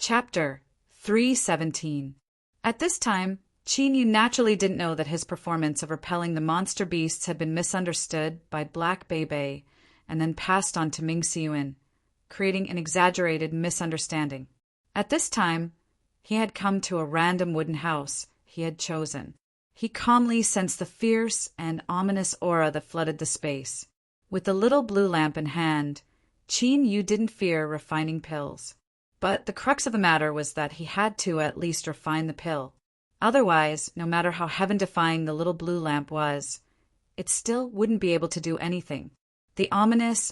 Chapter 317. At this time, Qin Yu naturally didn't know that his performance of repelling the monster beasts had been misunderstood by Black Bei and then passed on to Ming Xiyuan, creating an exaggerated misunderstanding. At this time, he had come to a random wooden house he had chosen. He calmly sensed the fierce and ominous aura that flooded the space. With the little blue lamp in hand, Qin Yu didn't fear refining pills. But the crux of the matter was that he had to at least refine the pill. Otherwise, no matter how heaven-defying the little blue lamp was, it still wouldn't be able to do anything. The ominous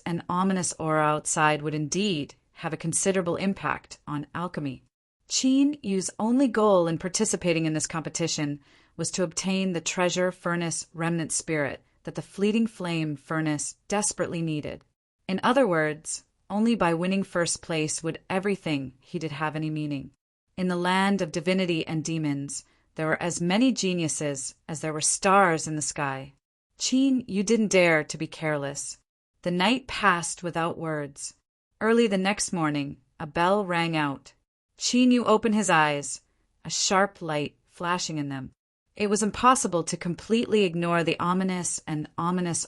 aura outside would indeed have a considerable impact on alchemy. Qin Yu's only goal in participating in this competition was to obtain the treasure furnace remnant spirit that the fleeting flame furnace desperately needed. In other words, only by winning first place would everything he did have any meaning. In the land of divinity and demons, there were as many geniuses as there were stars in the sky. Qin Yu didn't dare to be careless. The night passed without words. Early the next morning, a bell rang out. Qin Yu opened his eyes, a sharp light flashing in them. It was impossible to completely ignore the ominous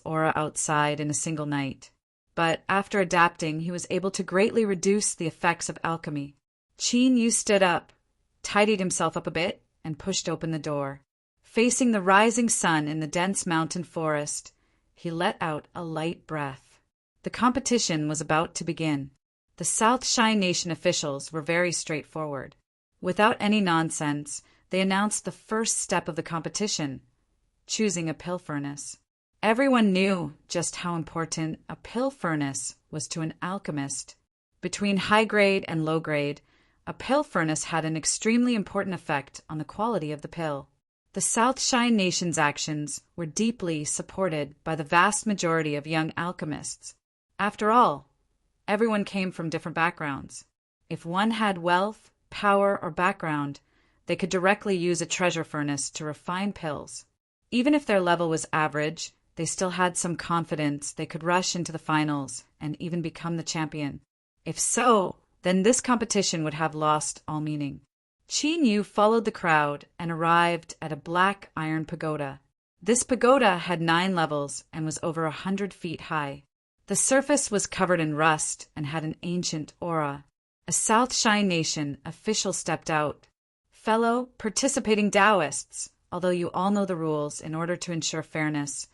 aura outside in a single night. But after adapting, he was able to greatly reduce the effects of alchemy. Qin Yu stood up, tidied himself up a bit, and pushed open the door. Facing the rising sun in the dense mountain forest, he let out a light breath. The competition was about to begin. The South Shine Nation officials were very straightforward. Without any nonsense, they announced the first step of the competition, choosing a pill furnace. Everyone knew just how important a pill furnace was to an alchemist. Between high grade and low grade, a pill furnace had an extremely important effect on the quality of the pill. The South Shine Nation's actions were deeply supported by the vast majority of young alchemists. After all, everyone came from different backgrounds. If one had wealth, power, or background, they could directly use a treasure furnace to refine pills. Even if their level was average, they still had some confidence they could rush into the finals and even become the champion. If so, then this competition would have lost all meaning. Qin Yu followed the crowd and arrived at a black iron pagoda. This pagoda had 9 levels and was over 100 feet high. The surface was covered in rust and had an ancient aura. A South Shine Nation official stepped out. Fellow participating Taoists, although you all know the rules, in order to ensure fairness,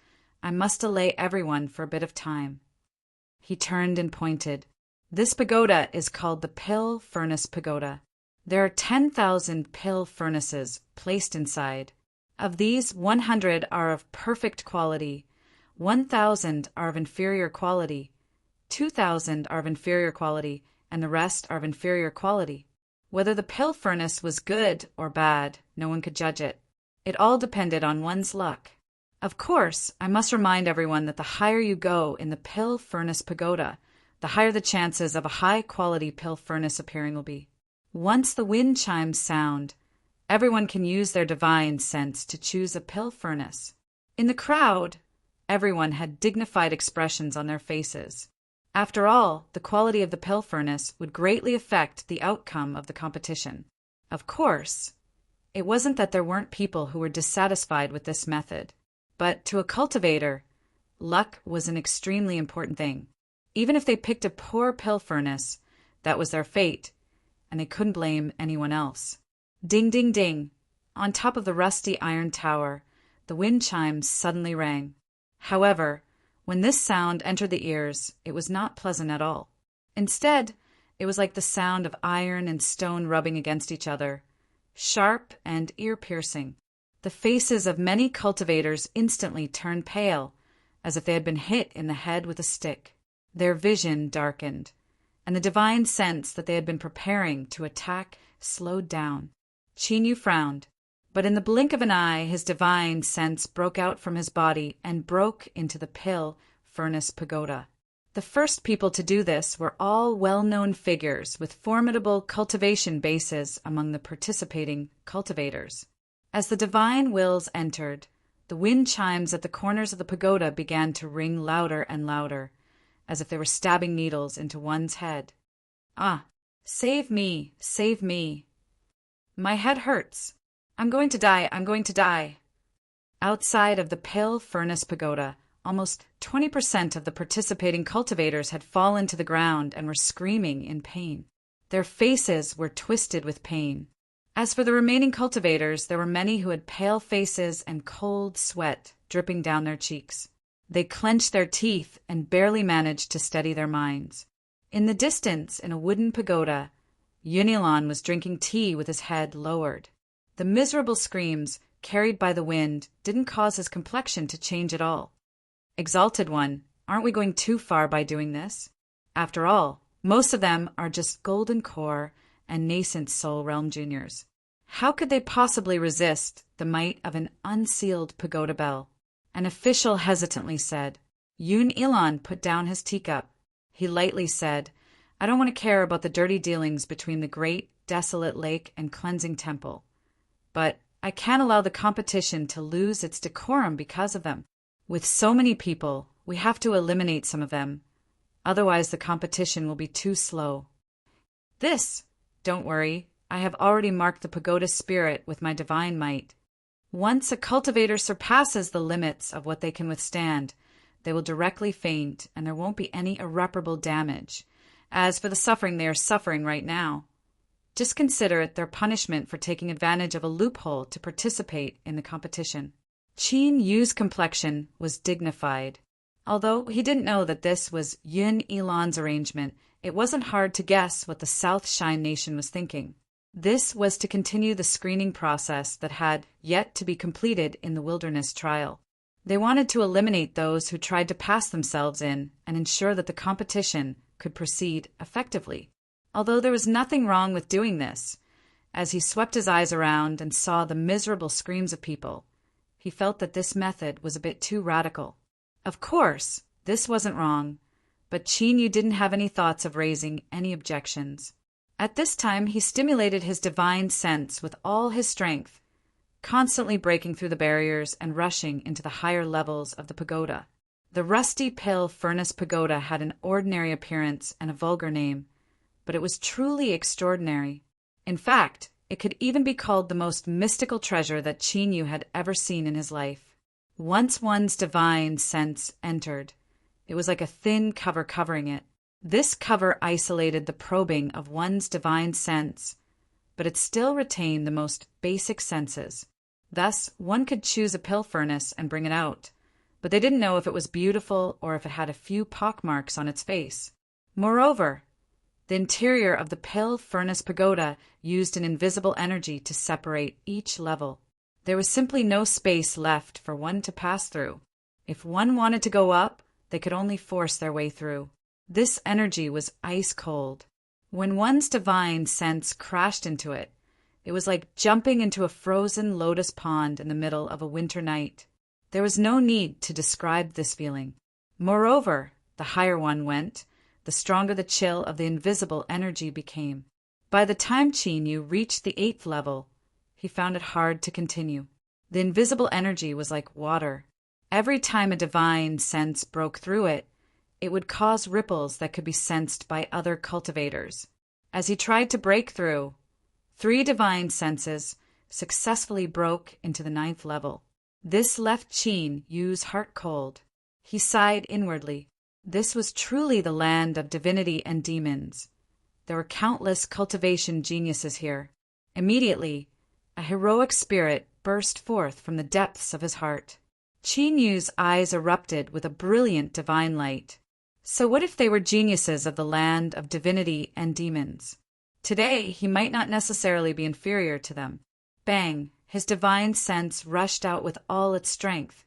I must delay everyone for a bit of time. He turned and pointed. This pagoda is called the Pill Furnace Pagoda. There are 10,000 pill furnaces placed inside. Of these, 100 are of perfect quality, 1,000 are of inferior quality, 2,000 are of inferior quality, and the rest are of inferior quality. Whether the pill furnace was good or bad, no one could judge it. It all depended on one's luck. Of course, I must remind everyone that the higher you go in the pill furnace pagoda, the higher the chances of a high-quality pill furnace appearing will be. Once the wind chimes sound, everyone can use their divine sense to choose a pill furnace. In the crowd, everyone had dignified expressions on their faces. After all, the quality of the pill furnace would greatly affect the outcome of the competition. Of course, it wasn't that there weren't people who were dissatisfied with this method. But to a cultivator, luck was an extremely important thing. Even if they picked a poor pill furnace, that was their fate, and they couldn't blame anyone else. Ding, ding, ding. On top of the rusty iron tower, the wind chimes suddenly rang. However, when this sound entered the ears, it was not pleasant at all. Instead, it was like the sound of iron and stone rubbing against each other, sharp and ear-piercing. The faces of many cultivators instantly turned pale, as if they had been hit in the head with a stick. Their vision darkened, and the divine sense that they had been preparing to attack slowed down. Qin Yu frowned, but in the blink of an eye his divine sense broke out from his body and broke into the pill furnace pagoda. The first people to do this were all well-known figures with formidable cultivation bases among the participating cultivators. As the divine wills entered, the wind chimes at the corners of the pagoda began to ring louder and louder, as if they were stabbing needles into one's head. Ah, Save me, save me. My head hurts. I'm going to die, I'm going to die. Outside of the pale furnace pagoda, almost 20% of the participating cultivators had fallen to the ground and were screaming in pain. Their faces were twisted with pain. As for the remaining cultivators, there were many who had pale faces and cold sweat dripping down their cheeks. They clenched their teeth and barely managed to steady their minds. In the distance, in a wooden pagoda, Yunilon was drinking tea with his head lowered. The miserable screams, carried by the wind, didn't cause his complexion to change at all. Exalted One, aren't we going too far by doing this? After all, most of them are just Golden Core and nascent Soul Realm Juniors. How could they possibly resist the might of an unsealed pagoda bell? An official hesitantly said. Yun Ilon put down his teacup. He lightly said, I don't want to care about the dirty dealings between the great, desolate lake and cleansing temple. But I can't allow the competition to lose its decorum because of them. With so many people, we have to eliminate some of them. Otherwise, the competition will be too slow. Don't worry, I have already marked the pagoda spirit with my divine might. Once a cultivator surpasses the limits of what they can withstand, they will directly faint and there won't be any irreparable damage. As for the suffering they are suffering right now, just consider it their punishment for taking advantage of a loophole to participate in the competition. Qin Yu's complexion was dignified. Although he didn't know that this was Yun Elon's arrangement, it wasn't hard to guess what the South Shine Nation was thinking. This was to continue the screening process that had yet to be completed in the wilderness trial. They wanted to eliminate those who tried to pass themselves in and ensure that the competition could proceed effectively. Although there was nothing wrong with doing this, as he swept his eyes around and saw the miserable screams of people, he felt that this method was a bit too radical. Of course, this wasn't wrong, but Qin Yu didn't have any thoughts of raising any objections. At this time, he stimulated his divine sense with all his strength, constantly breaking through the barriers and rushing into the higher levels of the pagoda. The rusty pale furnace pagoda had an ordinary appearance and a vulgar name, but it was truly extraordinary. In fact, it could even be called the most mystical treasure that Qin Yu had ever seen in his life. Once one's divine sense entered, it was like a thin cover covering it. This cover isolated the probing of one's divine sense, but it still retained the most basic senses. Thus, one could choose a pill furnace and bring it out, but they didn't know if it was beautiful or if it had a few pockmarks on its face. Moreover, the interior of the pill furnace pagoda used an invisible energy to separate each level. There was simply no space left for one to pass through. If one wanted to go up, they could only force their way through. This energy was ice cold. When one's divine sense crashed into it, it was like jumping into a frozen lotus pond in the middle of a winter night. There was no need to describe this feeling. Moreover, the higher one went, the stronger the chill of the invisible energy became. By the time Qin Yu reached the 8th level, he found it hard to continue. The invisible energy was like water. Every time a divine sense broke through it, it would cause ripples that could be sensed by other cultivators. As he tried to break through, 3 divine senses successfully broke into the 9th level. This left Qin Yu's heart cold. He sighed inwardly. This was truly the land of divinity and demons. There were countless cultivation geniuses here. Immediately, a heroic spirit burst forth from the depths of his heart. Qin Yu's eyes erupted with a brilliant divine light. So what if they were geniuses of the land of divinity and demons? Today, he might not necessarily be inferior to them. Bang! His divine sense rushed out with all its strength,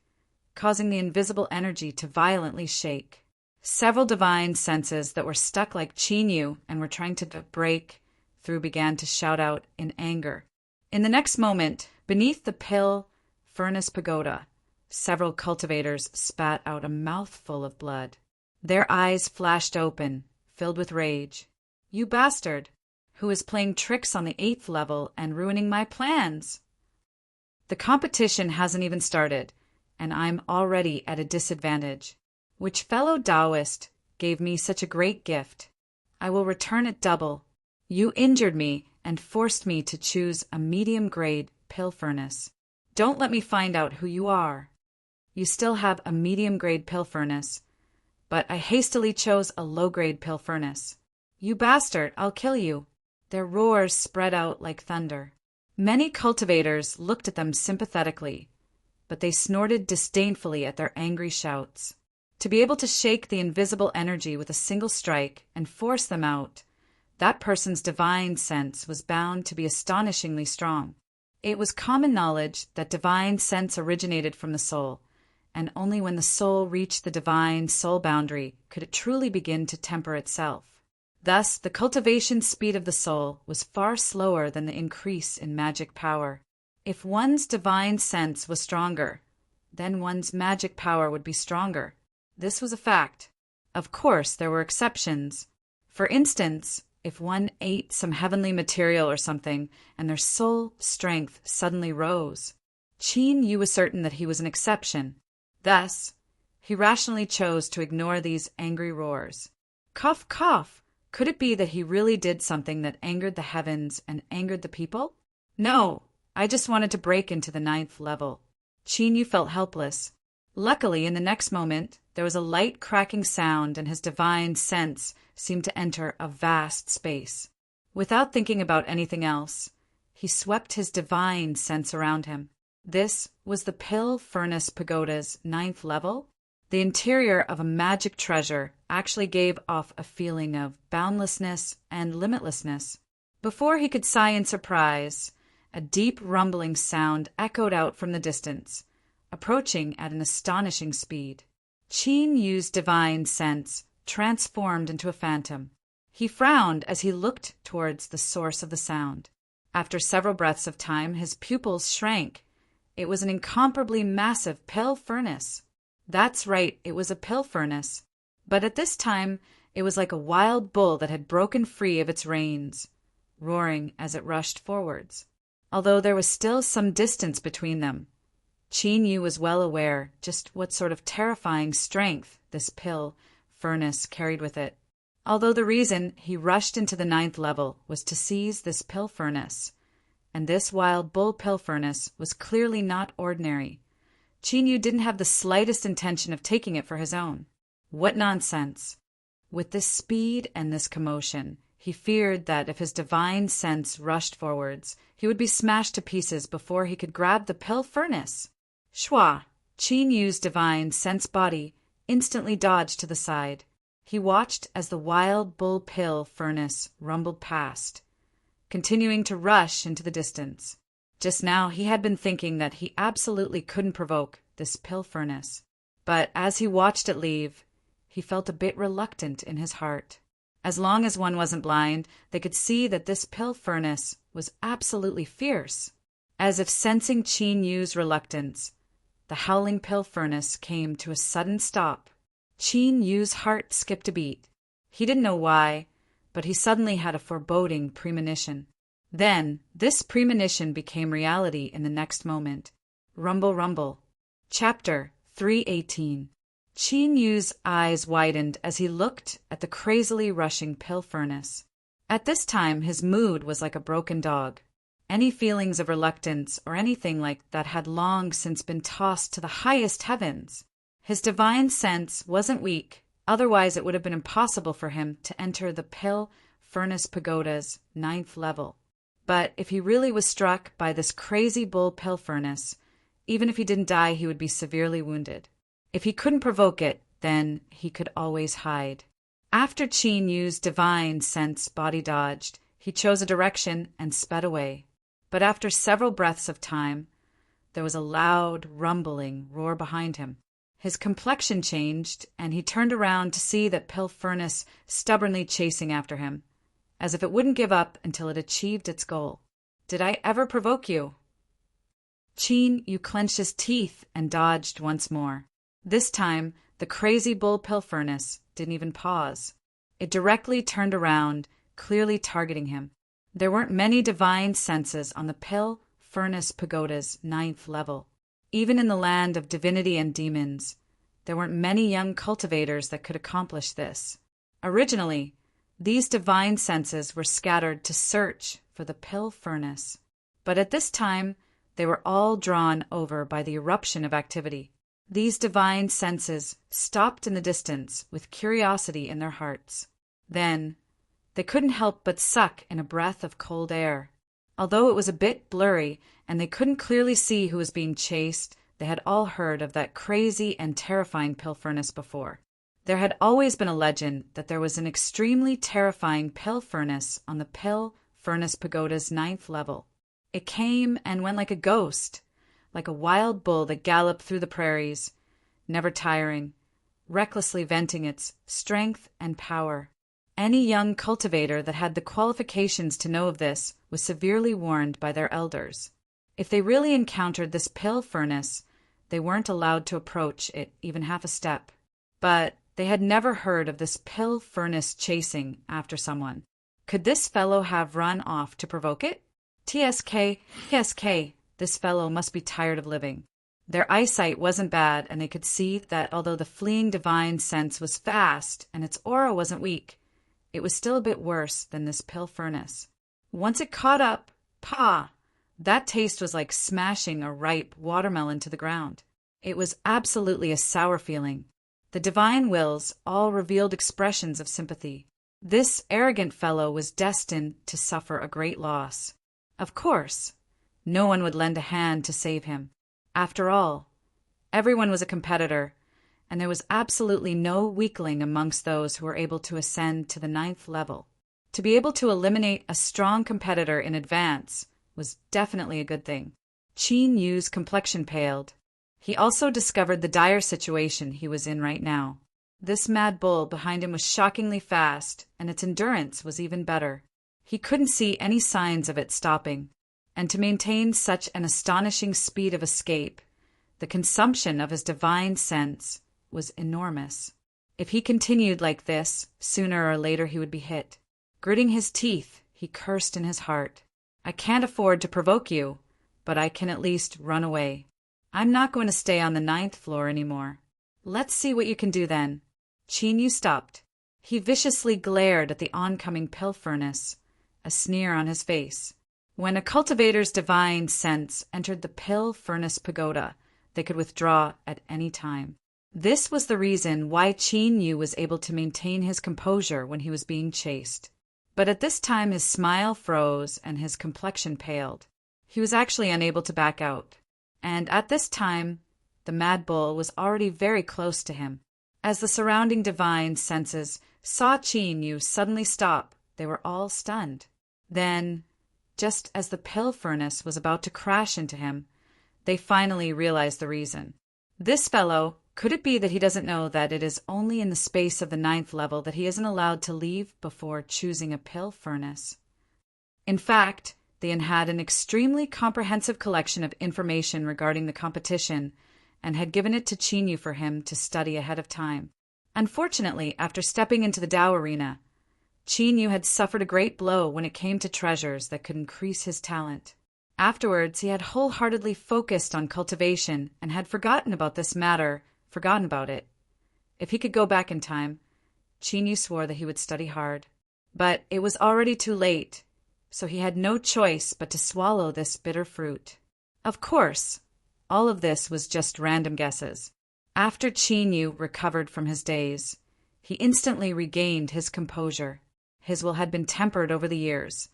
causing the invisible energy to violently shake. Several divine senses that were stuck like Qin Yu and were trying to break through began to shout out in anger. In the next moment, beneath the pill furnace pagoda, several cultivators spat out a mouthful of blood. Their eyes flashed open, filled with rage. You bastard! Who is playing tricks on the 8th level and ruining my plans? The competition hasn't even started, and I'm already at a disadvantage. Which fellow Taoist gave me such a great gift? I will return it double. You injured me and forced me to choose a medium-grade pill furnace. Don't let me find out who you are. You still have a medium-grade pill furnace, but I hastily chose a low-grade pill furnace. You bastard, I'll kill you. Their roars spread out like thunder. Many cultivators looked at them sympathetically, but they snorted disdainfully at their angry shouts. To be able to shake the invisible energy with a single strike and force them out, that person's divine sense was bound to be astonishingly strong. It was common knowledge that divine sense originated from the soul, and only when the soul reached the divine soul boundary could it truly begin to temper itself. Thus, the cultivation speed of the soul was far slower than the increase in magic power. If one's divine sense was stronger, then one's magic power would be stronger. This was a fact. Of course, there were exceptions. For instance, if one ate some heavenly material or something, and their soul strength suddenly rose, Qin Yu was certain that he was an exception. Thus, he rationally chose to ignore these angry roars. Cough, cough! Could it be that he really did something that angered the heavens and angered the people? No, I just wanted to break into the 9th level. Qin Yu felt helpless. Luckily, in the next moment, there was a light cracking sound and his divine sense seemed to enter a vast space. Without thinking about anything else, he swept his divine sense around him. This was the Pill Furnace Pagoda's 9th level. The interior of a magic treasure actually gave off a feeling of boundlessness and limitlessness. Before he could sigh in surprise, a deep rumbling sound echoed out from the distance, approaching at an astonishing speed. Qin Yu's divine sense transformed into a phantom. He frowned as he looked towards the source of the sound. After several breaths of time, his pupils shrank. It was an incomparably massive pill furnace. That's right, it was a pill furnace. But at this time, it was like a wild bull that had broken free of its reins, roaring as it rushed forwards. Although there was still some distance between them, Qin Yu was well aware just what sort of terrifying strength this pill furnace carried with it. Although the reason he rushed into the 9th level was to seize this pill furnace, and this wild bull pill furnace was clearly not ordinary, Qin Yu didn't have the slightest intention of taking it for his own. What nonsense! With this speed and this commotion, he feared that if his divine sense rushed forwards, he would be smashed to pieces before he could grab the pill furnace. Shwa! Qin Yu's divine sense body instantly dodged to the side. He watched as the wild bull pill furnace rumbled past, continuing to rush into the distance. Just now he had been thinking that he absolutely couldn't provoke this pill furnace. But as he watched it leave, he felt a bit reluctant in his heart. As long as one wasn't blind, they could see that this pill furnace was absolutely fierce. As if sensing Qin Yu's reluctance, the howling pill furnace came to a sudden stop. Qin Yu's heart skipped a beat. He didn't know why, but he suddenly had a foreboding premonition. Then, this premonition became reality in the next moment. Rumble, rumble. Chapter 318. Qin Yu's eyes widened as he looked at the crazily rushing pill furnace. At this time, his mood was like a broken dog. Any feelings of reluctance or anything like that had long since been tossed to the highest heavens. His divine sense wasn't weak, otherwise it would have been impossible for him to enter the Pill Furnace Pagoda's 9th level. But if he really was struck by this crazy bull pill furnace, even if he didn't die, he would be severely wounded. If he couldn't provoke it, then he could always hide. After Qin Yu's divine sense body dodged, he chose a direction and sped away. But after several breaths of time, there was a loud, rumbling roar behind him. His complexion changed, and he turned around to see that pill furnace stubbornly chasing after him, as if it wouldn't give up until it achieved its goal. Did I ever provoke you? Qin Yu clenched his teeth and dodged once more. This time, the crazy bull pill furnace didn't even pause. It directly turned around, clearly targeting him. There weren't many divine senses on the Pill Furnace Pagoda's 9th level. Even in the land of divinity and demons, there weren't many young cultivators that could accomplish this. Originally, These divine senses were scattered to search for the pill furnace. But at this time, they were all drawn over by the eruption of activity. These divine senses stopped in the distance with curiosity in their hearts. Then, they couldn't help but suck in a breath of cold air. Although it was a bit blurry and they couldn't clearly see who was being chased, they had all heard of that crazy and terrifying pill furnace before. There had always been a legend that there was an extremely terrifying pill furnace on the Pill Furnace Pagoda's 9th level. It came and went like a ghost, like a wild bull that galloped through the prairies, never tiring, recklessly venting its strength and power. Any young cultivator that had the qualifications to know of this was severely warned by their elders. If they really encountered this pill furnace, they weren't allowed to approach it even half a step. But they had never heard of this pill furnace chasing after someone. Could this fellow have run off to provoke it? TSK, this fellow must be tired of living. Their eyesight wasn't bad, and they could see that although the fleeing divine sense was fast and its aura wasn't weak, it was still a bit worse than this pill furnace. Once it caught up, that taste was like smashing a ripe watermelon to the ground. It was absolutely a sour feeling. The divine wills all revealed expressions of sympathy. This arrogant fellow was destined to suffer a great loss. Of course, no one would lend a hand to save him. After all, everyone was a competitor, and there was absolutely no weakling amongst those who were able to ascend to the 9th level. To be able to eliminate a strong competitor in advance was definitely a good thing. Qin Yu's complexion paled. He also discovered the dire situation he was in right now. This mad bull behind him was shockingly fast, and its endurance was even better. He couldn't see any signs of it stopping, and to maintain such an astonishing speed of escape, the consumption of his divine sense was enormous. If he continued like this, sooner or later he would be hit. Gritting his teeth, he cursed in his heart. I can't afford to provoke you, but I can at least run away. I'm not going to stay on the 9th floor anymore. Let's see what you can do then. Qin Yu stopped. He viciously glared at the oncoming pill furnace, a sneer on his face. When a cultivator's divine sense entered the pill furnace pagoda, they could withdraw at any time. This was the reason why Qin Yu was able to maintain his composure when he was being chased. But at this time his smile froze and his complexion paled. He was actually unable to back out. And at this time, the mad bull was already very close to him. As the surrounding divine senses saw Qin Yu suddenly stop, they were all stunned. Then, just as the pill furnace was about to crash into him, they finally realized the reason. This fellow, could it be that he doesn't know that it is only in the space of the 9th level that he isn't allowed to leave before choosing a pill furnace? In fact, they had an extremely comprehensive collection of information regarding the competition and had given it to Qin Yu for him to study ahead of time. Unfortunately, after stepping into the Tao arena, Qin Yu had suffered a great blow when it came to treasures that could increase his talent. Afterwards, he had wholeheartedly focused on cultivation and had forgotten about it. If he could go back in time, Qin Yu swore that he would study hard. But it was already too late, so he had no choice but to swallow this bitter fruit. Of course, all of this was just random guesses. After Qin Yu recovered from his daze, he instantly regained his composure. His will had been tempered over the years,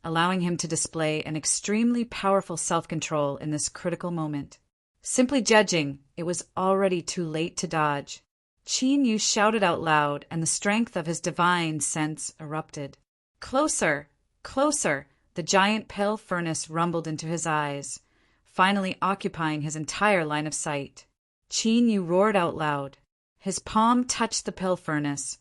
allowing him to display an extremely powerful self-control in this critical moment. Simply judging, it was already too late to dodge. Qin Yu shouted out loud, and the strength of his divine sense erupted. Closer! Closer! The giant pill furnace rumbled into his eyes, finally occupying his entire line of sight. Qin Yu roared out loud. His palm touched the pill furnace,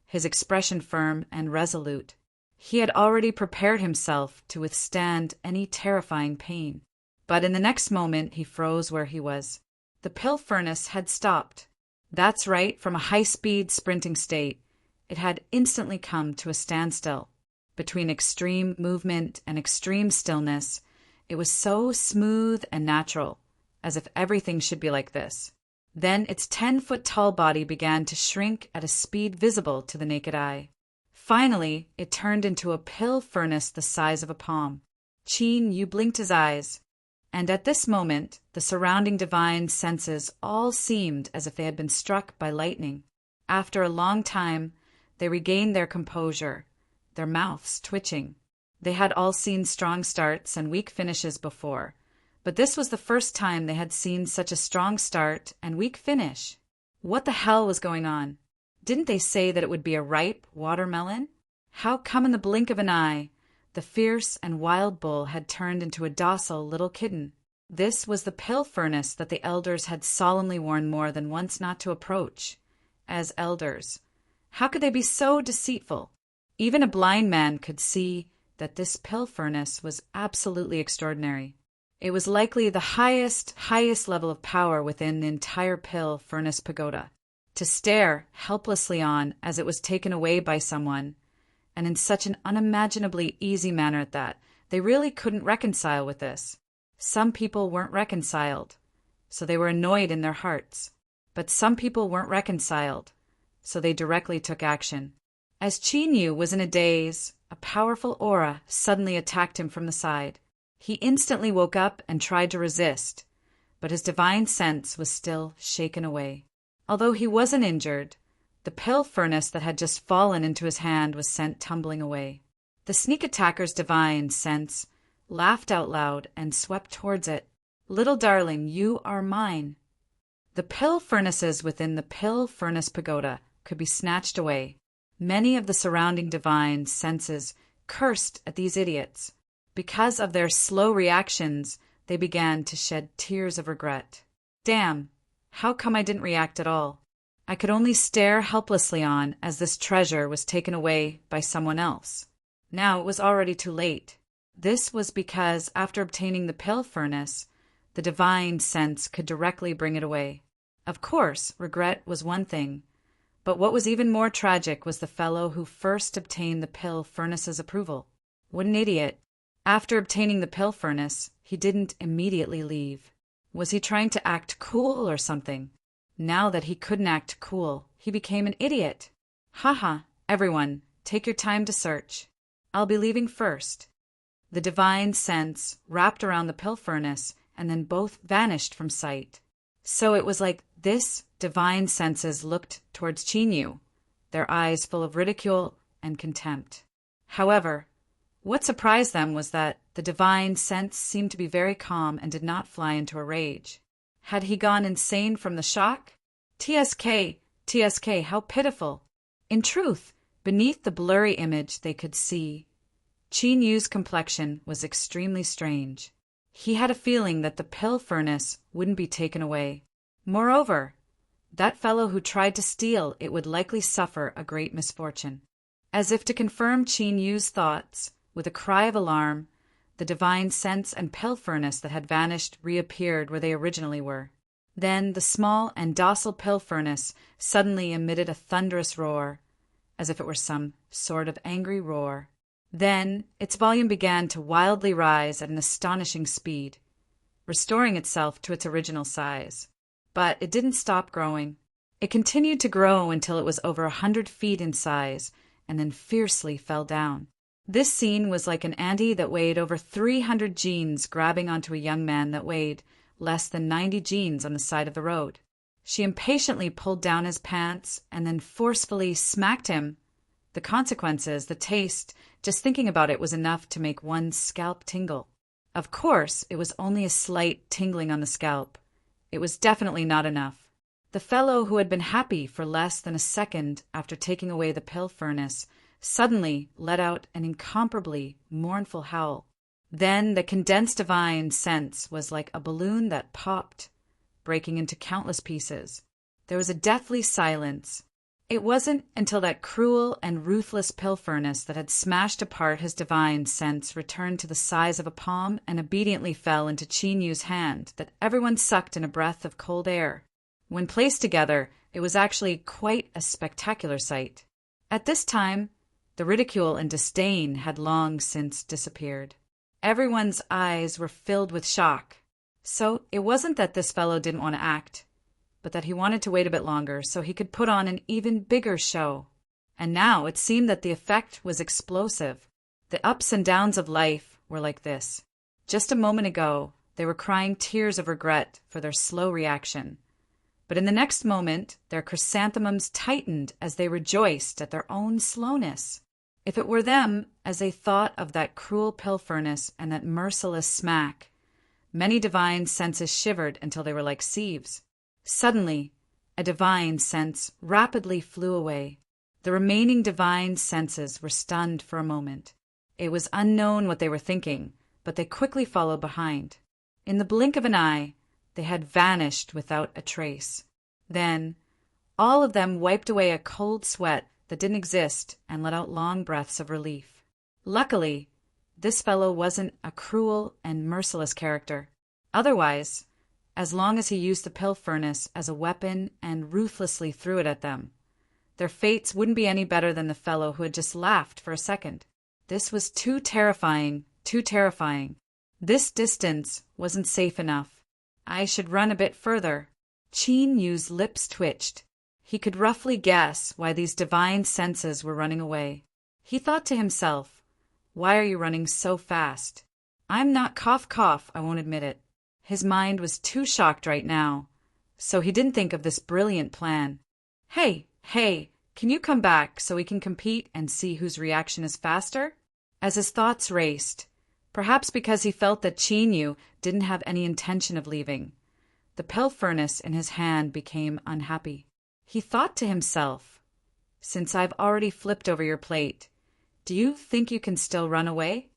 his expression firm and resolute. He had already prepared himself to withstand any terrifying pain. But in the next moment, he froze where he was. The pill furnace had stopped. That's right, from a high-speed sprinting state, it had instantly come to a standstill. Between extreme movement and extreme stillness, it was so smooth and natural, as if everything should be like this. Then its 10-foot-tall body began to shrink at a speed visible to the naked eye. Finally, it turned into a pill furnace the size of a palm. Qin Yu blinked his eyes, and at this moment the surrounding divine senses all seemed as if they had been struck by lightning. After a long time, they regained their composure, their mouths twitching. They had all seen strong starts and weak finishes before, but this was the first time they had seen such a strong start and weak finish. What the hell was going on? Didn't they say that it would be a ripe watermelon? How come in the blink of an eye, the fierce and wild bull had turned into a docile little kitten? This was the pill furnace that the elders had solemnly warned more than once not to approach. As elders, how could they be so deceitful? Even a blind man could see that this pill furnace was absolutely extraordinary. It was likely the highest level of power within the entire pill furnace pagoda. To stare helplessly on as it was taken away by someone, and in such an unimaginably easy manner at that, they really couldn't reconcile with this. Some people weren't reconciled, so they were annoyed in their hearts. But some people weren't reconciled, so they directly took action. As Qin Yu was in a daze, a powerful aura suddenly attacked him from the side. He instantly woke up and tried to resist, but his divine sense was still shaken away. Although he wasn't injured, the pill furnace that had just fallen into his hand was sent tumbling away. The sneak attacker's divine sense laughed out loud and swept towards it. "Little darling, you are mine." The pill furnaces within the pill furnace pagoda could be snatched away. Many of the surrounding divine senses cursed at these idiots. Because of their slow reactions, they began to shed tears of regret. Damn, how come I didn't react at all? I could only stare helplessly on as this treasure was taken away by someone else. Now it was already too late. This was because after obtaining the pill furnace, the divine sense could directly bring it away. Of course, regret was one thing, but what was even more tragic was the fellow who first obtained the pill furnace's approval. What an idiot. After obtaining the pill furnace, he didn't immediately leave. Was he trying to act cool or something? Now that he couldn't act cool, he became an idiot. Haha, everyone, take your time to search. I'll be leaving first. The divine sense wrapped around the pill furnace, and then both vanished from sight. So it was like this divine senses looked towards Qin Yu, their eyes full of ridicule and contempt. However, what surprised them was that the divine sense seemed to be very calm and did not fly into a rage. Had he gone insane from the shock? TSK, how pitiful. In truth, beneath the blurry image they could see, Qin Yu's complexion was extremely strange. He had a feeling that the pill furnace wouldn't be taken away. Moreover, that fellow who tried to steal it would likely suffer a great misfortune. As if to confirm Qin Yu's thoughts, with a cry of alarm, the divine sense and pill furnace that had vanished reappeared where they originally were. Then the small and docile pill furnace suddenly emitted a thunderous roar, as if it were some sort of angry roar. Then its volume began to wildly rise at an astonishing speed, restoring itself to its original size. But it didn't stop growing. It continued to grow until it was over 100 feet in size, and then fiercely fell down. This scene was like an Andy that weighed over 300 jeans grabbing onto a young man that weighed less than 90 jeans on the side of the road. She impatiently pulled down his pants and then forcefully smacked him. The consequences, the taste, just thinking about it was enough to make one's scalp tingle. Of course, it was only a slight tingling on the scalp. It was definitely not enough. The fellow who had been happy for less than a second after taking away the pill furnace suddenly let out an incomparably mournful howl. Then the condensed divine sense was like a balloon that popped, breaking into countless pieces. There was a deathly silence. It wasn't until that cruel and ruthless pill furnace that had smashed apart his divine sense returned to the size of a palm and obediently fell into Qin Yu's hand that everyone sucked in a breath of cold air. When placed together, it was actually quite a spectacular sight. At this time, the ridicule and disdain had long since disappeared. Everyone's eyes were filled with shock. So it wasn't that this fellow didn't want to act, but that he wanted to wait a bit longer so he could put on an even bigger show. And now it seemed that the effect was explosive. The ups and downs of life were like this. Just a moment ago, they were crying tears of regret for their slow reaction. But in the next moment, their chrysanthemums tightened as they rejoiced at their own slowness. If it were them, as they thought of that cruel pill furnace and that merciless smack, many divine senses shivered until they were like sieves. Suddenly, a divine sense rapidly flew away. The remaining divine senses were stunned for a moment. It was unknown what they were thinking, but they quickly followed behind. In the blink of an eye, they had vanished without a trace. Then, all of them wiped away a cold sweat that didn't exist and let out long breaths of relief. Luckily, this fellow wasn't a cruel and merciless character. Otherwise, as long as he used the pill furnace as a weapon and ruthlessly threw it at them, their fates wouldn't be any better than the fellow who had just laughed for a second. This was too terrifying, too terrifying. This distance wasn't safe enough. I should run a bit further. Qin Yu's lips twitched. He could roughly guess why these divine senses were running away. He thought to himself, "Why are you running so fast?" I'm not cough cough, I won't admit it. His mind was too shocked right now, so he didn't think of this brilliant plan. Hey, can you come back so we can compete and see whose reaction is faster? As his thoughts raced, perhaps because he felt that Qin Yu didn't have any intention of leaving, the pill furnace in his hand became unhappy. He thought to himself, "Since I've already flipped over your plate, do you think you can still run away?"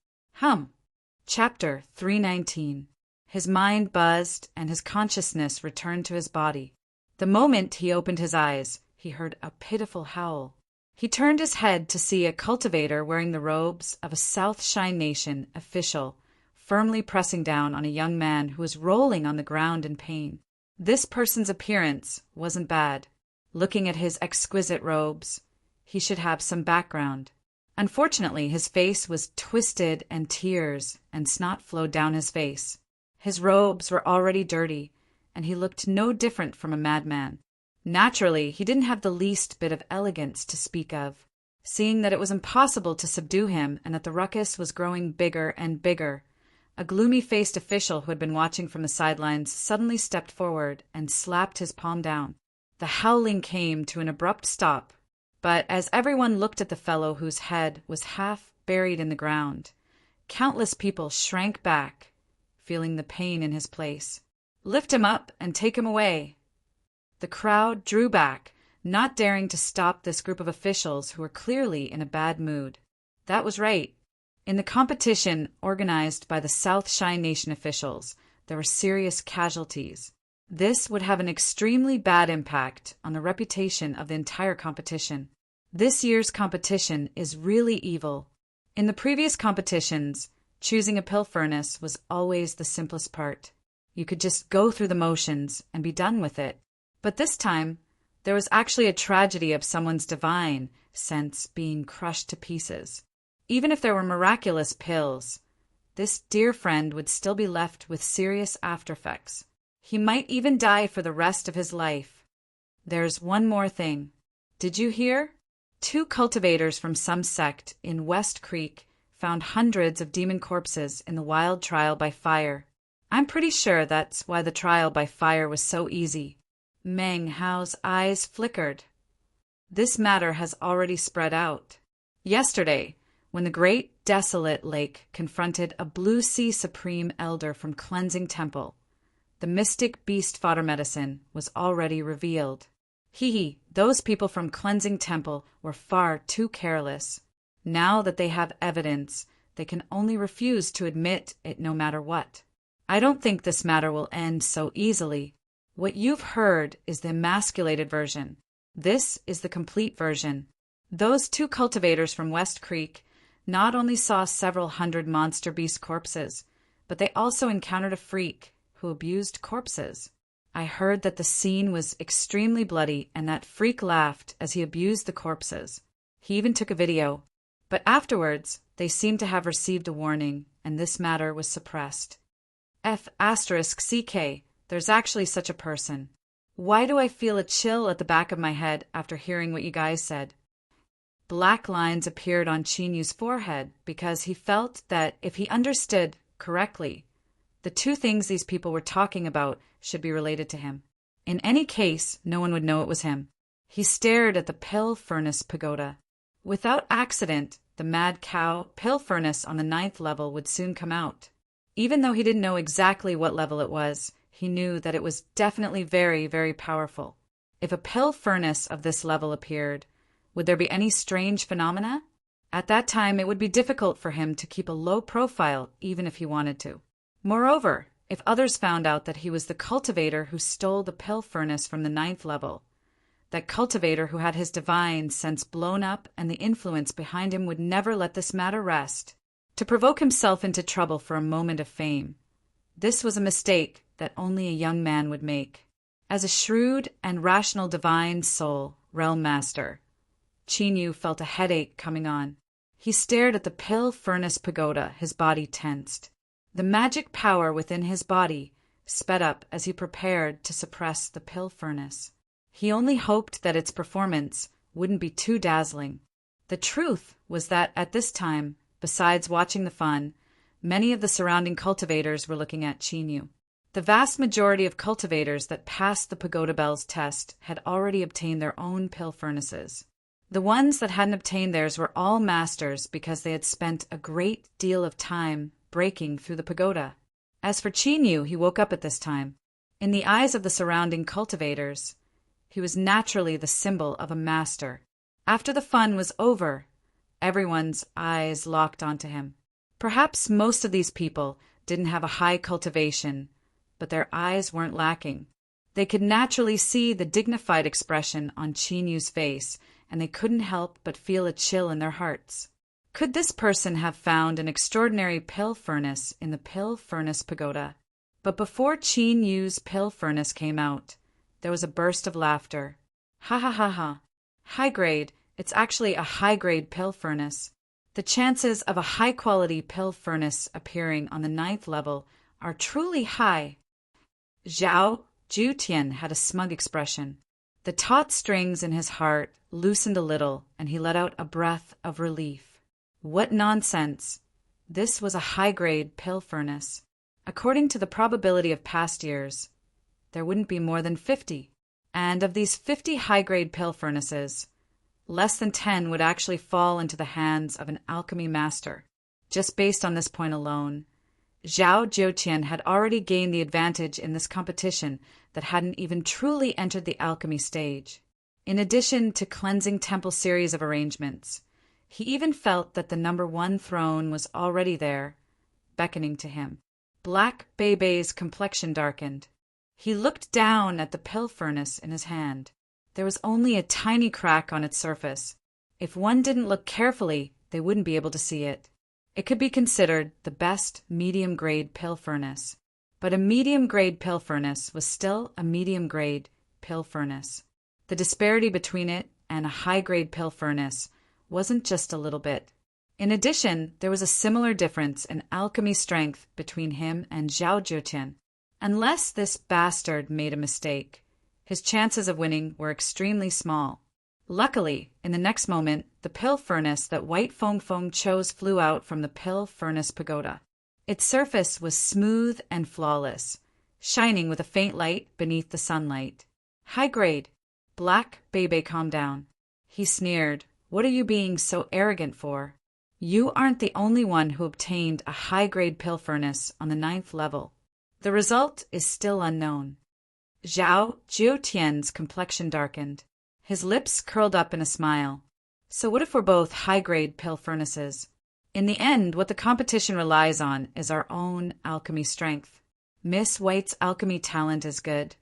Chapter 319. His mind buzzed and his consciousness returned to his body. The moment he opened his eyes, he heard a pitiful howl. He turned his head to see a cultivator wearing the robes of a South Shine Nation official, firmly pressing down on a young man who was rolling on the ground in pain. This person's appearance wasn't bad. Looking at his exquisite robes, he should have some background. Unfortunately, his face was twisted and tears and snot flowed down his face. His robes were already dirty, and he looked no different from a madman. Naturally, he didn't have the least bit of elegance to speak of. Seeing that it was impossible to subdue him and that the ruckus was growing bigger and bigger, a gloomy-faced official who had been watching from the sidelines suddenly stepped forward and slapped his palm down. The howling came to an abrupt stop, but as everyone looked at the fellow whose head was half buried in the ground, countless people shrank back, feeling the pain in his place. "Lift him up and take him away." The crowd drew back, not daring to stop this group of officials who were clearly in a bad mood. That was right. In the competition organized by the South Shine Nation officials, there were serious casualties. This would have an extremely bad impact on the reputation of the entire competition. This year's competition is really evil. In the previous competitions, choosing a pill furnace was always the simplest part. You could just go through the motions and be done with it. But this time, there was actually a tragedy of someone's divine sense being crushed to pieces. Even if there were miraculous pills, this dear friend would still be left with serious aftereffects. He might even die for the rest of his life. There's one more thing. Did you hear? 2 cultivators from some sect in West Creek found hundreds of demon corpses in the wild trial by fire. I'm pretty sure that's why the trial by fire was so easy. Meng Hao's eyes flickered. This matter has already spread out. Yesterday, when the great desolate lake confronted a Blue Sea Supreme Elder from Cleansing Temple, the mystic beast fodder medicine was already revealed. Those people from Cleansing Temple were far too careless. Now that they have evidence, they can only refuse to admit it no matter what. I don't think this matter will end so easily. What you've heard is the emasculated version. This is the complete version. Those 2 cultivators from West Creek not only saw several hundred monster beast corpses, but they also encountered a freak who abused corpses. I heard that the scene was extremely bloody and that freak laughed as he abused the corpses. He even took a video. But afterwards, they seemed to have received a warning, and this matter was suppressed. F***CK, there's actually such a person. Why do I feel a chill at the back of my head after hearing what you guys said? Black lines appeared on Chinyu's forehead because he felt that if he understood correctly, the two things these people were talking about should be related to him. In any case, no one would know it was him. He stared at the pill furnace pagoda. Without accident, the mad cow pill furnace on the 9th level would soon come out. Even though he didn't know exactly what level it was, he knew that it was definitely very, very powerful. If a pill furnace of this level appeared, would there be any strange phenomena? At that time, it would be difficult for him to keep a low profile even if he wanted to. Moreover, if others found out that he was the cultivator who stole the pill furnace from the 9th level, that cultivator who had his divine sense blown up and the influence behind him would never let this matter rest, to provoke himself into trouble for a moment of fame. This was a mistake that only a young man would make. As a shrewd and rational divine soul, realm master, Chinyu felt a headache coming on. He stared at the pill furnace pagoda, his body tensed. The magic power within his body sped up as he prepared to suppress the pill furnace. He only hoped that its performance wouldn't be too dazzling. The truth was that at this time, besides watching the fun, many of the surrounding cultivators were looking at Chinyu. The vast majority of cultivators that passed the Pagoda Bells test had already obtained their own pill furnaces. The ones that hadn't obtained theirs were all masters because they had spent a great deal of time breaking through the pagoda. As for Chinyu, he woke up at this time. In the eyes of the surrounding cultivators, he was naturally the symbol of a master. After the fun was over, everyone's eyes locked onto him. Perhaps most of these people didn't have a high cultivation, but their eyes weren't lacking. They could naturally see the dignified expression on Chinyu's face, and they couldn't help but feel a chill in their hearts. Could this person have found an extraordinary pill furnace in the pill furnace pagoda? But before Chinyu's pill furnace came out, there was a burst of laughter. Ha ha ha ha. High grade, it's actually a high-grade pill furnace. The chances of a high-quality pill furnace appearing on the 9th level are truly high. Zhao Zhutian had a smug expression. The taut strings in his heart loosened a little, and he let out a breath of relief. What nonsense! This was a high-grade pill furnace. According to the probability of past years, there wouldn't be more than 50. And of these 50 high-grade pill furnaces, less than 10 would actually fall into the hands of an alchemy master. Just based on this point alone, Zhao Zhutian had already gained the advantage in this competition that hadn't even truly entered the alchemy stage. In addition to cleansing temple series of arrangements, he even felt that the number 1 throne was already there, beckoning to him. Black Beibei's complexion darkened. He looked down at the pill furnace in his hand. There was only a tiny crack on its surface. If one didn't look carefully, they wouldn't be able to see it. It could be considered the best medium-grade pill furnace. But a medium-grade pill furnace was still a medium-grade pill furnace. The disparity between it and a high-grade pill furnace wasn't just a little bit. In addition, there was a similar difference in alchemy strength between him and Zhao Zhutian. Unless this bastard made a mistake, his chances of winning were extremely small. Luckily, in the next moment, the pill furnace that White Fong Fong chose flew out from the pill furnace pagoda. Its surface was smooth and flawless, shining with a faint light beneath the sunlight. High grade. Black Beibei calmed down. He sneered. What are you being so arrogant for? You aren't the only one who obtained a high-grade pill furnace on the 9th level. The result is still unknown. Zhao Zhutian's complexion darkened. His lips curled up in a smile. So what if we're both high-grade pill furnaces? In the end, what the competition relies on is our own alchemy strength. Miss White's alchemy talent is good,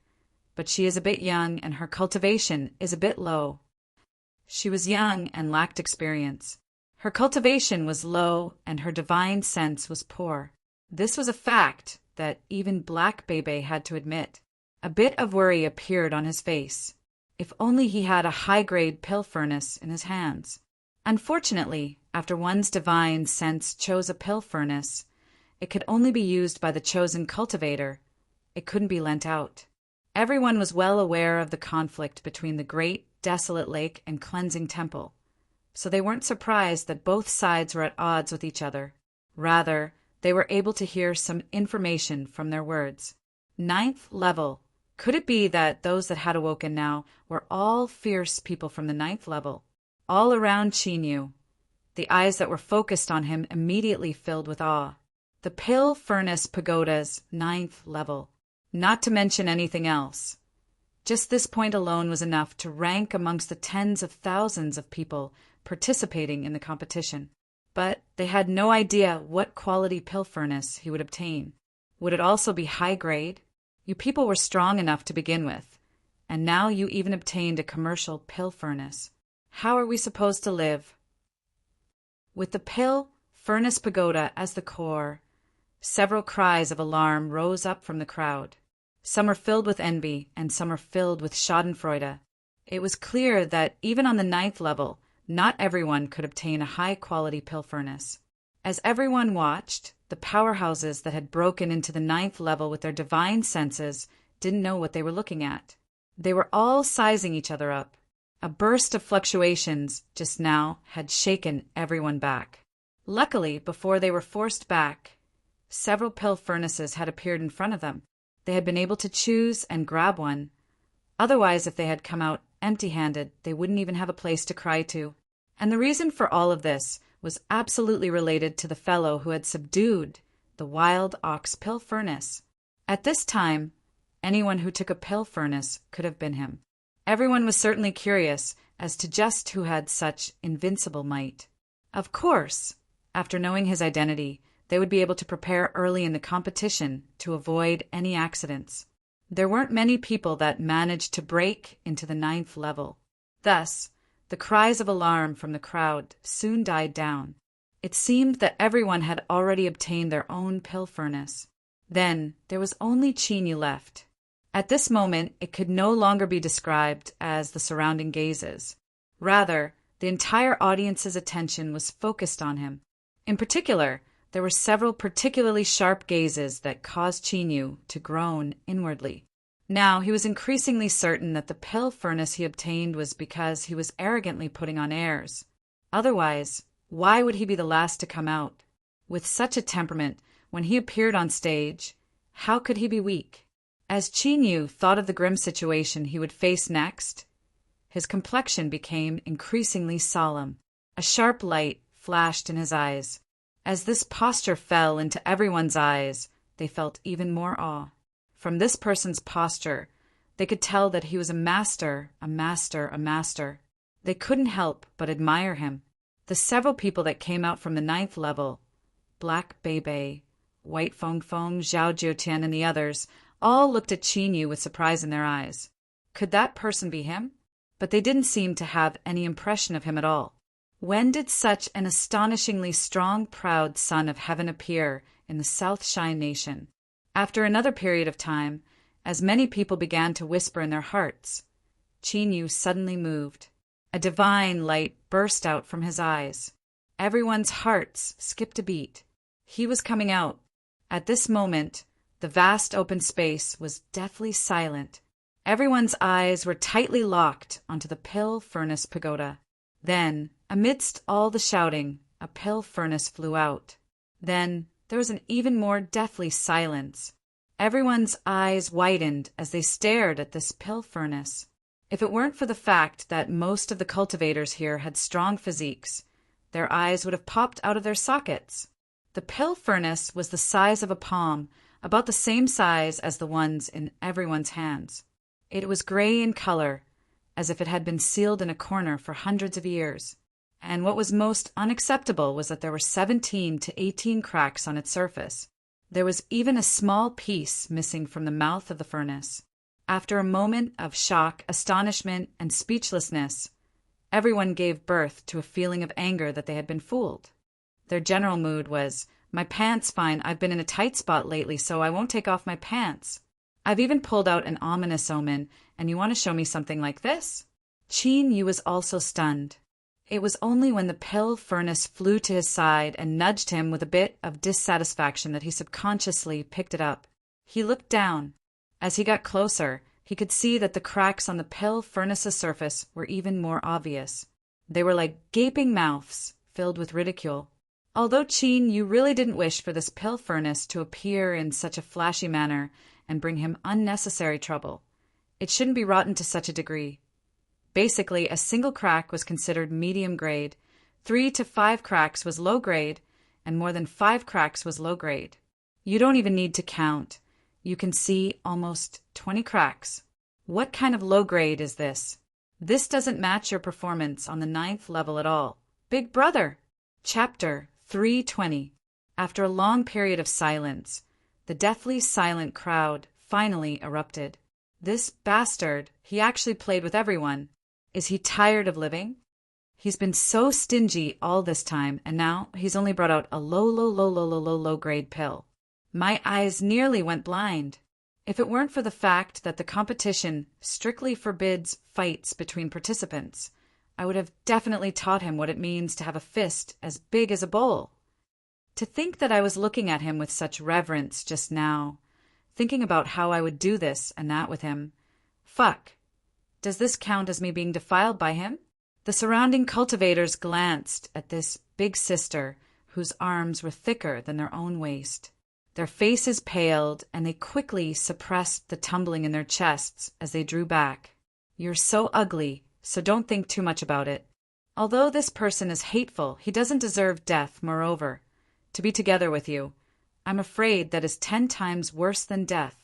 but she is a bit young and her cultivation is a bit low. She was young and lacked experience. Her cultivation was low and her divine sense was poor. This was a fact that even Black Beibei had to admit. A bit of worry appeared on his face. If only he had a high-grade pill furnace in his hands. Unfortunately, after one's divine sense chose a pill furnace, it could only be used by the chosen cultivator. It couldn't be lent out. Everyone was well aware of the conflict between the great, desolate lake and cleansing temple. so they weren't surprised that both sides were at odds with each other. Rather, they were able to hear some information from their words. Ninth level. Could it be that those that had awoken now were all fierce people from the ninth level? All around Chinyu, the eyes that were focused on him immediately filled with awe. The Pill Furnace Pagoda's ninth level. Not to mention anything else. Just this point alone was enough to rank amongst the tens of thousands of people participating in the competition. But they had no idea what quality pill furnace he would obtain. Would it also be high grade? You people were strong enough to begin with, and now you even obtained a commercial pill furnace. How are we supposed to live? With the Pill Furnace Pagoda as the core, several cries of alarm rose up from the crowd. Some are filled with envy, and some are filled with schadenfreude. It was clear that even on the ninth level, not everyone could obtain a high-quality pill furnace. As everyone watched, the powerhouses that had broken into the ninth level with their divine senses didn't know what they were looking at. They were all sizing each other up. A burst of fluctuations just now had shaken everyone back. Luckily, before they were forced back, several pill furnaces had appeared in front of them. They had been able to choose and grab one. Otherwise, if they had come out empty-handed, they wouldn't even have a place to cry to. And the reason for all of this was absolutely related to the fellow who had subdued the wild ox pill furnace. At this time, anyone who took a pill furnace could have been him. Everyone was certainly curious as to just who had such invincible might. Of course, after knowing his identity, they would be able to prepare early in the competition to avoid any accidents. There weren't many people that managed to break into the ninth level. Thus, the cries of alarm from the crowd soon died down. It seemed that everyone had already obtained their own pill furnace. Then there was only Chinyu left. At this moment, it could no longer be described as the surrounding gazes. Rather, the entire audience's attention was focused on him. In particular, there were several particularly sharp gazes that caused Chinyu to groan inwardly. Now he was increasingly certain that the pill furnace he obtained was because he was arrogantly putting on airs. Otherwise, why would he be the last to come out? With such a temperament, when he appeared on stage, how could he be weak? As Chinyu thought of the grim situation he would face next, his complexion became increasingly solemn. A sharp light flashed in his eyes. As this posture fell into everyone's eyes, they felt even more awe. From this person's posture, they could tell that he was a master, a master, a master. They couldn't help but admire him. The several people that came out from the ninth level, Black Bebe, White Fong Fong, Zhao Jiutian, and the others, all looked at Chinyu with surprise in their eyes. Could that person be him? But they didn't seem to have any impression of him at all. When did such an astonishingly strong, proud son of heaven appear in the South Shine Nation? After another period of time, as many people began to whisper in their hearts, Chinyu suddenly moved. A divine light burst out from his eyes. Everyone's hearts skipped a beat. He was coming out. At this moment, the vast open space was deathly silent. Everyone's eyes were tightly locked onto the pill furnace pagoda. Then, amidst all the shouting, a pill furnace flew out. Then there was an even more deathly silence. Everyone's eyes widened as they stared at this pill furnace. If it weren't for the fact that most of the cultivators here had strong physiques, their eyes would have popped out of their sockets. The pill furnace was the size of a palm, about the same size as the ones in everyone's hands. It was gray in color, as if it had been sealed in a corner for hundreds of years. And what was most unacceptable was that there were 17 to 18 cracks on its surface. There was even a small piece missing from the mouth of the furnace. After a moment of shock, astonishment, and speechlessness, everyone gave birth to a feeling of anger that they had been fooled. Their general mood was, "My pants fine, I've been in a tight spot lately, so I won't take off my pants. I've even pulled out an ominous omen, and you want to show me something like this?" Chinyu was also stunned. It was only when the pill furnace flew to his side and nudged him with a bit of dissatisfaction that he subconsciously picked it up. He looked down. As he got closer, he could see that the cracks on the pill furnace's surface were even more obvious. They were like gaping mouths filled with ridicule. Although, Chin, you really didn't wish for this pill furnace to appear in such a flashy manner and bring him unnecessary trouble. It shouldn't be rotten to such a degree. Basically, a single crack was considered medium grade, 3 to 5 cracks was low grade, and more than 5 cracks was low grade. You don't even need to count. You can see almost 20 cracks. What kind of low grade is this? This doesn't match your performance on the 9th level at all. Big brother! Chapter 320. After a long period of silence, the deathly silent crowd finally erupted. This bastard, he actually played with everyone. Is he tired of living? He's been so stingy all this time, and now he's only brought out a low grade pill. My eyes nearly went blind. If it weren't for the fact that the competition strictly forbids fights between participants, I would have definitely taught him what it means to have a fist as big as a bowl. To think that I was looking at him with such reverence just now, thinking about how I would do this and that with him. Fuck. Does this count as me being defiled by him? The surrounding cultivators glanced at this big sister whose arms were thicker than their own waist. Their faces paled, and they quickly suppressed the tumbling in their chests as they drew back. You're so ugly, so don't think too much about it. Although this person is hateful, he doesn't deserve death, moreover. To be together with you, I'm afraid that is 10 times worse than death.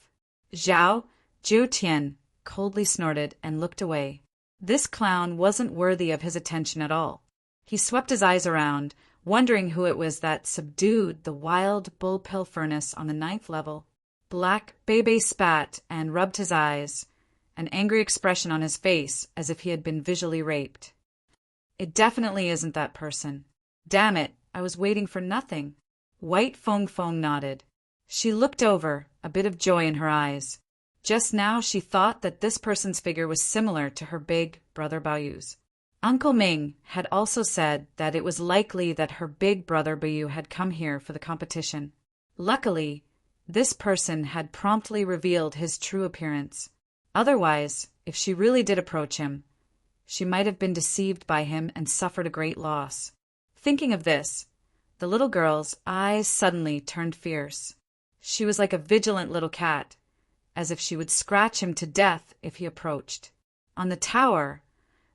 Zhao Jiutian coldly snorted and looked away. This clown wasn't worthy of his attention at all. He swept his eyes around, wondering who it was that subdued the wild bull pill furnace on the 9th level. Black Bebe spat and rubbed his eyes, an angry expression on his face as if he had been visually raped. It definitely isn't that person. Damn it, I was waiting for nothing. White Fong Fong nodded. She looked over, a bit of joy in her eyes. Just now she thought that this person's figure was similar to her big brother Baoyu's. Uncle Ming had also said that it was likely that her big brother Baoyu had come here for the competition. Luckily, this person had promptly revealed his true appearance. Otherwise, if she really did approach him, she might have been deceived by him and suffered a great loss. Thinking of this, the little girl's eyes suddenly turned fierce. She was like a vigilant little cat, as if she would scratch him to death if he approached. On the tower,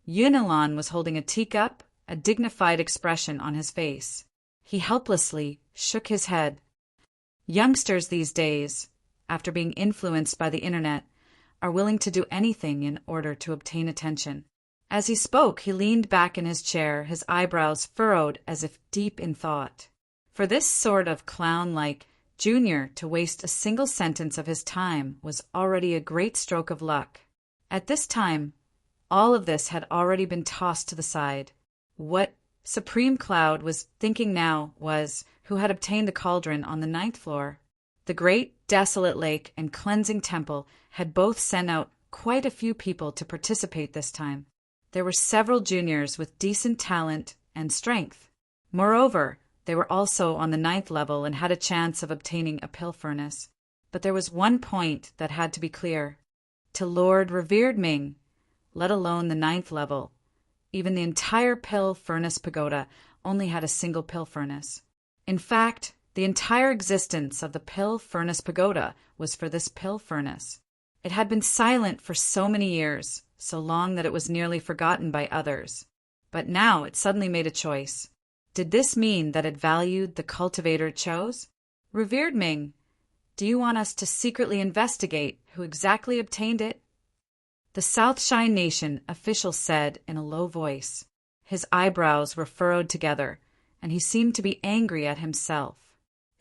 Yunilon was holding a teacup, a dignified expression on his face. He helplessly shook his head. Youngsters these days, after being influenced by the internet, are willing to do anything in order to obtain attention. As he spoke, he leaned back in his chair, his eyebrows furrowed as if deep in thought. For this sort of clown-like junior to waste a single sentence of his time was already a great stroke of luck. At this time, all of this had already been tossed to the side. What Supreme Cloud was thinking now was who had obtained the cauldron on the 9th floor. The great desolate lake and cleansing temple had both sent out quite a few people to participate this time. There were several juniors with decent talent and strength. Moreover, they were also on the 9th level and had a chance of obtaining a pill furnace. But there was one point that had to be clear. To Lord Revered Ming, let alone the 9th level, even the entire pill furnace pagoda only had a single pill furnace. In fact, the entire existence of the pill furnace pagoda was for this pill furnace. It had been silent for so many years, so long that it was nearly forgotten by others. But now it suddenly made a choice. Did this mean that it valued the cultivator it chose? Revered Ming, do you want us to secretly investigate who exactly obtained it? The South Shine Nation official said in a low voice. His eyebrows were furrowed together, and he seemed to be angry at himself.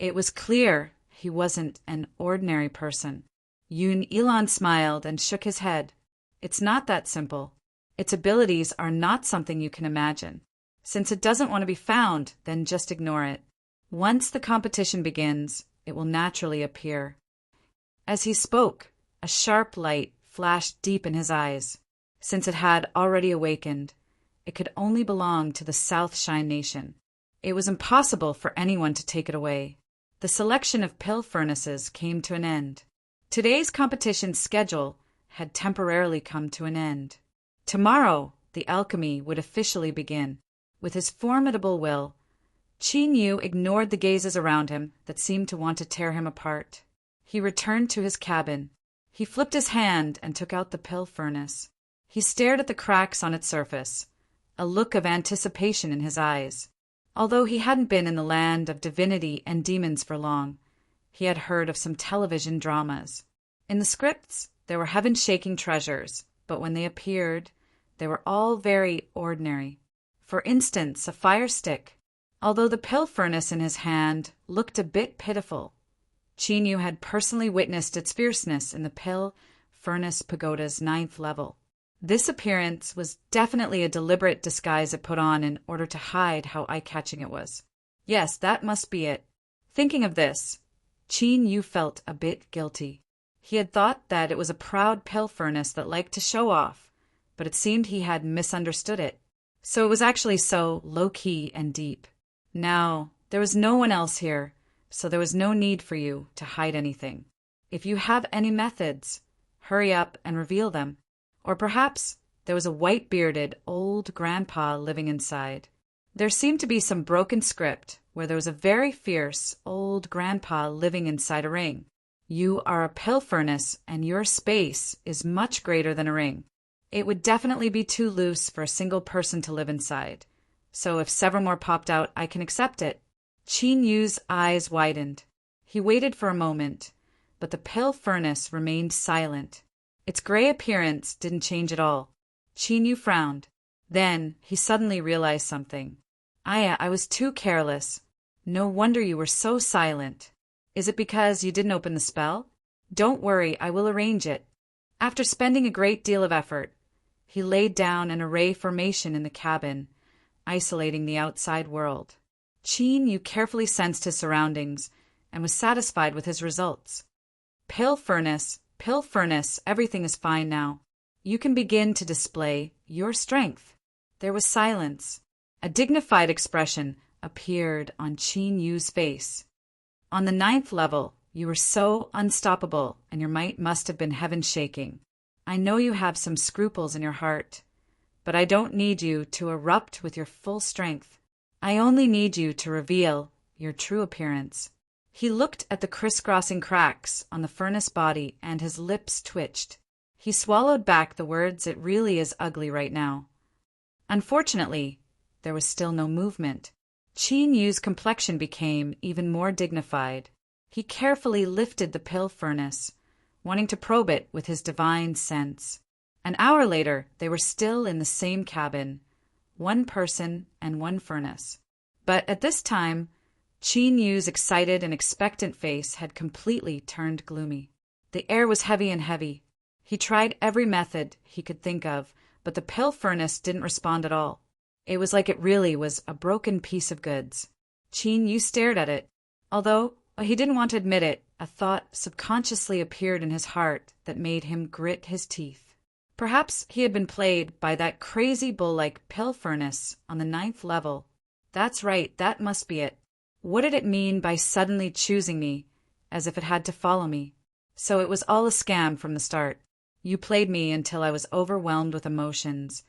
It was clear he wasn't an ordinary person. Yun Ilan smiled and shook his head. It's not that simple. Its abilities are not something you can imagine. Since it doesn't want to be found, then just ignore it. Once the competition begins, it will naturally appear. As he spoke, a sharp light flashed deep in his eyes. Since it had already awakened, it could only belong to the South Shine Nation. It was impossible for anyone to take it away. The selection of pill furnaces came to an end. Today's competition schedule had temporarily come to an end. Tomorrow, the alchemy would officially begin. With his formidable will, Qin Yu ignored the gazes around him that seemed to want to tear him apart. He returned to his cabin. He flipped his hand and took out the pill furnace. He stared at the cracks on its surface, a look of anticipation in his eyes. Although he hadn't been in the land of divinity and demons for long, he had heard of some television dramas. In the scripts, there were heaven-shaking treasures, but when they appeared, they were all very ordinary. For instance, a fire stick. Although the pill furnace in his hand looked a bit pitiful, Qin Yu had personally witnessed its fierceness in the pill furnace pagoda's 9th level. This appearance was definitely a deliberate disguise it put on in order to hide how eye-catching it was. Yes, that must be it. Thinking of this, Qin Yu felt a bit guilty. He had thought that it was a proud pill furnace that liked to show off, but it seemed he had misunderstood it. So it was actually so low-key and deep. Now, there was no one else here, so there was no need for you to hide anything. If you have any methods, hurry up and reveal them. Or perhaps there was a white-bearded old grandpa living inside. There seemed to be some broken script where there was a very fierce old grandpa living inside a ring. You are a pill furnace, and your space is much greater than a ring. It would definitely be too loose for a single person to live inside. So if several more popped out, I can accept it. Qin Yu's eyes widened. He waited for a moment, but the pill furnace remained silent. Its gray appearance didn't change at all. Qin Yu frowned. Then he suddenly realized something. I was too careless. No wonder you were so silent. Is it because you didn't open the spell? Don't worry, I will arrange it. After spending a great deal of effort, he laid down an array formation in the cabin, isolating the outside world. Qin Yu carefully sensed his surroundings and was satisfied with his results. Pill furnace, everything is fine now. You can begin to display your strength. There was silence. A dignified expression appeared on Qin Yu's face. On the 9th level, you were so unstoppable, and your might must have been heaven-shaking. I know you have some scruples in your heart, but I don't need you to erupt with your full strength. I only need you to reveal your true appearance. He looked at the crisscrossing cracks on the furnace body, and his lips twitched. He swallowed back the words, "It really is ugly right now." Unfortunately, there was still no movement. Qin Yu's complexion became even more dignified. He carefully lifted the pill furnace, wanting to probe it with his divine sense. An hour later, they were still in the same cabin, one person and one furnace. But at this time, Qin Yu's excited and expectant face had completely turned gloomy. The air was heavy and heavy. He tried every method he could think of, but the pill furnace didn't respond at all. It was like it really was a broken piece of goods. Qin Yu stared at it. Although he didn't want to admit it, a thought subconsciously appeared in his heart that made him grit his teeth. Perhaps he had been played by that crazy bull-like pill furnace on the 9th level. That's right, that must be it. What did it mean by suddenly choosing me, as if it had to follow me? So it was all a scam from the start. You played me until I was overwhelmed with emotions,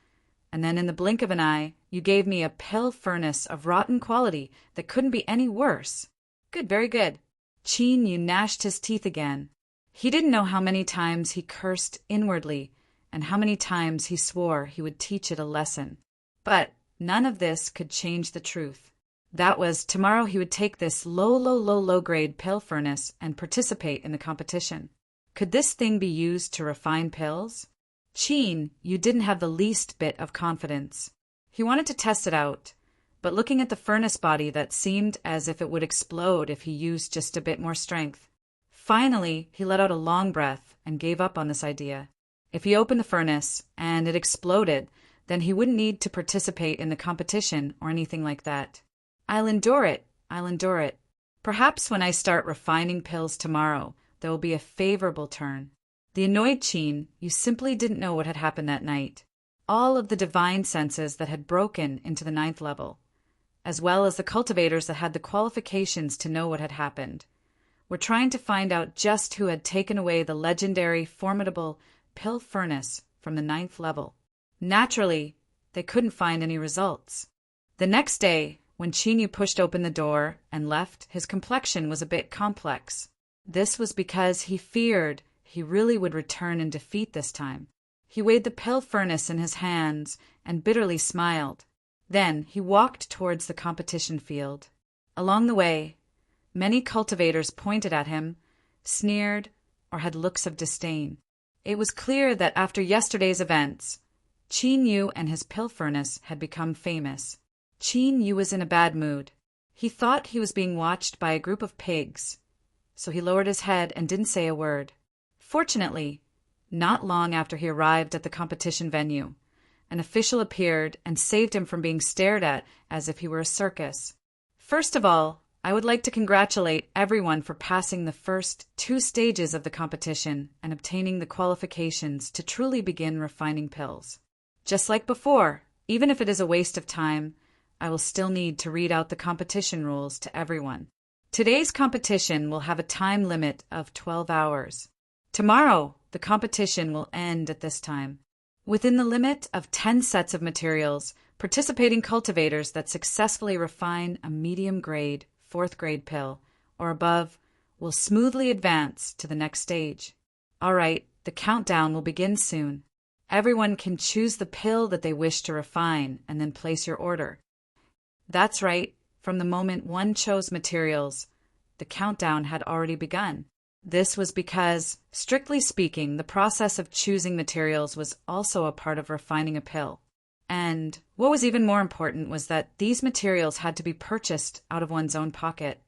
and then in the blink of an eye, you gave me a pill furnace of rotten quality that couldn't be any worse. Good, very good. Qin Yu gnashed his teeth again. He didn't know how many times he cursed inwardly and how many times he swore he would teach it a lesson. But none of this could change the truth. That was, tomorrow he would take this low-grade pill furnace and participate in the competition. Could this thing be used to refine pills? Qin Yu didn't have the least bit of confidence. He wanted to test it out, but looking at the furnace body that seemed as if it would explode if he used just a bit more strength. Finally, he let out a long breath and gave up on this idea. If he opened the furnace and it exploded, then he wouldn't need to participate in the competition or anything like that. I'll endure it. Perhaps when I start refining pills tomorrow, there will be a favorable turn. The annoyed Qin Yu simply didn't know what had happened that night. All of the divine senses that had broken into the 9th level, as well as the cultivators that had the qualifications to know what had happened, were trying to find out just who had taken away the legendary, formidable pill furnace from the 9th level. Naturally, they couldn't find any results. The next day, when Chinyu pushed open the door and left, his complexion was a bit complex. This was because he feared he really would return in defeat this time. He weighed the pill furnace in his hands and bitterly smiled. Then he walked towards the competition field. Along the way, many cultivators pointed at him, sneered, or had looks of disdain. It was clear that after yesterday's events, Qin Yu and his pill furnace had become famous. Qin Yu was in a bad mood. He thought he was being watched by a group of pigs, so he lowered his head and didn't say a word. Fortunately, not long after he arrived at the competition venue, an official appeared and saved him from being stared at as if he were a circus. First of all, I would like to congratulate everyone for passing the first 2 stages of the competition and obtaining the qualifications to truly begin refining pills. Just like before, even if it is a waste of time, I will still need to read out the competition rules to everyone. Today's competition will have a time limit of 12 hours. Tomorrow, the competition will end at this time. Within the limit of 10 sets of materials, participating cultivators that successfully refine a medium-grade, 4th-grade pill, or above, will smoothly advance to the next stage. All right, the countdown will begin soon. Everyone can choose the pill that they wish to refine and then place your order. That's right, from the moment one chose materials, the countdown had already begun. This was because, strictly speaking, the process of choosing materials was also a part of refining a pill. And what was even more important was that these materials had to be purchased out of one's own pocket.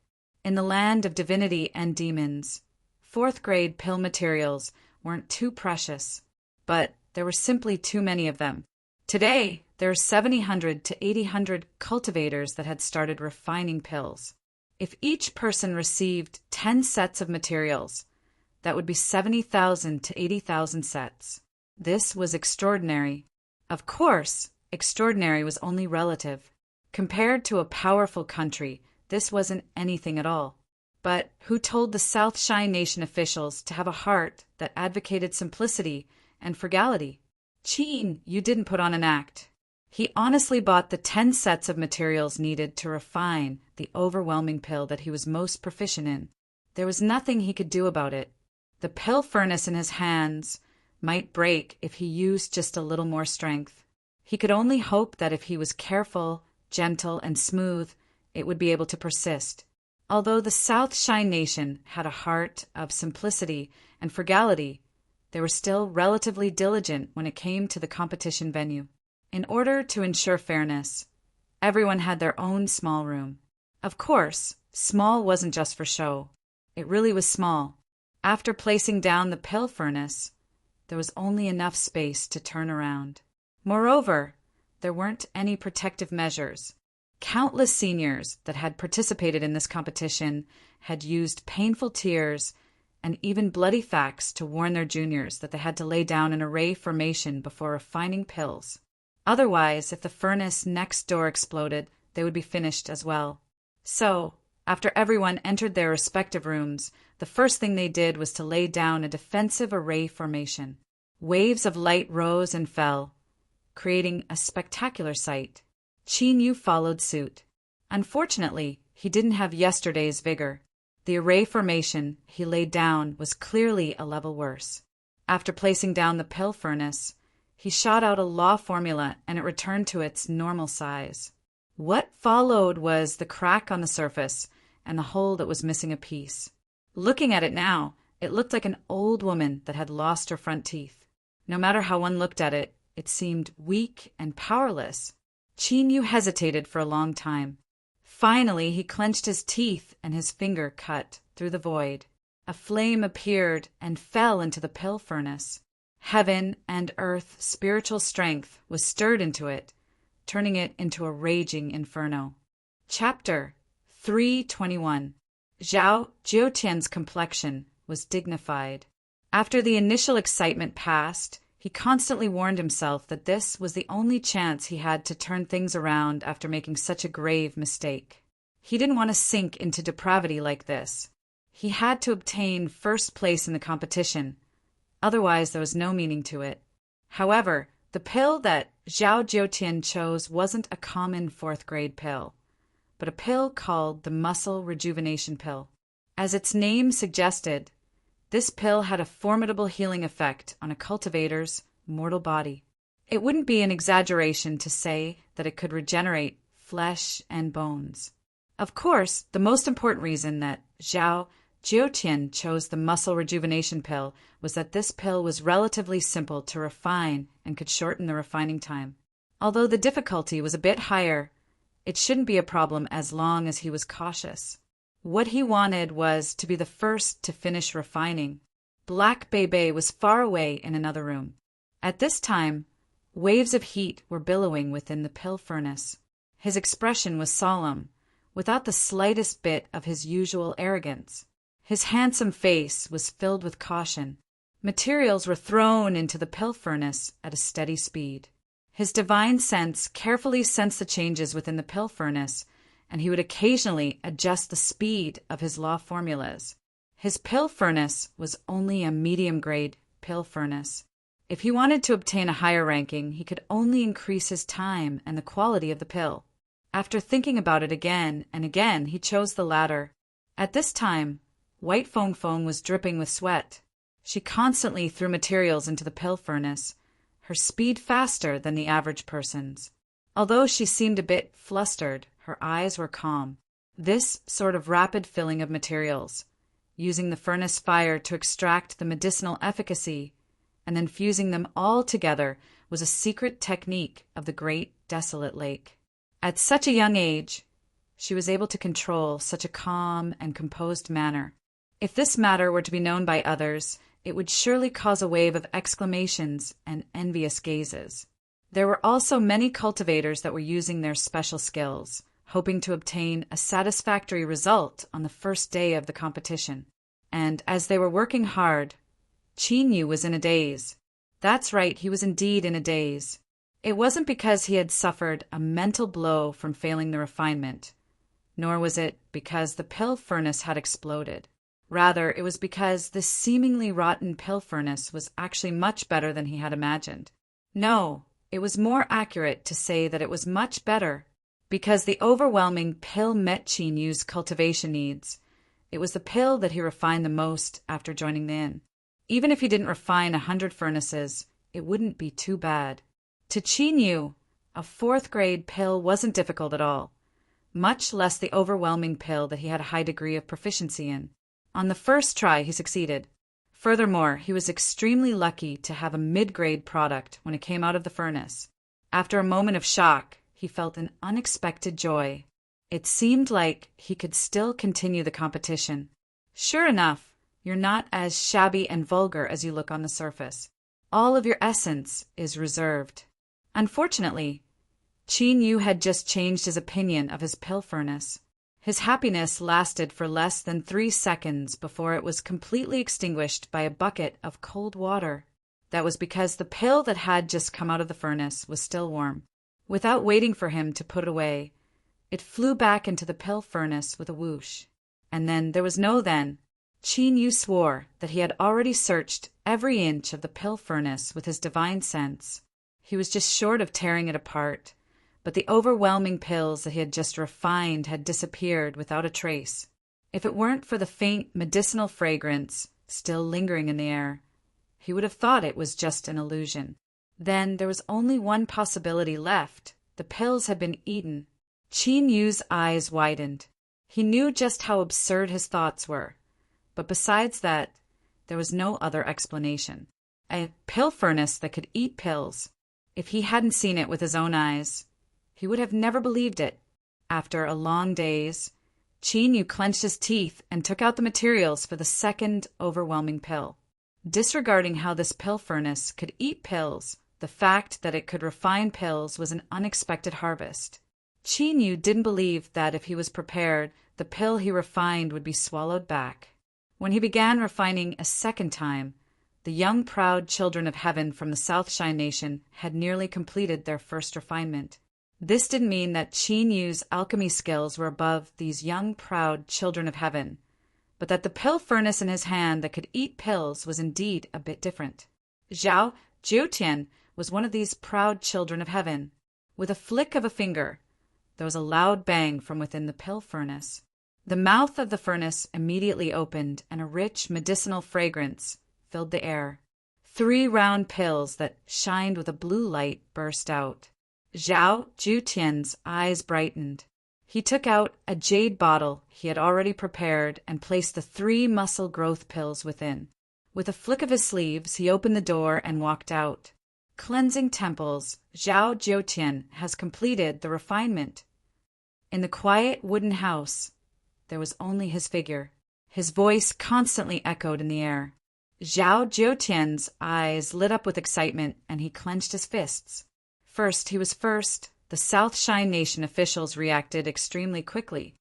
In the land of divinity and demons, 4th-grade pill materials weren't too precious, but there were simply too many of them. Today, there are 700 to 800 cultivators that had started refining pills. If each person received 10 sets of materials, that would be 70,000 to 80,000 sets. This was extraordinary. Of course, extraordinary was only relative. Compared to a powerful country, this wasn't anything at all. But who told the South Shine Nation officials to have a heart that advocated simplicity and frugality? Qin, you didn't put on an act. He honestly bought the 10 sets of materials needed to refine the overwhelming pill that he was most proficient in. There was nothing he could do about it. The pill furnace in his hands might break if he used just a little more strength. He could only hope that if he was careful, gentle, and smooth, it would be able to persist. Although the South Shine Nation had a heart of simplicity and frugality, they were still relatively diligent when it came to the competition venue. In order to ensure fairness, everyone had their own small room. Of course, small wasn't just for show. It really was small. After placing down the pill furnace, there was only enough space to turn around. Moreover, there weren't any protective measures. Countless seniors that had participated in this competition had used painful tears and even bloody facts to warn their juniors that they had to lay down an array formation before refining pills. Otherwise, if the furnace next door exploded, they would be finished as well. So, after everyone entered their respective rooms, the first thing they did was to lay down a defensive array formation. Waves of light rose and fell, creating a spectacular sight. Qin Yu followed suit. Unfortunately, he didn't have yesterday's vigor. The array formation he laid down was clearly a level worse. After placing down the pill furnace, he shot out a law formula and it returned to its normal size. What followed was the crack on the surface and the hole that was missing a piece. Looking at it now, it looked like an old woman that had lost her front teeth. No matter how one looked at it, it seemed weak and powerless. Qin Yu hesitated for a long time. Finally, he clenched his teeth and his finger cut through the void. A flame appeared and fell into the pill furnace. Heaven and earth spiritual strength was stirred into it, turning it into a raging inferno. Chapter 321. Zhao Jiutian's complexion was dignified. After the initial excitement passed, he constantly warned himself that this was the only chance he had to turn things around after making such a grave mistake. He didn't want to sink into depravity like this. He had to obtain first place in the competition. Otherwise, there was no meaning to it. However, The pill that Zhao Jiutian chose wasn't a common fourth-grade pill, but a pill called the muscle rejuvenation pill. As its name suggested, this pill had a formidable healing effect on a cultivator's mortal body. It wouldn't be an exaggeration to say that it could regenerate flesh and bones. Of course, the most important reason that Zhao Jiutian chose the muscle rejuvenation pill was that this pill was relatively simple to refine and could shorten the refining time. Although the difficulty was a bit higher, it shouldn't be a problem as long as he was cautious. What he wanted was to be the first to finish refining. Black Bebe was far away in another room. At this time, waves of heat were billowing within the pill furnace. His expression was solemn, without the slightest bit of his usual arrogance. His handsome face was filled with caution. Materials were thrown into the pill furnace at a steady speed. His divine sense carefully sensed the changes within the pill furnace, and he would occasionally adjust the speed of his law formulas. His pill furnace was only a medium-grade pill furnace. If he wanted to obtain a higher ranking, he could only increase his time and the quality of the pill. After thinking about it again and again, he chose the latter. At this time, White Fong Fong was dripping with sweat. She constantly threw materials into the pill furnace, her speed faster than the average person's. Although she seemed a bit flustered, her eyes were calm. This sort of rapid filling of materials, using the furnace fire to extract the medicinal efficacy, and then fusing them all together, was a secret technique of the Great Desolate Lake. At such a young age, she was able to control such a calm and composed manner. If this matter were to be known by others, it would surely cause a wave of exclamations and envious gazes. There were also many cultivators that were using their special skills, hoping to obtain a satisfactory result on the first day of the competition. And as they were working hard, Qin Yu was in a daze. That's right, he was indeed in a daze. It wasn't because he had suffered a mental blow from failing the refinement, nor was it because the pill furnace had exploded. Rather, it was because this seemingly rotten pill furnace was actually much better than he had imagined. No, it was more accurate to say that it was much better because the overwhelming pill met Qin Yu's cultivation needs. It was the pill that he refined the most after joining the inn. Even if he didn't refine 100 furnaces, it wouldn't be too bad. To Qin Yu, a fourth-grade pill wasn't difficult at all, much less the overwhelming pill that he had a high degree of proficiency in. On the first try, he succeeded. Furthermore, he was extremely lucky to have a mid-grade product when it came out of the furnace. After a moment of shock, he felt an unexpected joy. It seemed like he could still continue the competition. Sure enough, you're not as shabby and vulgar as you look on the surface. All of your essence is reserved. Unfortunately, Qin Yu had just changed his opinion of his pill furnace. His happiness lasted for less than 3 seconds before it was completely extinguished by a bucket of cold water. That was because the pill that had just come out of the furnace was still warm. Without waiting for him to put it away, it flew back into the pill furnace with a whoosh. And then there was no then. Qin Yu swore that he had already searched every inch of the pill furnace with his divine sense. He was just short of tearing it apart, but the overwhelming pills that he had just refined had disappeared without a trace. If it weren't for the faint medicinal fragrance still lingering in the air, he would have thought it was just an illusion. Then there was only one possibility left. The pills had been eaten. Qin Yu's eyes widened. He knew just how absurd his thoughts were, but besides that, there was no other explanation. A pill furnace that could eat pills. If he hadn't seen it with his own eyes, he would have never believed it. After a long daze, Qin Yu clenched his teeth and took out the materials for the second overwhelming pill. Disregarding how this pill furnace could eat pills, the fact that it could refine pills was an unexpected harvest. Qin Yu didn't believe that if he was prepared, the pill he refined would be swallowed back. When he began refining a second time, the young proud children of heaven from the South Shine Nation had nearly completed their first refinement. This didn't mean that Qin Yu's alchemy skills were above these young proud children of heaven, but that the pill furnace in his hand that could eat pills was indeed a bit different. Zhao Jiutian was one of these proud children of heaven. With a flick of a finger, there was a loud bang from within the pill furnace. The mouth of the furnace immediately opened, and a rich medicinal fragrance filled the air. 3 round pills that shined with a blue light burst out. Zhao Zhutian's eyes brightened. He took out a jade bottle he had already prepared and placed the 3 muscle growth pills within. With a flick of his sleeves, he opened the door and walked out. Cleansing temples, Zhao Zhutian has completed the refinement. In the quiet wooden house, there was only his figure. His voice constantly echoed in the air. Zhao Zhutian's eyes lit up with excitement, and he clenched his fists. He was first. The South Shine Nation officials reacted extremely quickly.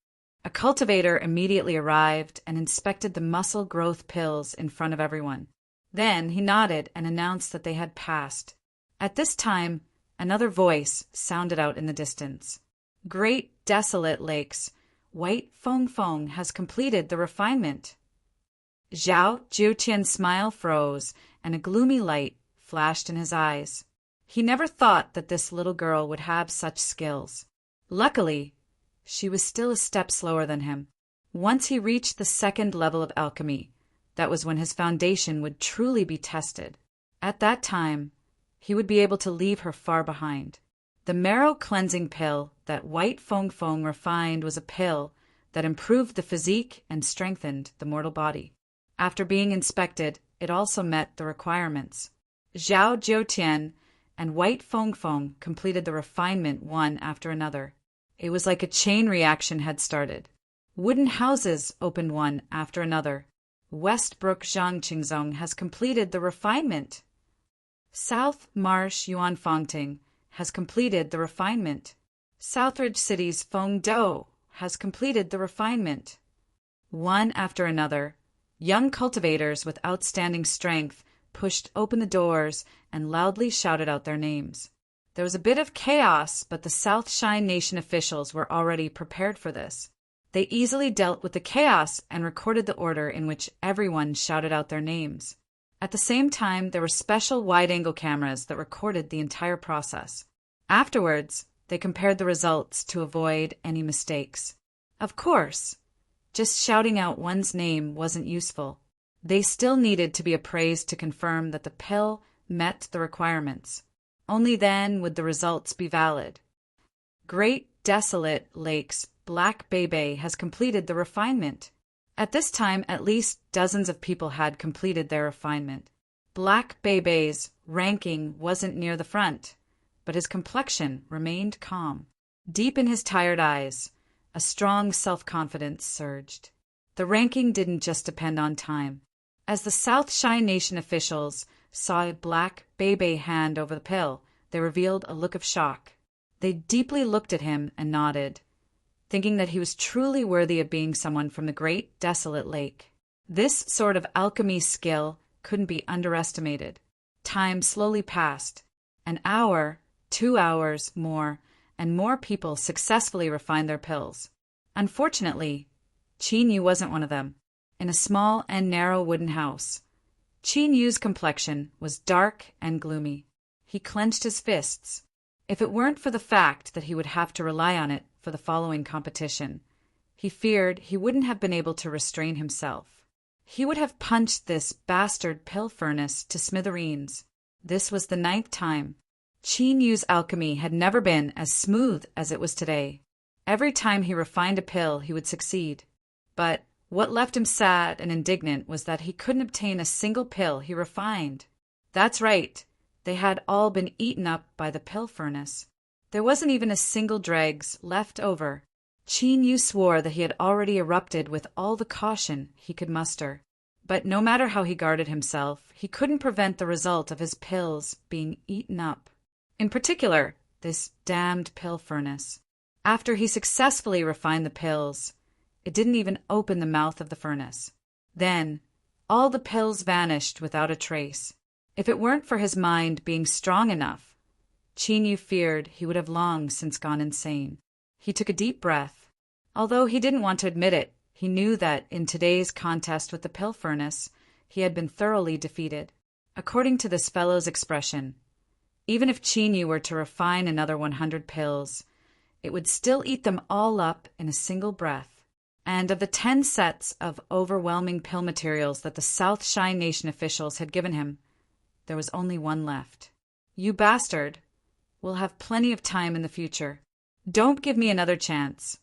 A cultivator immediately arrived and inspected the muscle growth pills in front of everyone. Then he nodded and announced that they had passed. At this time, another voice sounded out in the distance. Great desolate lakes, White Fong Fong has completed the refinement. Zhao Zhutian's smile froze, and a gloomy light flashed in his eyes. He never thought that this little girl would have such skills. Luckily, she was still a step slower than him. Once he reached the 2nd level of alchemy, that was when his foundation would truly be tested. At that time, he would be able to leave her far behind. The marrow cleansing pill that White Fong Fong refined was a pill that improved the physique and strengthened the mortal body. After being inspected, it also met the requirements. Zhao Zhutian and White Fong Fong completed the refinement one after another. It was like a chain reaction had started. Wooden houses opened one after another. Westbrook Zhangqingzong has completed the refinement. South Marsh Yuanfangting has completed the refinement. Southridge City's Fengdou has completed the refinement. One after another, young cultivators with outstanding strength pushed open the doors and loudly shouted out their names. There was a bit of chaos, but the South Shine Nation officials were already prepared for this. They easily dealt with the chaos and recorded the order in which everyone shouted out their names. At the same time, there were special wide-angle cameras that recorded the entire process. Afterwards, they compared the results to avoid any mistakes. Of course, just shouting out one's name wasn't useful. They still needed to be appraised to confirm that the pill met the requirements. Only then would the results be valid. Great Desolate Lakes Black Bebe has completed the refinement. At this time, at least dozens of people had completed their refinement. Black Bebe's ranking wasn't near the front, but his complexion remained calm. Deep in his tired eyes, a strong self-confidence surged. The ranking didn't just depend on time. As the South Shine Nation officials saw a Black Bebe hand over the pill, they revealed a look of shock. They deeply looked at him and nodded, thinking that he was truly worthy of being someone from the Great Desolate Lake. This sort of alchemy skill couldn't be underestimated. Time slowly passed. An hour, 2 hours more, and more people successfully refined their pills. Unfortunately, Qin Yu wasn't one of them. In a small and narrow wooden house, Qin Yu's complexion was dark and gloomy. He clenched his fists. If it weren't for the fact that he would have to rely on it for the following competition, he feared he wouldn't have been able to restrain himself. He would have punched this bastard pill furnace to smithereens. This was the 9th time. Qin Yu's alchemy had never been as smooth as it was today. Every time he refined a pill, he would succeed. But what left him sad and indignant was that he couldn't obtain a single pill he refined. That's right, they had all been eaten up by the pill furnace. There wasn't even a single dregs left over. Qin Yu swore that he had already erupted with all the caution he could muster. But no matter how he guarded himself, he couldn't prevent the result of his pills being eaten up. In particular, this damned pill furnace. After he successfully refined the pills, it didn't even open the mouth of the furnace. Then, all the pills vanished without a trace. If it weren't for his mind being strong enough, Qin Yu feared he would have long since gone insane. He took a deep breath. Although he didn't want to admit it, he knew that in today's contest with the pill furnace, he had been thoroughly defeated. According to this fellow's expression, Even if Chinyu were to refine another 100 pills, it would still eat them all up in a single breath. And of the 10 sets of overwhelming pill materials that the South Shine Nation officials had given him, there was only one left. You bastard. We'll have plenty of time in the future. Don't give me another chance.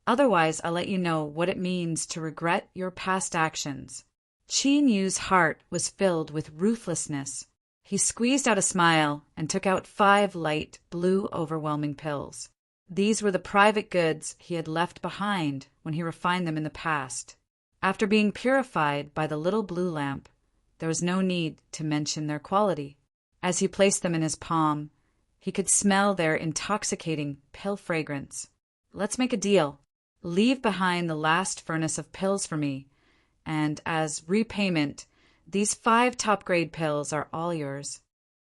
Otherwise, I'll let you know what it means to regret your past actions. Chinyu's heart was filled with ruthlessness. He squeezed out a smile and took out 5 light, blue, overwhelming pills. These were the private goods he had left behind when he refined them in the past. After being purified by the little blue lamp, there was no need to mention their quality. As he placed them in his palm, he could smell their intoxicating pill fragrance. Let's make a deal. Leave behind the last furnace of pills for me, and as repayment, these 5 top-grade pills are all yours.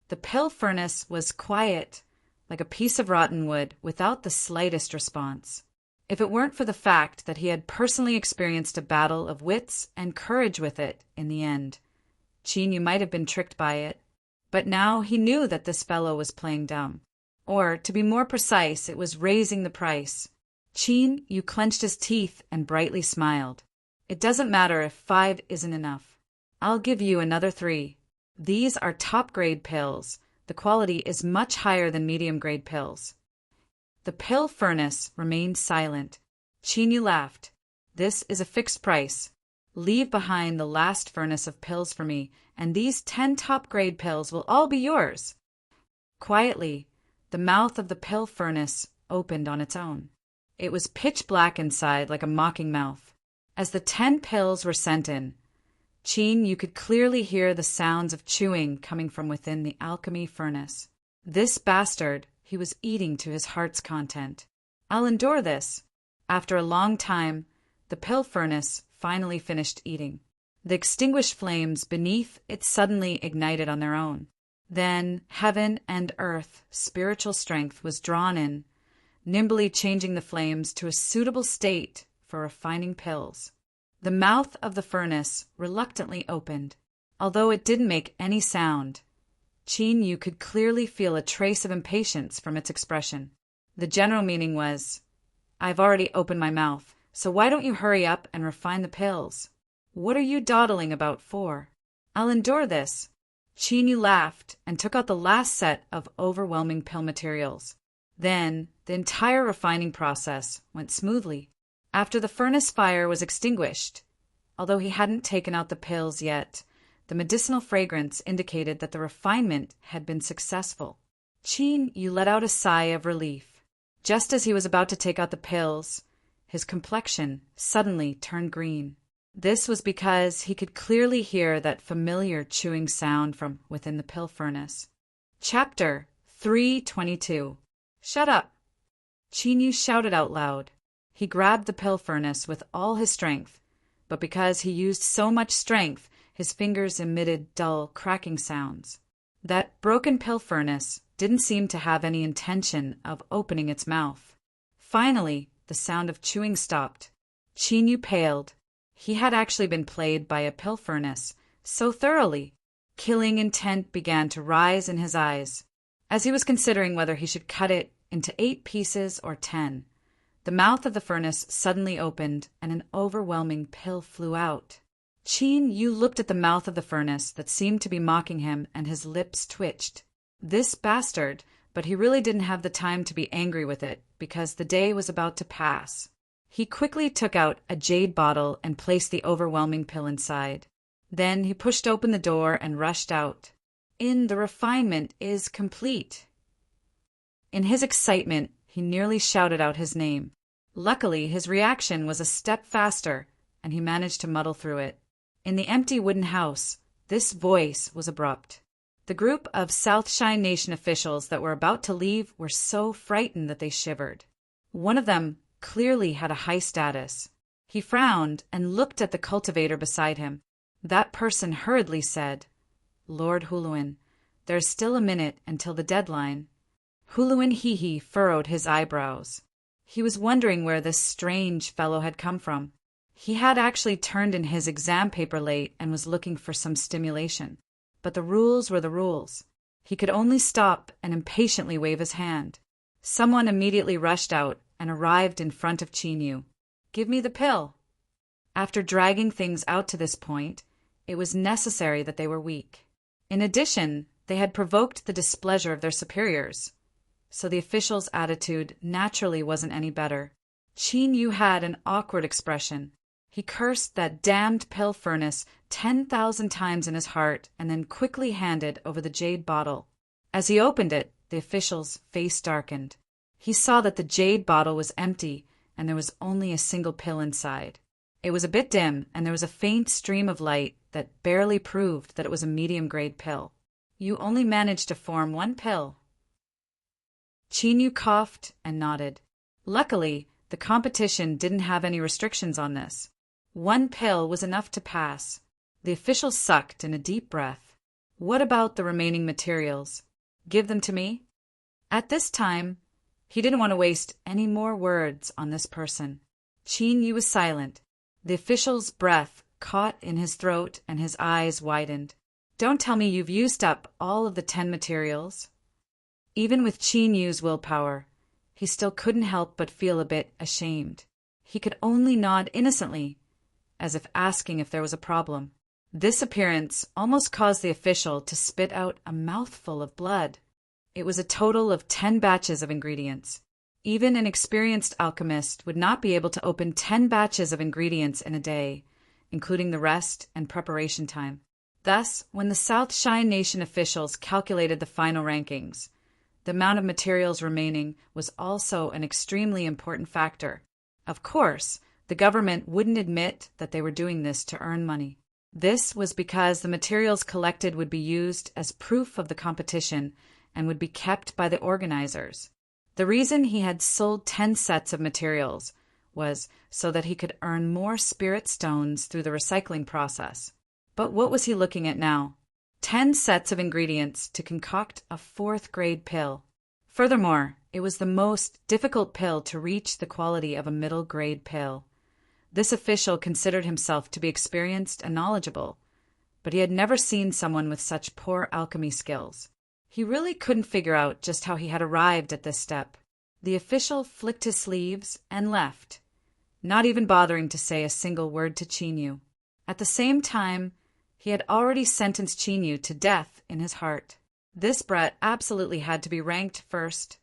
The pill furnace was quiet, like a piece of rotten wood, without the slightest response. If it weren't for the fact that he had personally experienced a battle of wits and courage with it in the end, Chinyu might have been tricked by it. But now he knew that this fellow was playing dumb. Or, to be more precise, it was raising the price. Chinyu clenched his teeth and brightly smiled. It doesn't matter if 5 isn't enough. I'll give you another 3. These are top-grade pills. The quality is much higher than medium-grade pills. The pill furnace remained silent. Chinyu laughed. This is a fixed price. Leave behind the last furnace of pills for me, and these 10 top-grade pills will all be yours. Quietly, the mouth of the pill furnace opened on its own. It was pitch black inside, like a mocking mouth. As the 10 pills were sent in, you could clearly hear the sounds of chewing coming from within the alchemy furnace. This bastard, he was eating to his heart's content. I'll endure this. After a long time, the pill furnace finally finished eating. The extinguished flames beneath it suddenly ignited on their own. Then heaven and earth, spiritual strength, was drawn in, nimbly changing the flames to a suitable state for refining pills. The mouth of the furnace reluctantly opened. Although it didn't make any sound, Chinyu could clearly feel a trace of impatience from its expression. The general meaning was, I've already opened my mouth, so why don't you hurry up and refine the pills? What are you dawdling about for? I'll endure this. Chinyu laughed and took out the last set of overwhelming pill materials. Then the entire refining process went smoothly. After the furnace fire was extinguished, although he hadn't taken out the pills yet, the medicinal fragrance indicated that the refinement had been successful. Chinyu let out a sigh of relief. Just as he was about to take out the pills, his complexion suddenly turned green. This was because he could clearly hear that familiar chewing sound from within the pill furnace. Chapter 322. Shut up! Chinyu shouted out loud. He grabbed the pill furnace with all his strength, but because he used so much strength, his fingers emitted dull, cracking sounds. That broken pill furnace didn't seem to have any intention of opening its mouth. Finally, the sound of chewing stopped. Chinyu paled. He had actually been played by a pill furnace so thoroughly. Killing intent began to rise in his eyes. As he was considering whether he should cut it into 8 pieces or 10, the mouth of the furnace suddenly opened and an overwhelming pill flew out. Chinyu looked at the mouth of the furnace that seemed to be mocking him, and his lips twitched. This bastard, but he really didn't have the time to be angry with it because the day was about to pass. He quickly took out a jade bottle and placed the overwhelming pill inside. Then he pushed open the door and rushed out. The refinement is complete. In his excitement, he nearly shouted out his name. Luckily, his reaction was a step faster, and he managed to muddle through it. In the empty wooden house, this voice was abrupt. The group of South Shine Nation officials that were about to leave were so frightened that they shivered. One of them clearly had a high status. He frowned and looked at the cultivator beside him. That person hurriedly said, Lord Huluin, there's still a minute until the deadline. Huluin Hehe furrowed his eyebrows. He was wondering where this strange fellow had come from. He had actually turned in his exam paper late and was looking for some stimulation. But the rules were the rules. He could only stop and impatiently wave his hand. Someone immediately rushed out and arrived in front of Chinyu. "Give me the pill." After dragging things out to this point, it was necessary that they were weak. In addition, they had provoked the displeasure of their superiors, so the official's attitude naturally wasn't any better. Chinyu had an awkward expression. He cursed that damned pill furnace 10,000 times in his heart and then quickly handed over the jade bottle. As he opened it, the official's face darkened. He saw that the jade bottle was empty and there was only a single pill inside. It was a bit dim and there was a faint stream of light that barely proved that it was a medium-grade pill. "You only managed to form one pill." Chinyu coughed and nodded. Luckily, the competition didn't have any restrictions on this. One pill was enough to pass. The official sucked in a deep breath. "What about the remaining materials? Give them to me?" At this time, he didn't want to waste any more words on this person. Chinyu was silent. The official's breath caught in his throat and his eyes widened. "Don't tell me you've used up all of the 10 materials." Even with Chinyu's willpower, he still couldn't help but feel a bit ashamed. He could only nod innocently, as if asking if there was a problem. This appearance almost caused the official to spit out a mouthful of blood. It was a total of 10 batches of ingredients. Even an experienced alchemist would not be able to open 10 batches of ingredients in a day, including the rest and preparation time. Thus, when the South Shine Nation officials calculated the final rankings, the amount of materials remaining was also an extremely important factor. Of course, the government wouldn't admit that they were doing this to earn money. This was because the materials collected would be used as proof of the competition and would be kept by the organizers. The reason he had sold 10 sets of materials was so that he could earn more spirit stones through the recycling process. But what was he looking at now? 10 sets of ingredients to concoct a 4th-grade pill. Furthermore, it was the most difficult pill to reach the quality of a middle-grade pill. This official considered himself to be experienced and knowledgeable, but he had never seen someone with such poor alchemy skills. He really couldn't figure out just how he had arrived at this step. The official flicked his sleeves and left, not even bothering to say a single word to Chinyu. At the same time, he had already sentenced Chinyu to death in his heart. This brat absolutely had to be ranked first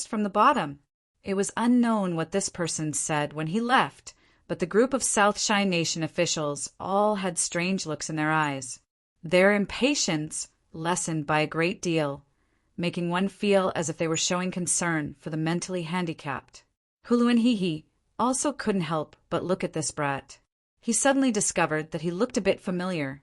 from the bottom. It was unknown what this person said when he left, but the group of South Shine Nation officials all had strange looks in their eyes. Their impatience lessened by a great deal, making one feel as if they were showing concern for the mentally handicapped. Huluanhihi also couldn't help but look at this brat. He suddenly discovered that he looked a bit familiar,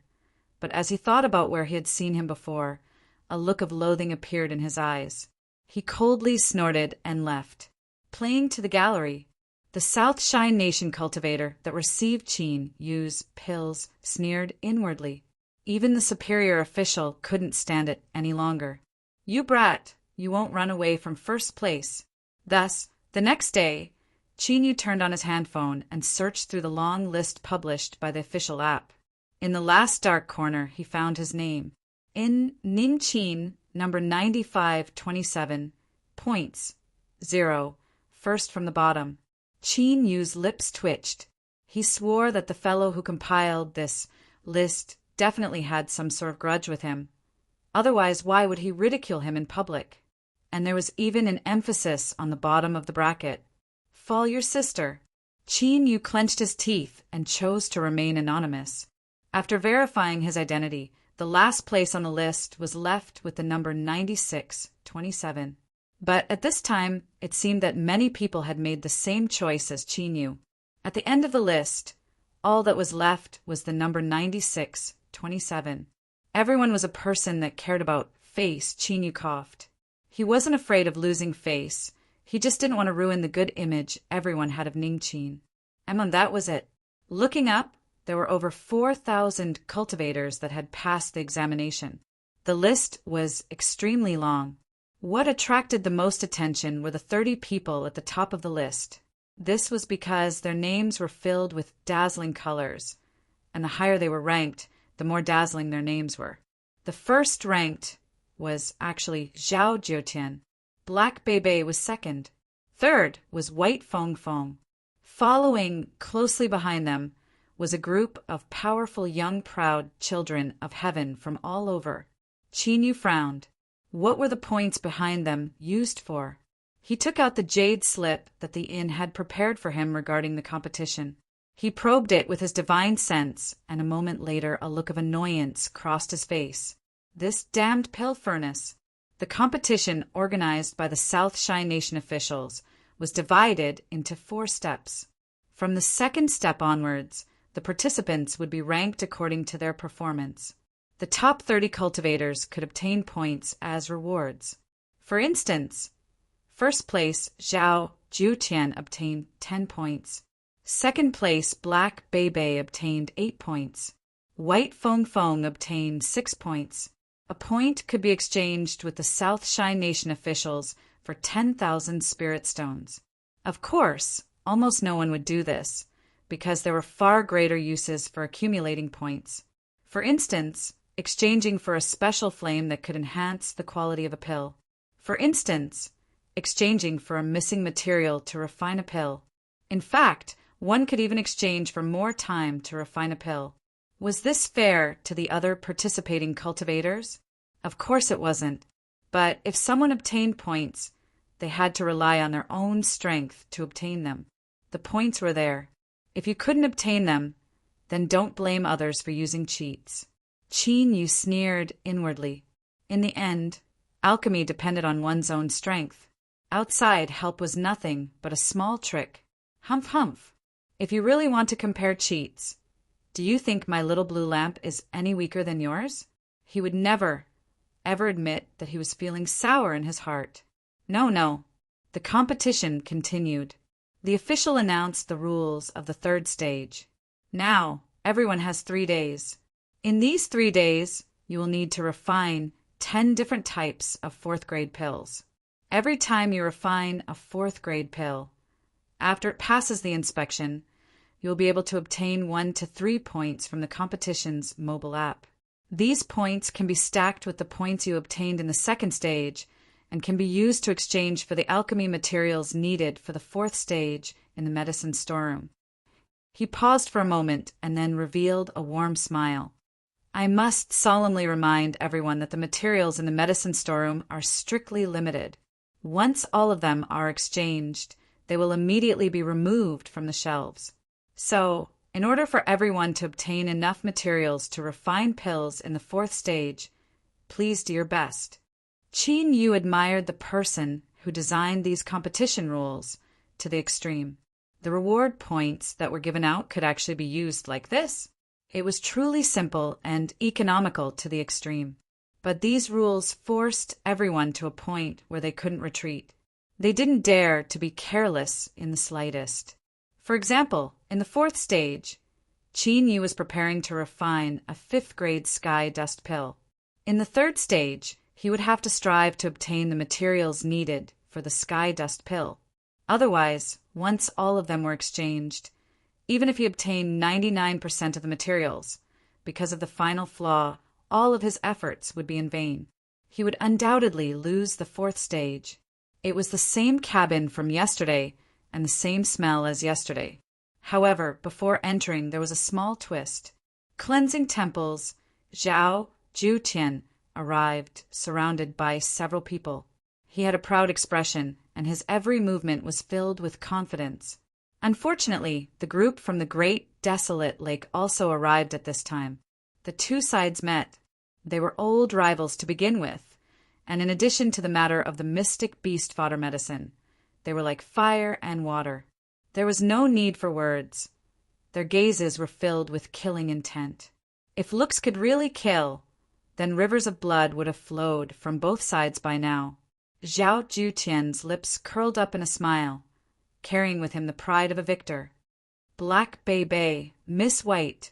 but as he thought about where he had seen him before, a look of loathing appeared in his eyes. He coldly snorted and left. Playing to the gallery, the South Shine Nation cultivator that received Chinyu's pills sneered inwardly. Even the superior official couldn't stand it any longer. "You brat, you won't run away from first place." Thus, the next day, Chinyu turned on his handphone and searched through the long list published by the official app. In the last dark corner, he found his name. In Ningqin, number 9527, points, 0, first from the bottom. Chinyu's lips twitched. He swore that the fellow who compiled this list definitely had some sort of grudge with him. Otherwise, why would he ridicule him in public? And there was even an emphasis on the bottom of the bracket. "Fall your sister." Chinyu clenched his teeth and chose to remain anonymous. After verifying his identity, the last place on the list was left with the number 9627. But at this time, it seemed that many people had made the same choice as Chinyu. At the end of the list, all that was left was the number 9627. Everyone was a person that cared about face. Chinyu coughed. He wasn't afraid of losing face. He just didn't want to ruin the good image everyone had of Ningqin. And that was it. Looking up, there were over 4,000 cultivators that had passed the examination. The list was extremely long. What attracted the most attention were the 30 people at the top of the list. This was because their names were filled with dazzling colors, and the higher they were ranked, the more dazzling their names were. The first ranked was actually Zhao Jiutian. Black Bebe was second. Third was White Fong Fong. Following closely behind them was a group of powerful young proud children of heaven from all over. Qin Yu frowned. What were the points behind them used for? He took out the jade slip that the inn had prepared for him regarding the competition. He probed it with his divine sense, and a moment later a look of annoyance crossed his face. This damned pill furnace! The competition, organized by the South Shy Nation officials, was divided into 4 steps. From the second step onwards, the participants would be ranked according to their performance. The top 30 cultivators could obtain points as rewards. For instance, first place Zhao Jiutian obtained 10 points. Second place Black Bebe obtained 8 points. White Fong Fong obtained 6 points. A point could be exchanged with the South Shy Nation officials for 10,000 spirit stones. Of course, almost no one would do this, because there were far greater uses for accumulating points. For instance, exchanging for a special flame that could enhance the quality of a pill. For instance, exchanging for a missing material to refine a pill. In fact, one could even exchange for more time to refine a pill. Was this fair to the other participating cultivators? Of course it wasn't. But if someone obtained points, they had to rely on their own strength to obtain them. The points were there. If you couldn't obtain them, then don't blame others for using cheats. Qin Yu sneered inwardly. In the end, alchemy depended on one's own strength. Outside help was nothing but a small trick. Humph humph. If you really want to compare cheats, do you think my little blue lamp is any weaker than yours? He would never, ever admit that he was feeling sour in his heart. No. The competition continued. The official announced the rules of the 3rd stage. Now, everyone has 3 days. In these 3 days, you will need to refine 10 different types of 4th grade pills. Every time you refine a 4th grade pill, after it passes the inspection, you will be able to obtain 1 to 3 points from the competition's mobile app. These points can be stacked with the points you obtained in the 2nd stage and can be used to exchange for the alchemy materials needed for the 4th stage in the medicine storeroom. He paused for a moment and then revealed a warm smile. I must solemnly remind everyone that the materials in the medicine storeroom are strictly limited. Once all of them are exchanged, they will immediately be removed from the shelves. So, in order for everyone to obtain enough materials to refine pills in the 4th stage, please do your best. Qin Yu admired the person who designed these competition rules to the extreme. The reward points that were given out could actually be used like this. It was truly simple and economical to the extreme. But these rules forced everyone to a point where they couldn't retreat. They didn't dare to be careless in the slightest. For example, in the 4th stage, Qin Yu was preparing to refine a 5th grade sky dust pill. In the 3rd stage, he would have to strive to obtain the materials needed for the sky dust pill. Otherwise, once all of them were exchanged, even if he obtained 99% of the materials, because of the final flaw, all of his efforts would be in vain. He would undoubtedly lose the 4th stage. It was the same cabin from yesterday and the same smell as yesterday. However, before entering, there was a small twist. Cleansing Temple's Zhao Jiutian arrived, surrounded by several people. He had a proud expression, and his every movement was filled with confidence. Unfortunately, the group from the Great Desolate Lake also arrived at this time. The 2 sides met. They were old rivals to begin with, and in addition to the matter of the mystic beast fodder medicine, they were like fire and water. There was no need for words. Their gazes were filled with killing intent. If looks could really kill, then rivers of blood would have flowed from both sides by now. Zhao Jiutian's lips curled up in a smile, carrying with him the pride of a victor. Black Bebe, Miss White,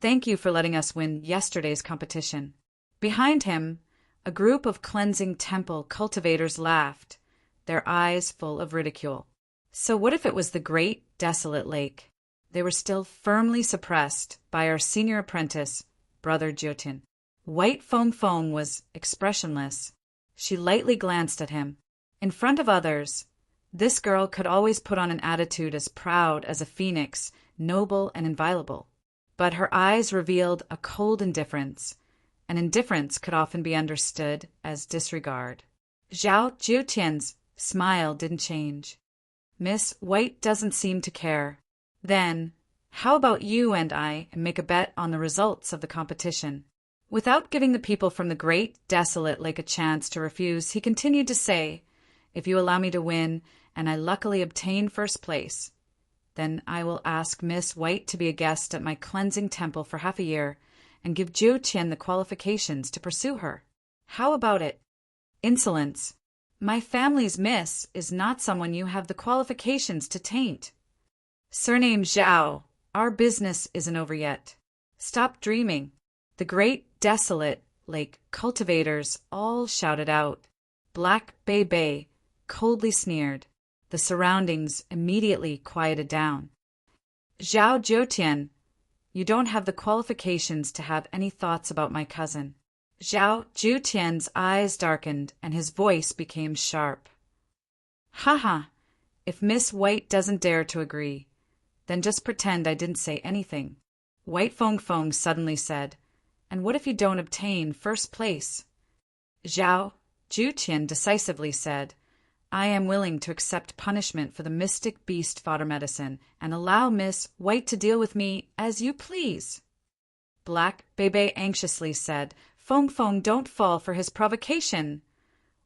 thank you for letting us win yesterday's competition. Behind him, a group of Cleansing Temple cultivators laughed, their eyes full of ridicule. So what if it was the Great Desolate Lake? They were still firmly suppressed by our senior apprentice, Brother Jyotin. White Fong Fong was expressionless. She lightly glanced at him. In front of others, this girl could always put on an attitude as proud as a phoenix, noble and inviolable. But her eyes revealed a cold indifference, and indifference could often be understood as disregard. Zhao Jiutian's smile didn't change. Miss White doesn't seem to care. Then, how about you and I make a bet on the results of the competition? Without giving the people from the great desolate lake a chance to refuse, he continued to say, if you allow me to win, and I luckily obtain first place, then I will ask Miss White to be a guest at my cleansing temple for half a year, and give Jiu Qian the qualifications to pursue her. How about it? Insolence. My family's miss is not someone you have the qualifications to taint. Surname Zhao, our business isn't over yet. Stop dreaming. The great desolate lake cultivators all shouted out. Black Bei Bei coldly sneered. The surroundings immediately quieted down. Zhao Jiutian, you don't have the qualifications to have any thoughts about my cousin. Zhao Jiutian's eyes darkened and his voice became sharp. Haha, if Miss White doesn't dare to agree, then just pretend I didn't say anything. White Fong Fong suddenly said, and what if you don't obtain first place? Zhao Jiutian decisively said, I am willing to accept punishment for the mystic beast fodder medicine and allow Miss White to deal with me as you please. Black Bei Bei anxiously said, Fong Fong, don't fall for his provocation.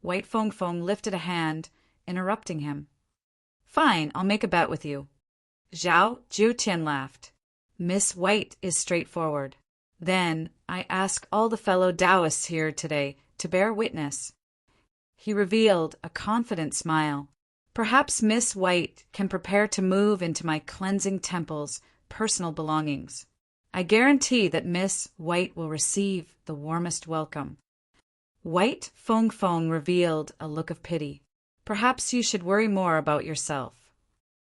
White Fong Fong lifted a hand, interrupting him. Fine, I'll make a bet with you. Zhao Jiutian laughed. Miss White is straightforward. Then I ask all the fellow Taoists here today to bear witness. He revealed a confident smile. Perhaps Miss White can prepare to move into my cleansing temple's personal belongings. I guarantee that Miss White will receive the warmest welcome. White Fong Fong revealed a look of pity. Perhaps you should worry more about yourself.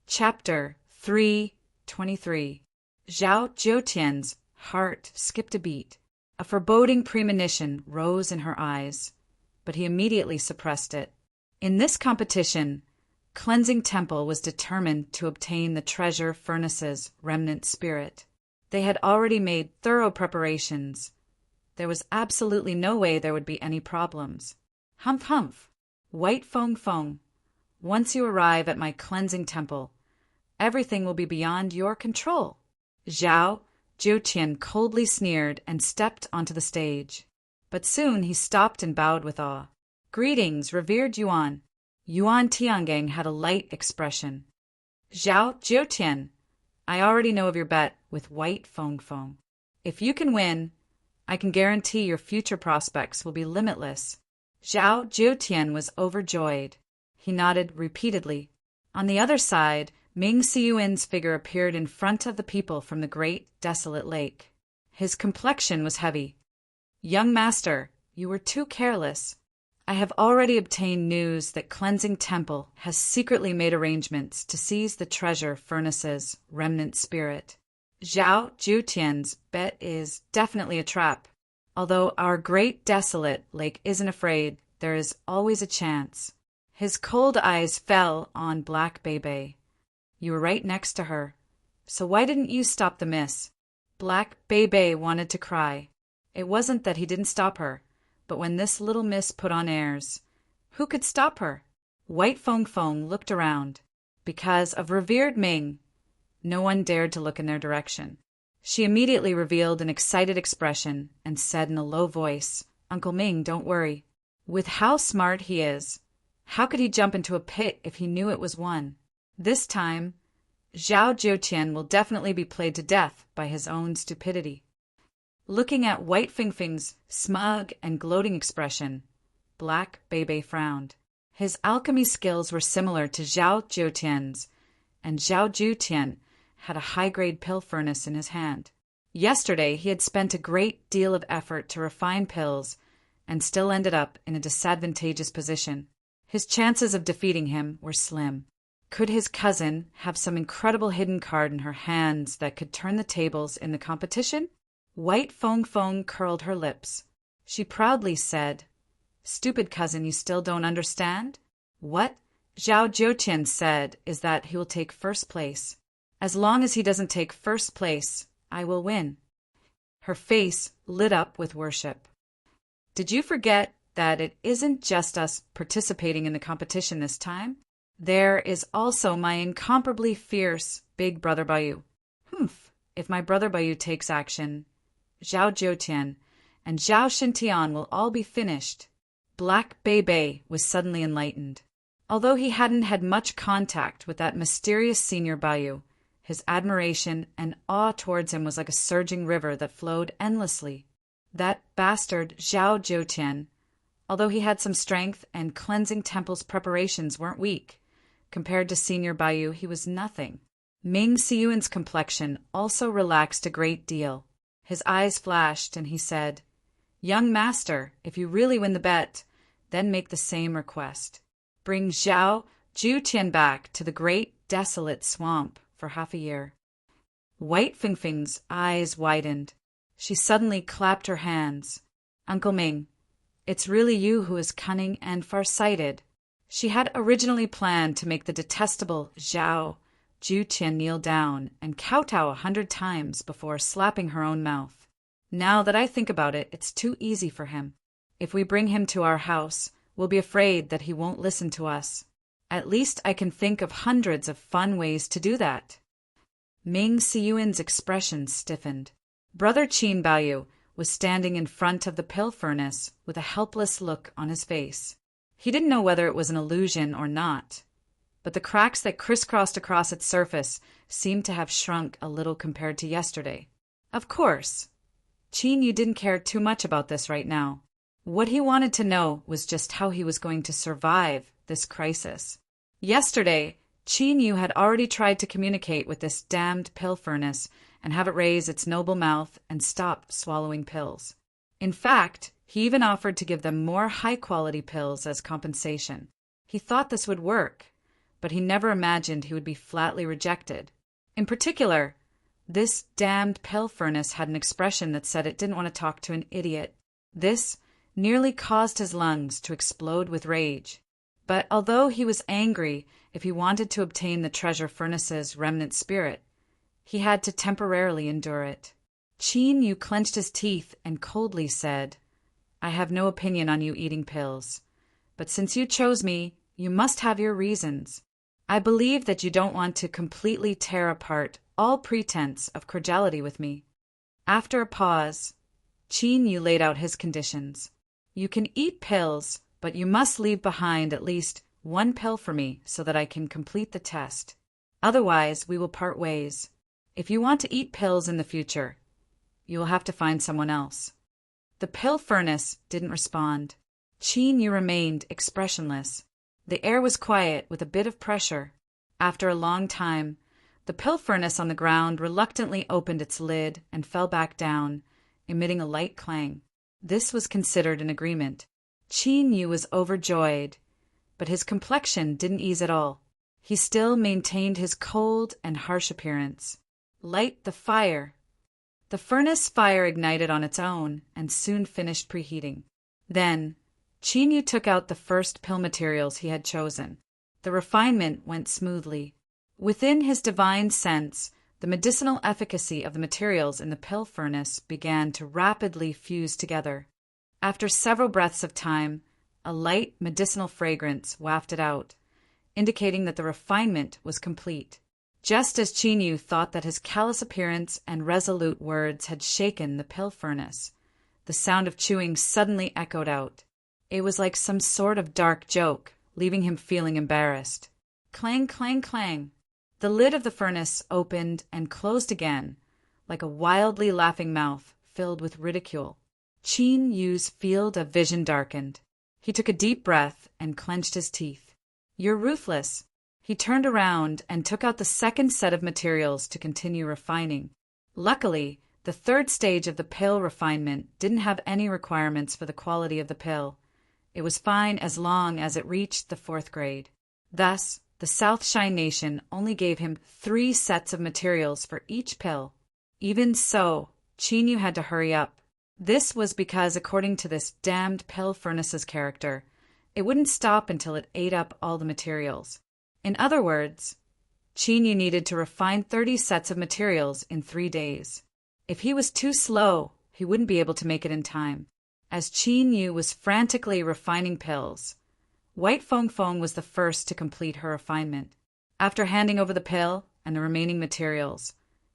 Chapter 3:23. Zhao Jiutian's heart skipped a beat. A foreboding premonition rose in her eyes, but he immediately suppressed it. In this competition, Cleansing Temple was determined to obtain the treasure furnace's remnant spirit. They had already made thorough preparations. There was absolutely no way there would be any problems. Humph humph. White Fong Fong, once you arrive at my Cleansing Temple, everything will be beyond your control. Zhao Jiutian coldly sneered and stepped onto the stage. But soon he stopped and bowed with awe. Greetings, revered Yuan. Yuan Tiangang had a light expression. Zhao Jiutian, I already know of your bet with White Fong Fong. If you can win, I can guarantee your future prospects will be limitless. Zhao Jiutian was overjoyed. He nodded repeatedly. On the other side, Ming Siyuan's figure appeared in front of the people from the great desolate lake. His complexion was heavy. Young master, you were too careless. I have already obtained news that Cleansing Temple has secretly made arrangements to seize the treasure furnace's remnant spirit. Zhao Jiutian's bet is definitely a trap. Although our great desolate lake isn't afraid, there is always a chance. His cold eyes fell on Black Bei Bei. You were right next to her. So why didn't you stop the miss? Black Bei Bei wanted to cry. It wasn't that he didn't stop her, but when this little miss put on airs, who could stop her? White Fong Fong looked around. Because of revered Ming, no one dared to look in their direction. She immediately revealed an excited expression and said in a low voice, Uncle Ming, don't worry. With how smart he is, how could he jump into a pit if he knew it was one? This time, Zhao Jiutian will definitely be played to death by his own stupidity. Looking at White Fing Fing's smug and gloating expression, Black Bei Bei frowned. His alchemy skills were similar to Zhao Jiutian's, and Zhao Jiutian had a high-grade pill furnace in his hand. Yesterday, he had spent a great deal of effort to refine pills and still ended up in a disadvantageous position. His chances of defeating him were slim. Could his cousin have some incredible hidden card in her hands that could turn the tables in the competition? White Fong Fong curled her lips. She proudly said, "Stupid cousin, you still don't understand? What Zhao Jiuqian said is that he will take first place. As long as he doesn't take first place, I will win." Her face lit up with worship. "Did you forget that it isn't just us participating in the competition this time? There is also my incomparably fierce big brother Bayu. Humph! If my brother Bayu takes action, Zhao Jiutian and Zhao Shintian will all be finished." Black Bei was suddenly enlightened. Although he hadn't had much contact with that mysterious senior Bayu, his admiration and awe towards him was like a surging river that flowed endlessly. That bastard Zhao Jiutian, although he had some strength and cleansing temple's preparations weren't weak, compared to senior Bayu he was nothing. Ming Siyuan's complexion also relaxed a great deal. His eyes flashed and he said, "Young master, if you really win the bet, then make the same request. Bring Zhao Jiutian back to the great desolate swamp for half a year." White Fingfing's eyes widened. She suddenly clapped her hands. "Uncle Ming, it's really you who is cunning and far-sighted." She had originally planned to make the detestable Zhao Jiutian kneel down and kowtow 100 times before slapping her own mouth. Now that I think about it, it's too easy for him. If we bring him to our house, we'll be afraid that he won't listen to us. At least I can think of hundreds of fun ways to do that. Ming Siyuan's expression stiffened. Brother Qin Baoyu was standing in front of the pill furnace with a helpless look on his face. He didn't know whether it was an illusion or not, but the cracks that crisscrossed across its surface seemed to have shrunk a little compared to yesterday. Of course, Qin Yu didn't care too much about this right now. What he wanted to know was just how he was going to survive this crisis. Yesterday, Qin Yu had already tried to communicate with this damned pill furnace and have it raise its noble mouth and stop swallowing pills. In fact, he even offered to give them more high-quality pills as compensation. He thought this would work, but he never imagined he would be flatly rejected. In particular, this damned pill furnace had an expression that said it didn't want to talk to an idiot. This nearly caused his lungs to explode with rage. But although he was angry if he wanted to obtain the treasure furnace's remnant spirit, he had to temporarily endure it. Qin Yu clenched his teeth and coldly said, "I have no opinion on you eating pills, but since you chose me, you must have your reasons. I believe that you don't want to completely tear apart all pretense of cordiality with me." After a pause, Qin Yu laid out his conditions. "You can eat pills, but you must leave behind at least one pill for me so that I can complete the test. Otherwise, we will part ways. If you want to eat pills in the future, you will have to find someone else." The pill furnace didn't respond. Qin Yu remained expressionless. The air was quiet with a bit of pressure. After a long time, the pill furnace on the ground reluctantly opened its lid and fell back down, emitting a light clang. This was considered an agreement. Qin Yu was overjoyed, but his complexion didn't ease at all. He still maintained his cold and harsh appearance. "Light the fire." The furnace fire ignited on its own and soon finished preheating. Then, Qin Yu took out the first pill materials he had chosen. The refinement went smoothly. Within his divine sense, the medicinal efficacy of the materials in the pill furnace began to rapidly fuse together. After several breaths of time, a light medicinal fragrance wafted out, indicating that the refinement was complete. Just as Qin Yu thought that his callous appearance and resolute words had shaken the pill furnace, the sound of chewing suddenly echoed out. It was like some sort of dark joke, leaving him feeling embarrassed. Clang, clang, clang. The lid of the furnace opened and closed again, like a wildly laughing mouth filled with ridicule. Qin Yu's field of vision darkened. He took a deep breath and clenched his teeth. "You're ruthless." He turned around and took out the second set of materials to continue refining. Luckily, the third stage of the pill refinement didn't have any requirements for the quality of the pill. It was fine as long as it reached the 4th grade. Thus, the South Shine Nation only gave him 3 sets of materials for each pill. Even so, Qin Yu had to hurry up. This was because, according to this damned pill furnace's character, it wouldn't stop until it ate up all the materials. In other words, Qin needed to refine 30 sets of materials in 3 days. If he was too slow, he wouldn't be able to make it in time. As Qin was frantically refining pills, White Fong Fong was the first to complete her refinement. After handing over the pill and the remaining materials,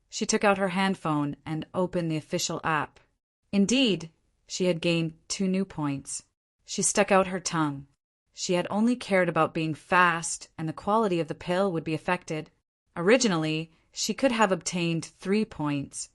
she took out her handphone and opened the official app. Indeed, she had gained 2 new points. She stuck out her tongue. She had only cared about being fast, and the quality of the pill would be affected. Originally, she could have obtained 3 points,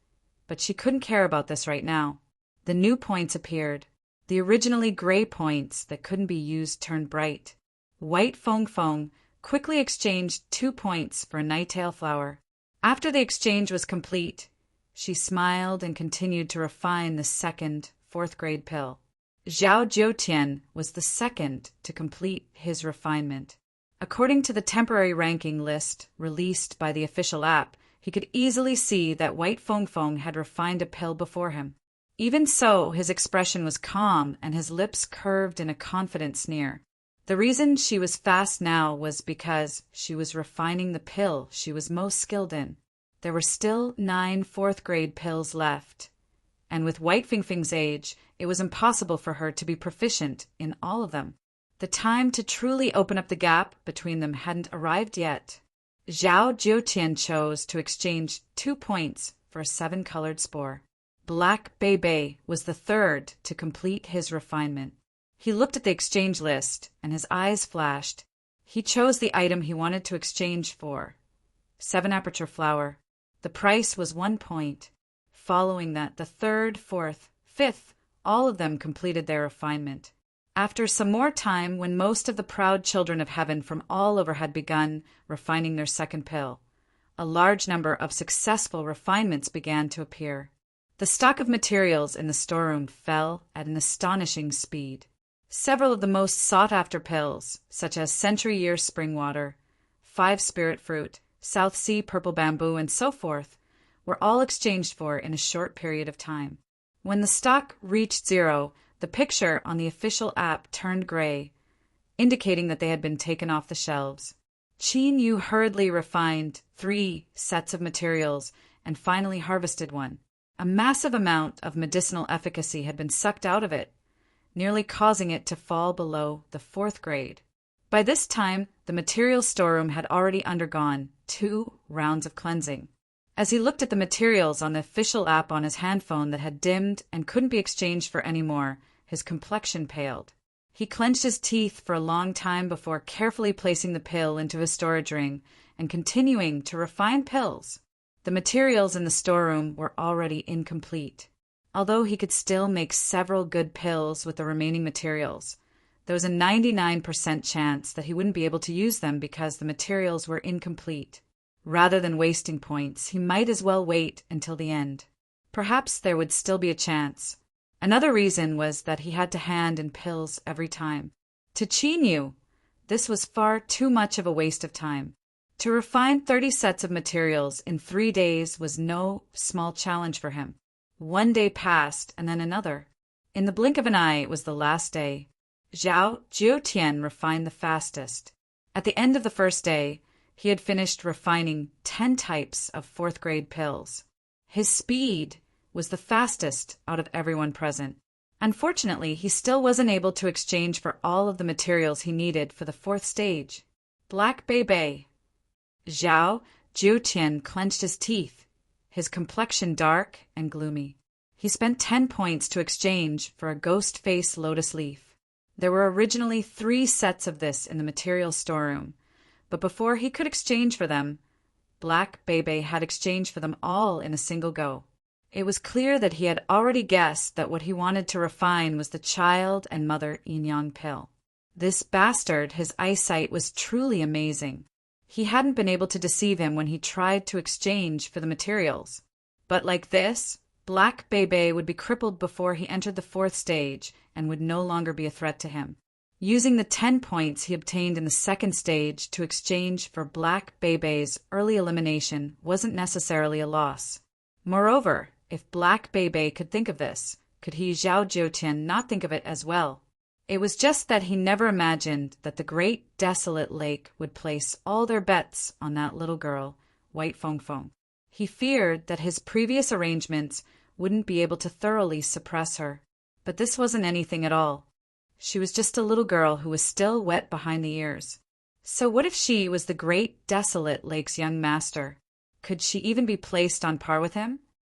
but she couldn't care about this right now. The new points appeared. The originally gray points that couldn't be used turned bright. White Fong Fong quickly exchanged 2 points for a nighttail flower. After the exchange was complete, she smiled and continued to refine the second 4th grade pill. Zhao Jiutian was the second to complete his refinement. According to the temporary ranking list released by the official app, he could easily see that White Fong Fong had refined a pill before him. Even so, his expression was calm and his lips curved in a confident sneer. The reason she was fast now was because she was refining the pill she was most skilled in. There were still 9 4th grade pills left, and with White Fing Fing's age, it was impossible for her to be proficient in all of them. The time to truly open up the gap between them hadn't arrived yet. Zhao Jiutian chose to exchange 2 points for a 7-colored spore. Black Bei was the third to complete his refinement. He looked at the exchange list, and his eyes flashed. He chose the item he wanted to exchange for. 7 aperture flower. The price was 1 point. Following that, the 3rd, 4th, 5th, all of them completed their refinement. After some more time, when most of the proud children of heaven from all over had begun refining their second pill, a large number of successful refinements began to appear. The stock of materials in the storeroom fell at an astonishing speed. Several of the most sought-after pills, such as Century Year Spring Water, 5 Spirit Fruit, South Sea Purple Bamboo, and so forth, were all exchanged for in a short period of time. When the stock reached 0, the picture on the official app turned gray, indicating that they had been taken off the shelves. Qin hurriedly refined 3 sets of materials and finally harvested one. A massive amount of medicinal efficacy had been sucked out of it, nearly causing it to fall below the 4th grade. By this time, the material storeroom had already undergone 2 rounds of cleansing. As he looked at the materials on the official app on his handphone that had dimmed and couldn't be exchanged for any more, his complexion paled. He clenched his teeth for a long time before carefully placing the pill into his storage ring and continuing to refine pills. The materials in the storeroom were already incomplete. Although he could still make several good pills with the remaining materials, there was a 99% chance that he wouldn't be able to use them because the materials were incomplete. Rather than wasting points, he might as well wait until the end. Perhaps there would still be a chance. Another reason was that he had to hand in pills every time. To Qin, this was far too much of a waste of time. To refine 30 sets of materials in 3 days was no small challenge for him. 1 day passed, and then another. In the blink of an eye, it was the last day. Zhao Jiutian refined the fastest. At the end of the first day, he had finished refining 10 types of 4th grade pills. His speed was the fastest out of everyone present. Unfortunately, he still wasn't able to exchange for all of the materials he needed for the 4th stage. Black Bei. Zhao Jiutian clenched his teeth, his complexion dark and gloomy. He spent 10 points to exchange for a ghost-face lotus leaf. There were originally 3 sets of this in the material storeroom, but before he could exchange for them, Black Bei had exchanged for them all in a single go. It was clear that he had already guessed that what he wanted to refine was the child and mother yin-yang pill. This bastard, his eyesight was truly amazing. He hadn't been able to deceive him when he tried to exchange for the materials. But like this, Black Bei would be crippled before he entered the 4th stage and would no longer be a threat to him. Using the 10 points he obtained in the 2nd stage to exchange for Black Bei's early elimination wasn't necessarily a loss. Moreover, if Black Bei could think of this, could he, Zhao Jiutian, not think of it as well? It was just that he never imagined that the great desolate lake would place all their bets on that little girl, White Fong Fong. He feared that his previous arrangements wouldn't be able to thoroughly suppress her. But this wasn't anything at all. She was just a little girl who was still wet behind the ears. So what if she was the great desolate lake's young master? Could she even be placed on par with him?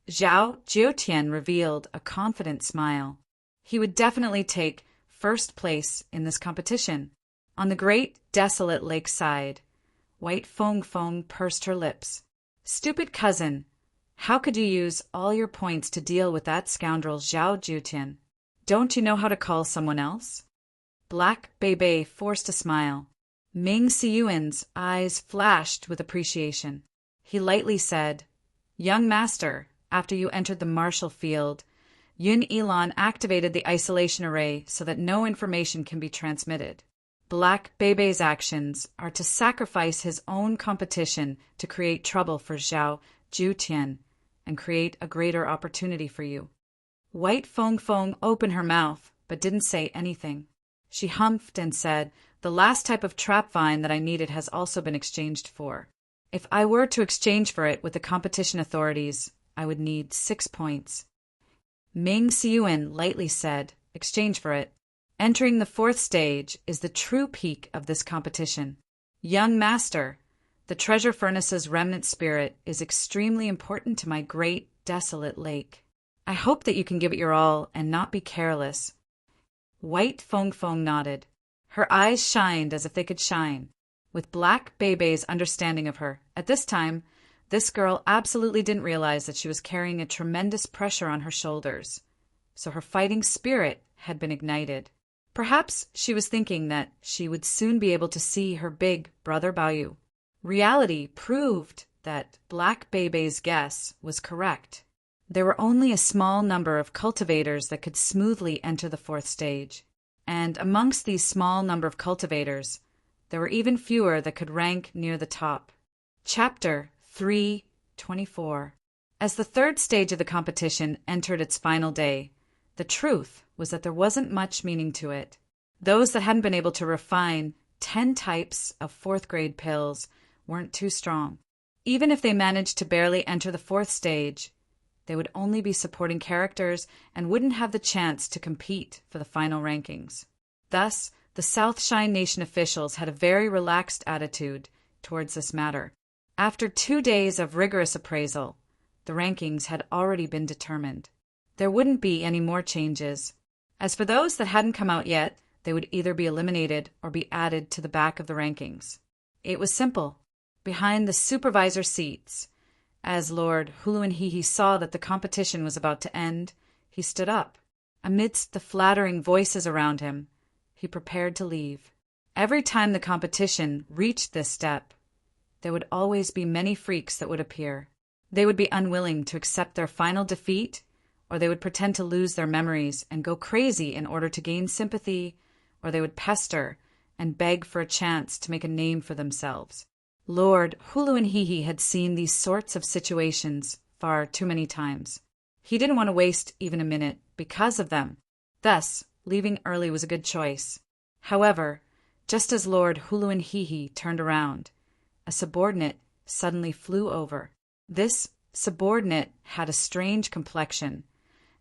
Zhao Jiutian revealed a confident smile. He would definitely take first place in this competition. On the great desolate lake side, White Fong Fong pursed her lips. Stupid cousin, how could you use all your points to deal with that scoundrel Zhao Jiutian? Don't you know how to call someone else? Black Bei forced a smile. Ming Siyuan's eyes flashed with appreciation. He lightly said, Young master, after you entered the martial field, Yun Elon activated the isolation array so that no information can be transmitted. Black Bei's actions are to sacrifice his own competition to create trouble for Zhao Jiutian and create a greater opportunity for you. White Fong Fong opened her mouth, but didn't say anything. She humphed and said, The last type of trap vine that I needed has also been exchanged for. If I were to exchange for it with the competition authorities, I would need 6 points. Ming Siyuan lightly said, Exchange for it. Entering the 4th stage is the true peak of this competition. Young master, the treasure furnace's remnant spirit is extremely important to my great desolate lake. I hope that you can give it your all and not be careless. White Fong Fong nodded. Her eyes shined as if they could shine, with Black Bei's understanding of her. At this time, this girl absolutely didn't realize that she was carrying a tremendous pressure on her shoulders, so her fighting spirit had been ignited. Perhaps she was thinking that she would soon be able to see her big brother Baoyu. Reality proved that Black Bei's guess was correct. There were only a small number of cultivators that could smoothly enter the 4th stage, and amongst these small number of cultivators, there were even fewer that could rank near the top. Chapter 3:24. As the 3rd stage of the competition entered its final day, the truth was that there wasn't much meaning to it. Those that hadn't been able to refine 10 types of 4th grade pills weren't too strong. Even if they managed to barely enter the 4th stage, they would only be supporting characters and wouldn't have the chance to compete for the final rankings. Thus, the South Shine Nation officials had a very relaxed attitude towards this matter. After 2 days of rigorous appraisal, the rankings had already been determined. There wouldn't be any more changes. As for those that hadn't come out yet, they would either be eliminated or be added to the back of the rankings. It was simple. Behind the supervisor seats, as Lord Huluanhihi saw that the competition was about to end, he stood up. Amidst the flattering voices around him, he prepared to leave. Every time the competition reached this step, there would always be many freaks that would appear. They would be unwilling to accept their final defeat, or they would pretend to lose their memories and go crazy in order to gain sympathy, or they would pester and beg for a chance to make a name for themselves. Lord Huluanhihi had seen these sorts of situations far too many times. He didn't want to waste even a minute because of them. Thus, leaving early was a good choice. However, just as Lord Huluanhihi turned around, a subordinate suddenly flew over. This subordinate had a strange complexion,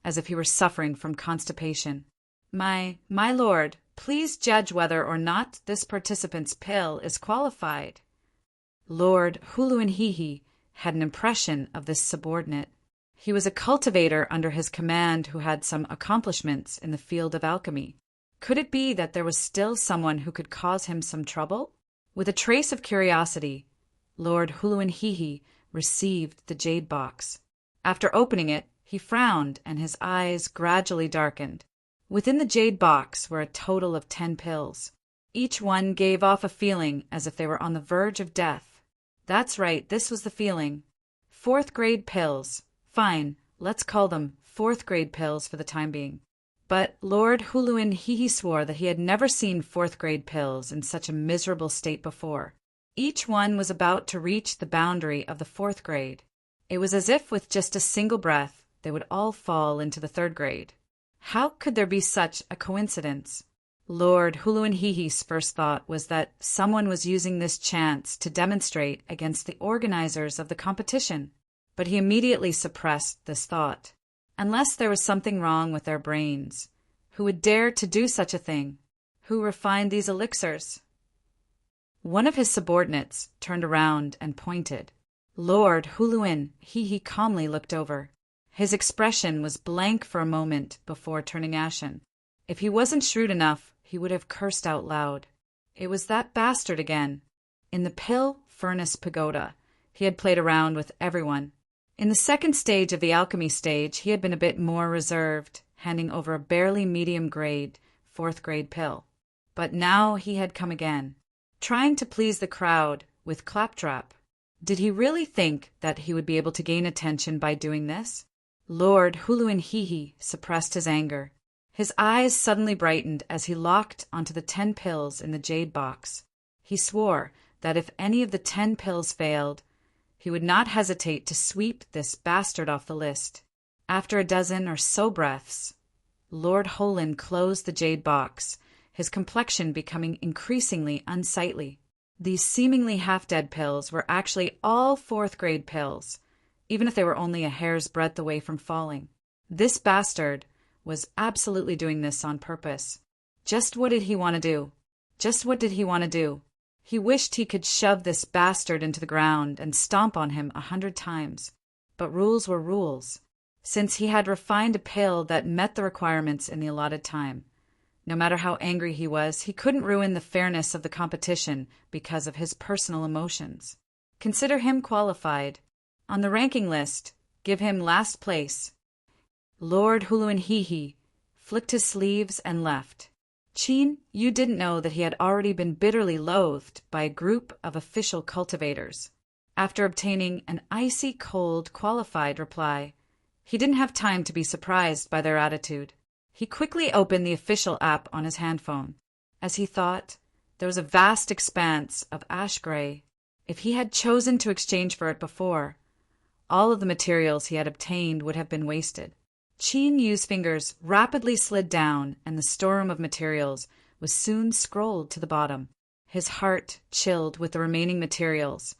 as if he were suffering from constipation. My lord, please judge whether or not this participant's pill is qualified. Lord Huluanhihi had an impression of this subordinate. He was a cultivator under his command who had some accomplishments in the field of alchemy. Could it be that there was still someone who could cause him some trouble? With a trace of curiosity, Lord Huluanhihi received the jade box. After opening it, he frowned and his eyes gradually darkened. Within the jade box were a total of 10 pills. Each one gave off a feeling as if they were on the verge of death. That's right, this was the feeling. 4th grade pills. Fine, let's call them 4th grade pills for the time being. But Lord Huluanhihi swore that he had never seen 4th grade pills in such a miserable state before. Each one was about to reach the boundary of the 4th grade. It was as if with just a single breath, they would all fall into the 3rd grade. How could there be such a coincidence? Lord Huluanhihi's first thought was that someone was using this chance to demonstrate against the organizers of the competition, but he immediately suppressed this thought. Unless there was something wrong with their brains, who would dare to do such a thing? Who refined these elixirs? One of his subordinates turned around and pointed. Lord Huluanhihi calmly looked over. His expression was blank for a moment before turning ashen. If he wasn't shrewd enough, he would have cursed out loud. It was that bastard again. In the pill furnace pagoda, he had played around with everyone. In the second stage of the alchemy stage, he had been a bit more reserved, handing over a barely medium-grade, fourth-grade pill. But now he had come again, trying to please the crowd with claptrap. Did he really think that he would be able to gain attention by doing this? Lord Huluanhihi suppressed his anger. His eyes suddenly brightened as he locked onto the 10 pills in the jade box. He swore that if any of the 10 pills failed, he would not hesitate to sweep this bastard off the list. After a dozen or so breaths, Lord Holin closed the jade box, his complexion becoming increasingly unsightly. These seemingly half-dead pills were actually all fourth-grade pills, even if they were only a hair's breadth away from falling. This bastard was absolutely doing this on purpose. Just what did he want to do? Just what did he want to do? He wished he could shove this bastard into the ground and stomp on him 100 times. But rules were rules. Since he had refined a pill that met the requirements in the allotted time, no matter how angry he was, he couldn't ruin the fairness of the competition because of his personal emotions. Consider him qualified. On the ranking list, give him last place. Lord Huluanhihi flicked his sleeves and left. Chin, you didn't know that he had already been bitterly loathed by a group of official cultivators. After obtaining an icy cold qualified reply, he didn't have time to be surprised by their attitude. He quickly opened the official app on his handphone. As he thought, there was a vast expanse of ash gray. If he had chosen to exchange for it before, all of the materials he had obtained would have been wasted. Chin Yu's fingers rapidly slid down, and the storeroom of materials was soon scrolled to the bottom. His heart chilled with the remaining materials.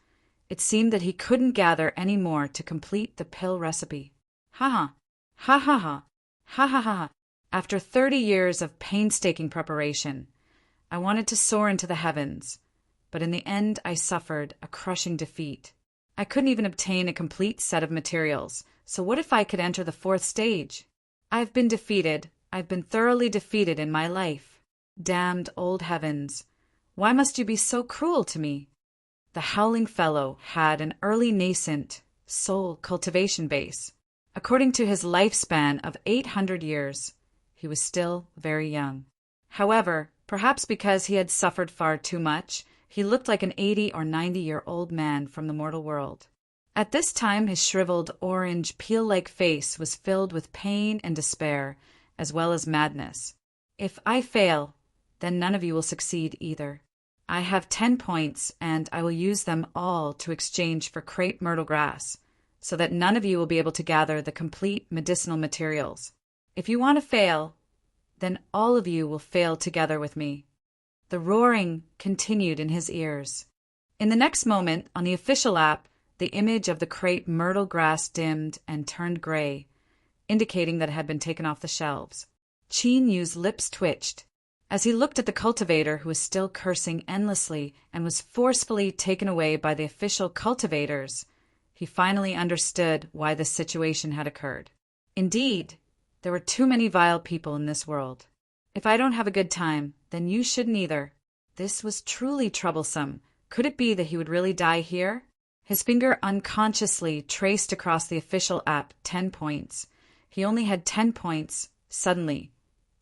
It seemed that he couldn't gather any more to complete the pill recipe. Ha ha ha ha ha ha ha. After 30 years of painstaking preparation, I wanted to soar into the heavens, but in the end I suffered a crushing defeat. I couldn't even obtain a complete set of materials, so what if I could enter the 4th stage? I've been defeated. I've been thoroughly defeated in my life. Damned old heavens, why must you be so cruel to me? The howling fellow had an early nascent soul cultivation base. According to his lifespan of 800 years, he was still very young. However, perhaps because he had suffered far too much, he looked like an 80 or 90-year-old man from the mortal world. At this time, his shriveled, orange, peel-like face was filled with pain and despair, as well as madness. If I fail, then none of you will succeed either. I have 10 points, and I will use them all to exchange for crepe myrtle grass, so that none of you will be able to gather the complete medicinal materials. If you want to fail, then all of you will fail together with me. The roaring continued in his ears. In the next moment, on the official app, the image of the crepe myrtle grass dimmed and turned gray, indicating that it had been taken off the shelves. Chin Yu's lips twitched. As he looked at the cultivator who was still cursing endlessly and was forcefully taken away by the official cultivators, he finally understood why this situation had occurred. Indeed, there were too many vile people in this world. If I don't have a good time, then you shouldn't either. This was truly troublesome. Could it be that he would really die here? His finger unconsciously traced across the official app 10 points. He only had 10 points. Suddenly,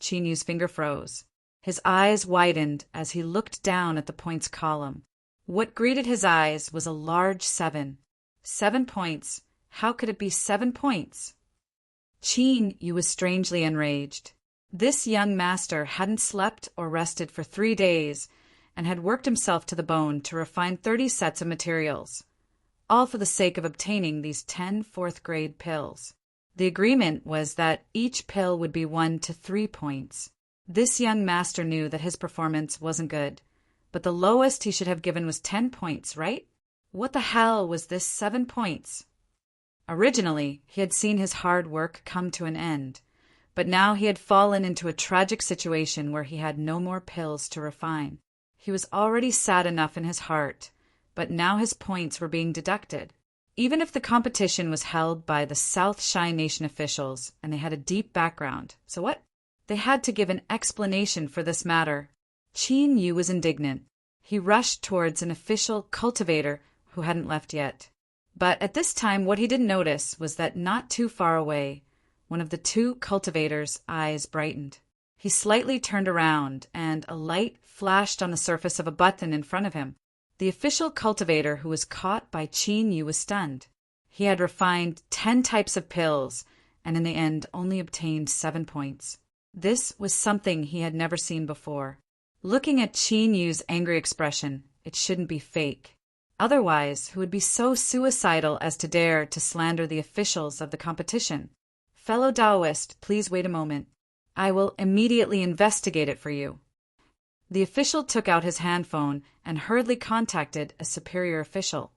Chin Yu's finger froze. His eyes widened as he looked down at the points column. What greeted his eyes was a large 7. 7 points. How could it be 7 points? Chin Yu was strangely enraged. This young master hadn't slept or rested for 3 days and had worked himself to the bone to refine 30 sets of materials, all for the sake of obtaining these 10 fourth-grade pills. The agreement was that each pill would be 1 to 3 points. This young master knew that his performance wasn't good, but the lowest he should have given was 10 points, right? What the hell was this 7 points? Originally, he had seen his hard work come to an end, but now he had fallen into a tragic situation where he had no more pills to refine. He was already sad enough in his heart, but now his points were being deducted. Even if the competition was held by the South Shy Nation officials and they had a deep background, so what? They had to give an explanation for this matter. Qin Yu was indignant. He rushed towards an official cultivator who hadn't left yet. But at this time, what he didn't notice was that not too far away, one of the two cultivators' eyes brightened. He slightly turned around, and a light flashed on the surface of a button in front of him. The official cultivator who was caught by Qin Yu was stunned. He had refined 10 types of pills, and in the end only obtained 7 points. This was something he had never seen before. Looking at Qin Yu's angry expression, it shouldn't be fake. Otherwise, who would be so suicidal as to dare to slander the officials of the competition? Fellow Taoist, please wait a moment. I will immediately investigate it for you. The official took out his handphone and hurriedly contacted a superior official.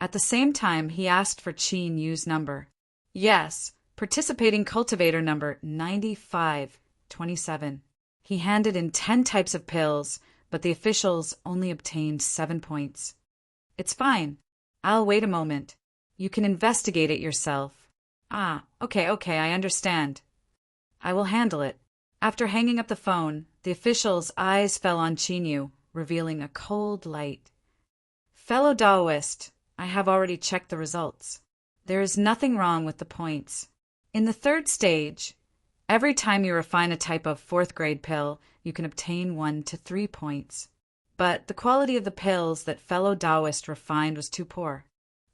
At the same time, he asked for Qin Yu's number. Yes, participating cultivator number 9527. He handed in 10 types of pills, but the officials only obtained 7 points. It's fine. I'll wait a moment. You can investigate it yourself. Okay, I understand. I will handle it. After hanging up the phone, the official's eyes fell on Qin Yu, revealing a cold light. Fellow Taoist, I have already checked the results. There is nothing wrong with the points. In the 3rd stage, every time you refine a type of 4th grade pill, you can obtain 1 to 3 points. But the quality of the pills that fellow Taoist refined was too poor.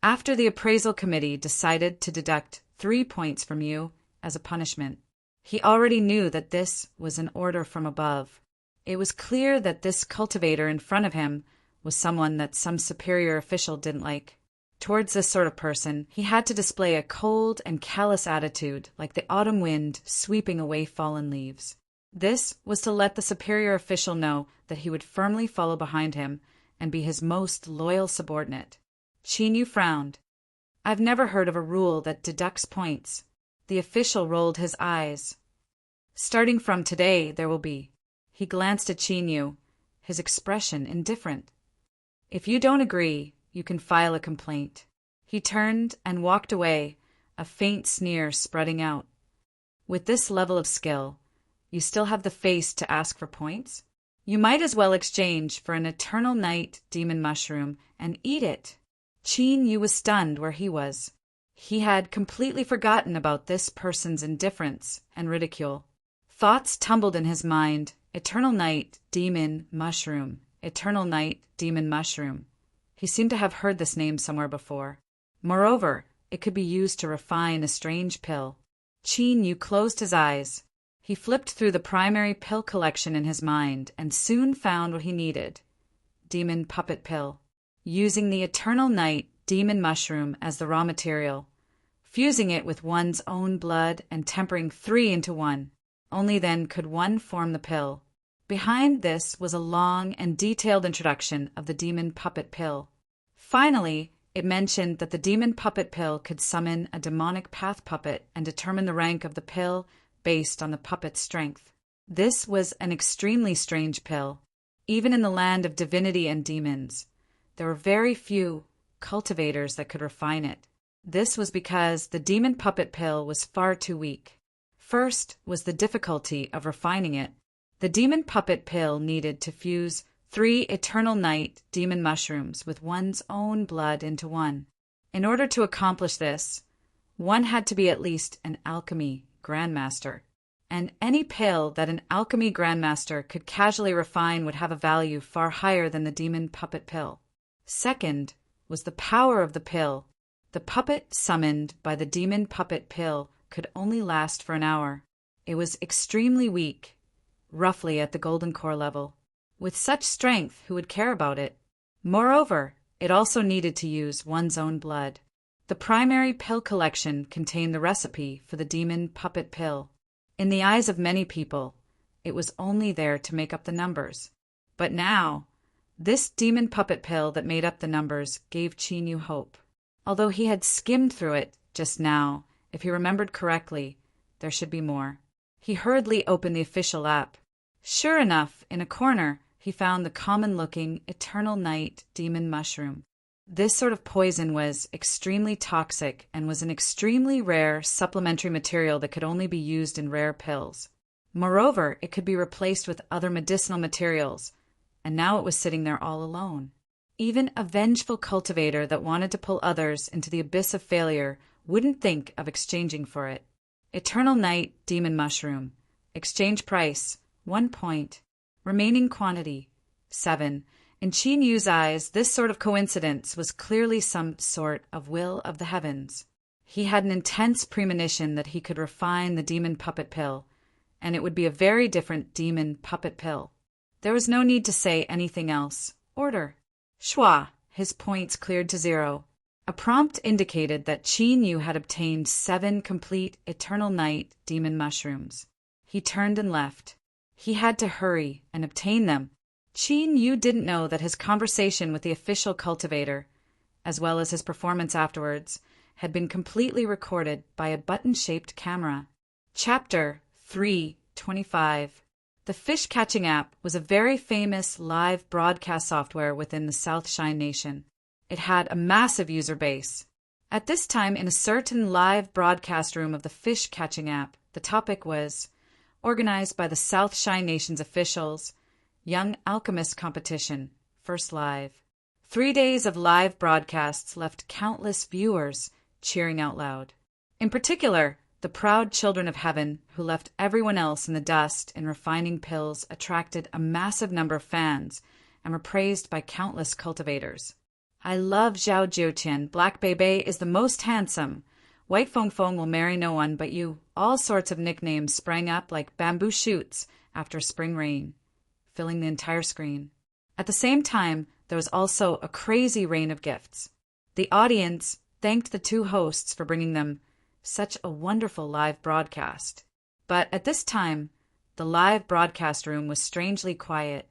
After the appraisal committee decided to deduct 3 points from you as a punishment, he already knew that this was an order from above. It was clear that this cultivator in front of him was someone that some superior official didn't like. Towards this sort of person, he had to display a cold and callous attitude like the autumn wind sweeping away fallen leaves. This was to let the superior official know that he would firmly follow behind him and be his most loyal subordinate. Qin Yu frowned. I've never heard of a rule that deducts points. The official rolled his eyes. Starting from today, there will be. He glanced at Qin Yu, his expression indifferent. If you don't agree, you can file a complaint. He turned and walked away, a faint sneer spreading out. With this level of skill, you still have the face to ask for points? You might as well exchange for an eternal night demon mushroom and eat it. Qin Yu was stunned where he was. He had completely forgotten about this person's indifference and ridicule. Thoughts tumbled in his mind. Eternal night, demon, mushroom. Eternal night, demon, mushroom. He seemed to have heard this name somewhere before. Moreover, it could be used to refine a strange pill. Qin Yu closed his eyes. He flipped through the primary pill collection in his mind and soon found what he needed. Demon puppet pill. Using the eternal night, demon mushroom as the raw material. Fusing it with one's own blood and tempering 3 into 1. Only then could one form the pill. Behind this was a long and detailed introduction of the demon puppet pill. Finally, it mentioned that the demon puppet pill could summon a demonic path puppet and determine the rank of the pill based on the puppet's strength. This was an extremely strange pill. Even in the land of divinity and demons, there were very few cultivators that could refine it. This was because the demon puppet pill was far too weak. First was the difficulty of refining it. The demon puppet pill needed to fuse 3 eternal night demon mushrooms with one's own blood into 1. In order to accomplish this, one had to be at least an alchemy grandmaster. And any pill that an alchemy grandmaster could casually refine would have a value far higher than the demon puppet pill. Second was the power of the pill. The puppet summoned by the demon puppet pill could only last for an hour. It was extremely weak, roughly at the golden core level. With such strength, who would care about it? Moreover, it also needed to use one's own blood. The primary pill collection contained the recipe for the demon puppet pill. In the eyes of many people, it was only there to make up the numbers. But now, this demon puppet pill that made up the numbers gave Chinyu hope. Although he had skimmed through it just now, if he remembered correctly, there should be more. He hurriedly opened the official app. Sure enough, in a corner, he found the common-looking Eternal Night demon mushroom. This sort of poison was extremely toxic and was an extremely rare supplementary material that could only be used in rare pills. Moreover, it could be replaced with other medicinal materials, and now it was sitting there all alone. Even a vengeful cultivator that wanted to pull others into the abyss of failure wouldn't think of exchanging for it. Eternal Night demon mushroom. Exchange price, 1 point. Remaining quantity, 7. In Chinyu's eyes, this sort of coincidence was clearly some sort of will of the heavens. He had an intense premonition that he could refine the demon puppet pill, and it would be a very different demon puppet pill. There was no need to say anything else. Order. Schwa, his points cleared to 0. A prompt indicated that Chinyu had obtained 7 complete Eternal Night demon mushrooms. He turned and left. He had to hurry and obtain them. Chinyu didn't know that his conversation with the official cultivator, as well as his performance afterwards, had been completely recorded by a button-shaped camera. Chapter 3:25. The fish-catching app was a very famous live broadcast software within the South Shine Nation. It had a massive user base. At this time, in a certain live broadcast room of the fish-catching app, the topic was, organized by the South Shine Nation's officials, Young Alchemist Competition, first live. 3 days of live broadcasts left countless viewers cheering out loud. In particular, the proud children of heaven, who left everyone else in the dust in refining pills, attracted a massive number of fans and were praised by countless cultivators. I love Zhao Jiuqian. Black Bebe is the most handsome. White Feng Feng will marry no one but you. All sorts of nicknames sprang up like bamboo shoots after spring rain, filling the entire screen. At the same time, there was also a crazy rain of gifts. The audience thanked the two hosts for bringing them such a wonderful live broadcast. But at this time, the live broadcast room was strangely quiet.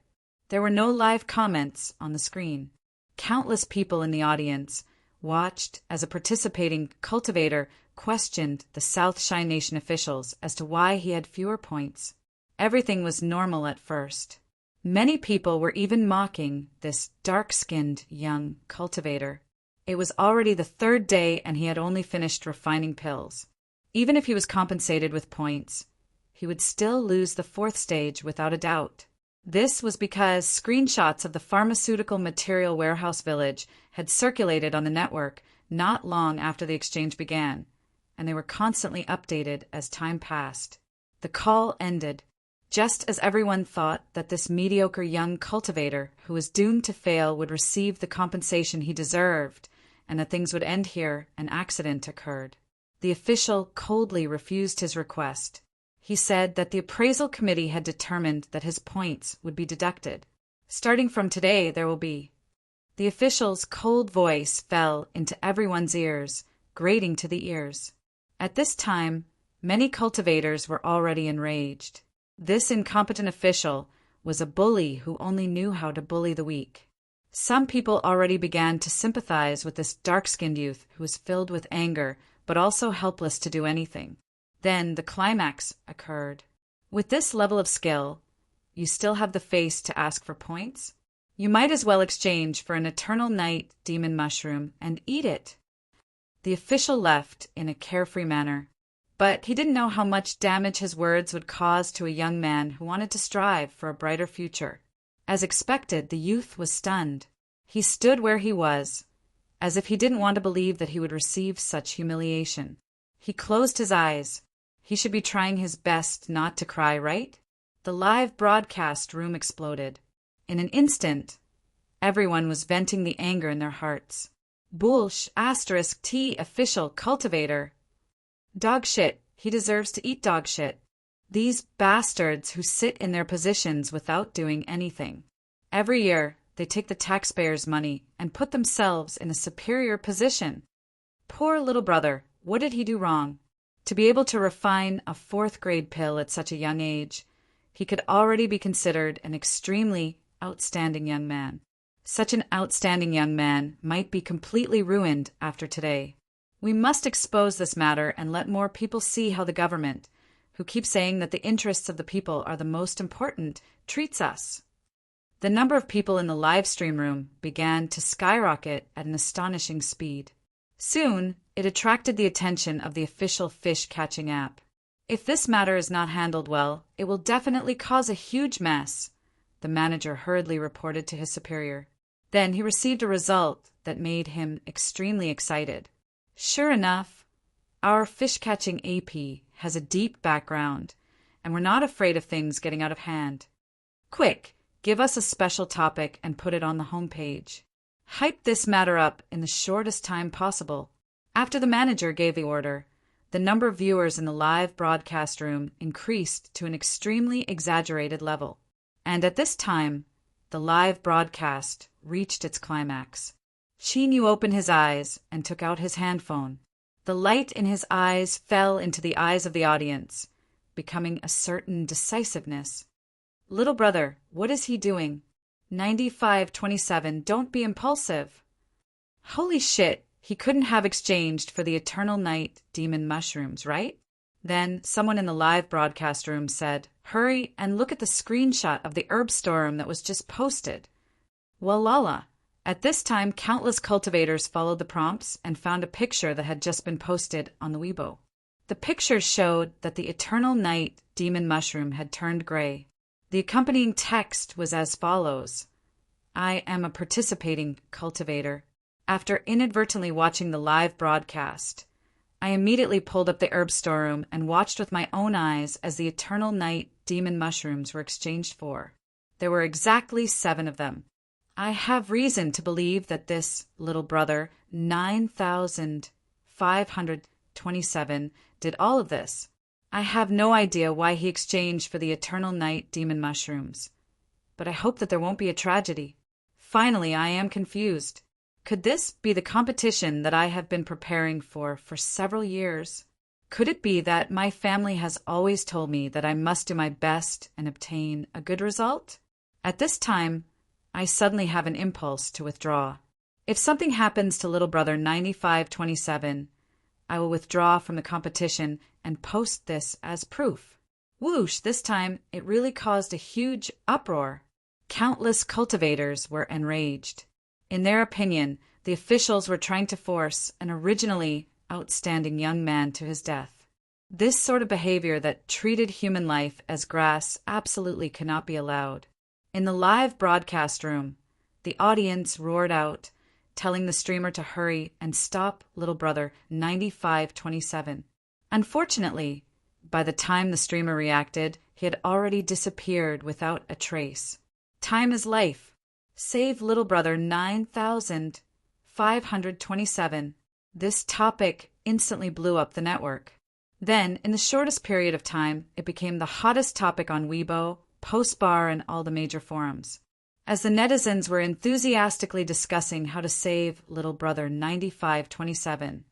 There were no live comments on the screen. Countless people in the audience watched as a participating cultivator questioned the South Shine Nation officials as to why he had fewer points. Everything was normal at first. Many people were even mocking this dark-skinned young cultivator. It was already the 3rd day and he had only finished refining pills. Even if he was compensated with points, he would still lose the 4th stage without a doubt. This was because screenshots of the pharmaceutical material warehouse village had circulated on the network not long after the exchange began, and they were constantly updated as time passed. The call ended, just as everyone thought that this mediocre young cultivator who was doomed to fail would receive the compensation he deserved, and that things would end here. An accident occurred. The official coldly refused his request. He said that the appraisal committee had determined that his points would be deducted. Starting from today, there will be. The official's cold voice fell into everyone's ears, grating to the ears. At this time, many cultivators were already enraged. This incompetent official was a bully who only knew how to bully the weak. Some people already began to sympathize with this dark-skinned youth who was filled with anger, but also helpless to do anything. Then the climax occurred. With this level of skill, you still have the face to ask for points? You might as well exchange for an Eternal Night demon mushroom and eat it. The official left in a carefree manner, but he didn't know how much damage his words would cause to a young man who wanted to strive for a brighter future. As expected, the youth was stunned. He stood where he was, as if he didn't want to believe that he would receive such humiliation. He closed his eyes. He should be trying his best not to cry, right? The live broadcast room exploded. In an instant, everyone was venting the anger in their hearts. Bullsh * T official cultivator. Dog shit. He deserves to eat dog shit. These bastards who sit in their positions without doing anything. Every year, they take the taxpayers' money and put themselves in a superior position. Poor little brother, what did he do wrong? To be able to refine a fourth-grade pill at such a young age, he could already be considered an extremely outstanding young man. Such an outstanding young man might be completely ruined after today. We must expose this matter and let more people see how the government, who keep saying that the interests of the people are the most important, treats us. The number of people in the live stream room began to skyrocket at an astonishing speed. Soon, it attracted the attention of the official fish-catching app. If this matter is not handled well, it will definitely cause a huge mess, the manager hurriedly reported to his superior. Then he received a result that made him extremely excited. Sure enough, our fish-catching AP has a deep background, and we're not afraid of things getting out of hand. Quick, give us a special topic and put it on the homepage. Hype this matter up in the shortest time possible. After the manager gave the order, the number of viewers in the live broadcast room increased to an extremely exaggerated level. And at this time, the live broadcast reached its climax. Chinyu opened his eyes and took out his handphone. The light in his eyes fell into the eyes of the audience, becoming a certain decisiveness. Little brother, what is he doing? 9527, don't be impulsive. Holy shit, he couldn't have exchanged for the Eternal Night demon mushrooms, right? Then someone in the live broadcast room said, hurry and look at the screenshot of the herb storm that was just posted. Walala. At this time, countless cultivators followed the prompts and found a picture that had just been posted on the Weibo. The pictures showed that the Eternal Night demon mushroom had turned gray. The accompanying text was as follows: I am a participating cultivator. After inadvertently watching the live broadcast, I immediately pulled up the herb storeroom and watched with my own eyes as the Eternal Night demon mushrooms were exchanged for. There were exactly 7 of them. I have reason to believe that this little brother, 9527, did all of this. I have no idea why he exchanged for the Eternal Night demon mushrooms, but I hope that there won't be a tragedy. Finally, I am confused. Could this be the competition that I have been preparing for several years? Could it be that my family has always told me that I must do my best and obtain a good result? At this time, I suddenly have an impulse to withdraw. If something happens to little brother 9527, I will withdraw from the competition and post this as proof. Whoosh, this time it really caused a huge uproar. Countless cultivators were enraged. In their opinion, the officials were trying to force an originally outstanding young man to his death. This sort of behavior that treated human life as grass absolutely cannot be allowed. In the live broadcast room, the audience roared out, telling the streamer to hurry and stop little brother 9527. Unfortunately, by the time the streamer reacted, he had already disappeared without a trace. Time is life. Save little brother 9527. This topic instantly blew up the network. Then, in the shortest period of time, it became the hottest topic on Weibo, Postbar, and all the major forums. As the netizens were enthusiastically discussing how to save little brother 9527,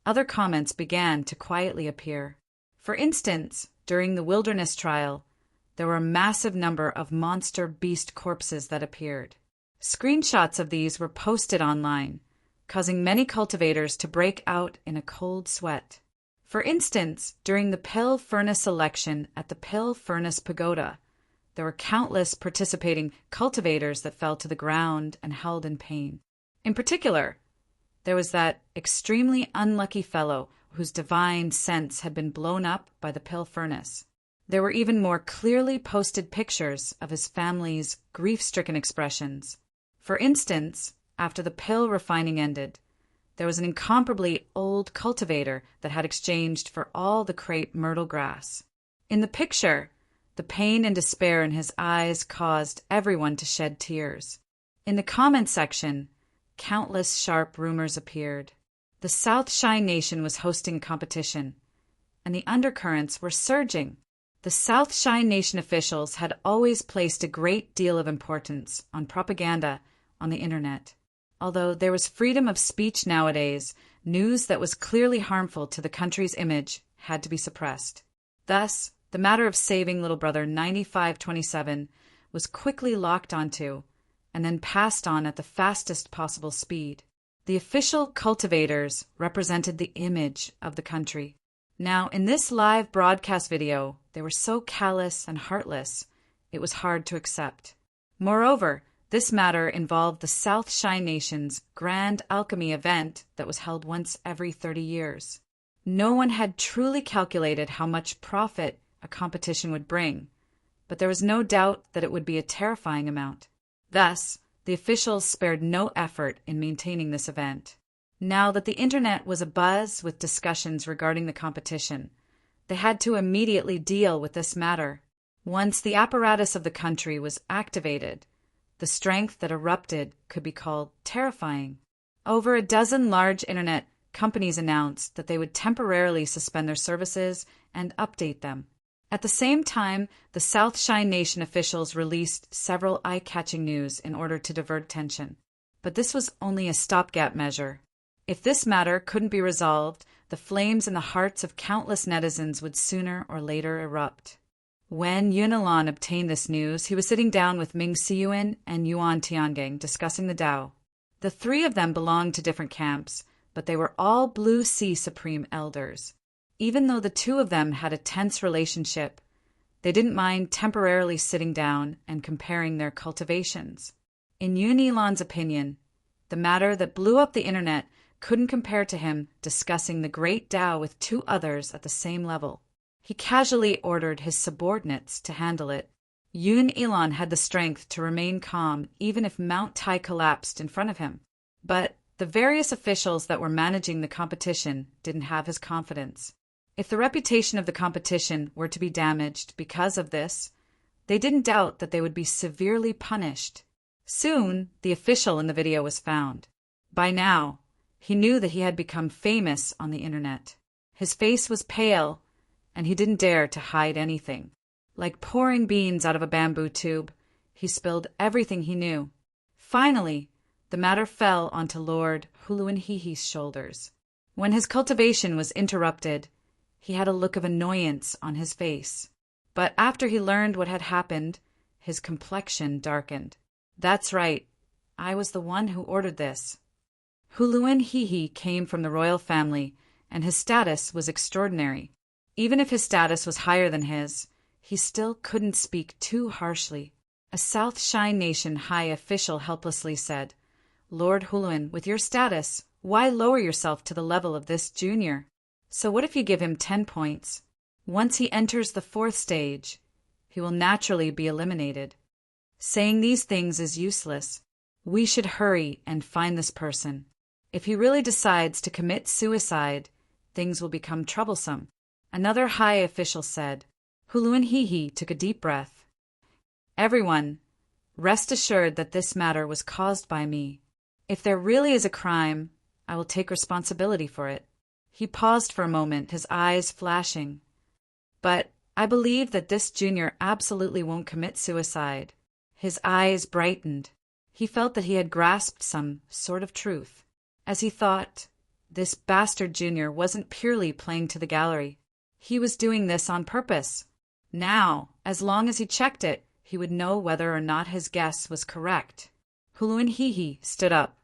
other comments began to quietly appear. For instance, during the wilderness trial, there were a massive number of monster beast corpses that appeared. Screenshots of these were posted online, causing many cultivators to break out in a cold sweat. For instance, during the Pill Furnace election at the Pill Furnace Pagoda, there were countless participating cultivators that fell to the ground and held in pain. In particular, there was that extremely unlucky fellow whose divine sense had been blown up by the pill furnace. There were even more clearly posted pictures of his family's grief-stricken expressions. For instance, after the pill refining ended, there was an incomparably old cultivator that had exchanged for all the crepe myrtle grass. In the picture, the pain and despair in his eyes caused everyone to shed tears. In the comment section, countless sharp rumors appeared. The South Shine Nation was hosting a competition, and the undercurrents were surging. The South Shine Nation officials had always placed a great deal of importance on propaganda on the internet. Although there was freedom of speech nowadays, News that was clearly harmful to the country's image had to be suppressed. Thus, the matter of saving little brother 9527 was quickly locked onto and then passed on at the fastest possible speed. The official cultivators represented the image of the country. Now, in this live broadcast video, they were so callous and heartless, it was hard to accept. Moreover, this matter involved the South Shy Nation's Grand Alchemy event that was held once every 30 years. No one had truly calculated how much profit a competition would bring, but there was no doubt that it would be a terrifying amount. Thus, the officials spared no effort in maintaining this event. Now that the internet was abuzz with discussions regarding the competition, they had to immediately deal with this matter. Once the apparatus of the country was activated, the strength that erupted could be called terrifying. Over a dozen large internet companies announced that they would temporarily suspend their services and update them. At the same time, the South Shy Nation officials released several eye-catching news in order to divert attention. But this was only a stopgap measure. If this matter couldn't be resolved, the flames in the hearts of countless netizens would sooner or later erupt. When Yun Ilan obtained this news, he was sitting down with Ming Siyuan and Yuan Tiangang discussing the Tao. The three of them belonged to different camps, but they were all Blue Sea Supreme elders. Even though the two of them had a tense relationship, they didn't mind temporarily sitting down and comparing their cultivations. In Yun Ilan's opinion, the matter that blew up the internet couldn't compare to him discussing the great Tao with two others at the same level. He casually ordered his subordinates to handle it. Yun Ilan had the strength to remain calm even if Mount Tai collapsed in front of him. But the various officials that were managing the competition didn't have his confidence. If the reputation of the competition were to be damaged because of this, they didn't doubt that they would be severely punished. Soon, the official in the video was found. By now, he knew that he had become famous on the internet. His face was pale, and he didn't dare to hide anything. Like pouring beans out of a bamboo tube, he spilled everything he knew. Finally, the matter fell onto Lord Huluanhihi's shoulders. When his cultivation was interrupted, he had a look of annoyance on his face. But after he learned what had happened, his complexion darkened. That's right, I was the one who ordered this. Huluanhihi came from the royal family, and his status was extraordinary. Even if his status was higher than his, he still couldn't speak too harshly. A South Shy Nation high official helplessly said, "Lord Huluan, with your status, why lower yourself to the level of this junior? So what if you give him 10 points? Once he enters the 4th stage, he will naturally be eliminated. Saying these things is useless. We should hurry and find this person. If he really decides to commit suicide, things will become troublesome." Another high official said. Huluanhihi took a deep breath. "Everyone, rest assured that this matter was caused by me. If there really is a crime, I will take responsibility for it." He paused for a moment, his eyes flashing. "But I believe that this junior absolutely won't commit suicide." His eyes brightened. He felt that he had grasped some sort of truth. As he thought, this bastard junior wasn't purely playing to the gallery. He was doing this on purpose. Now, as long as he checked it, he would know whether or not his guess was correct. Huluanhihi stood up.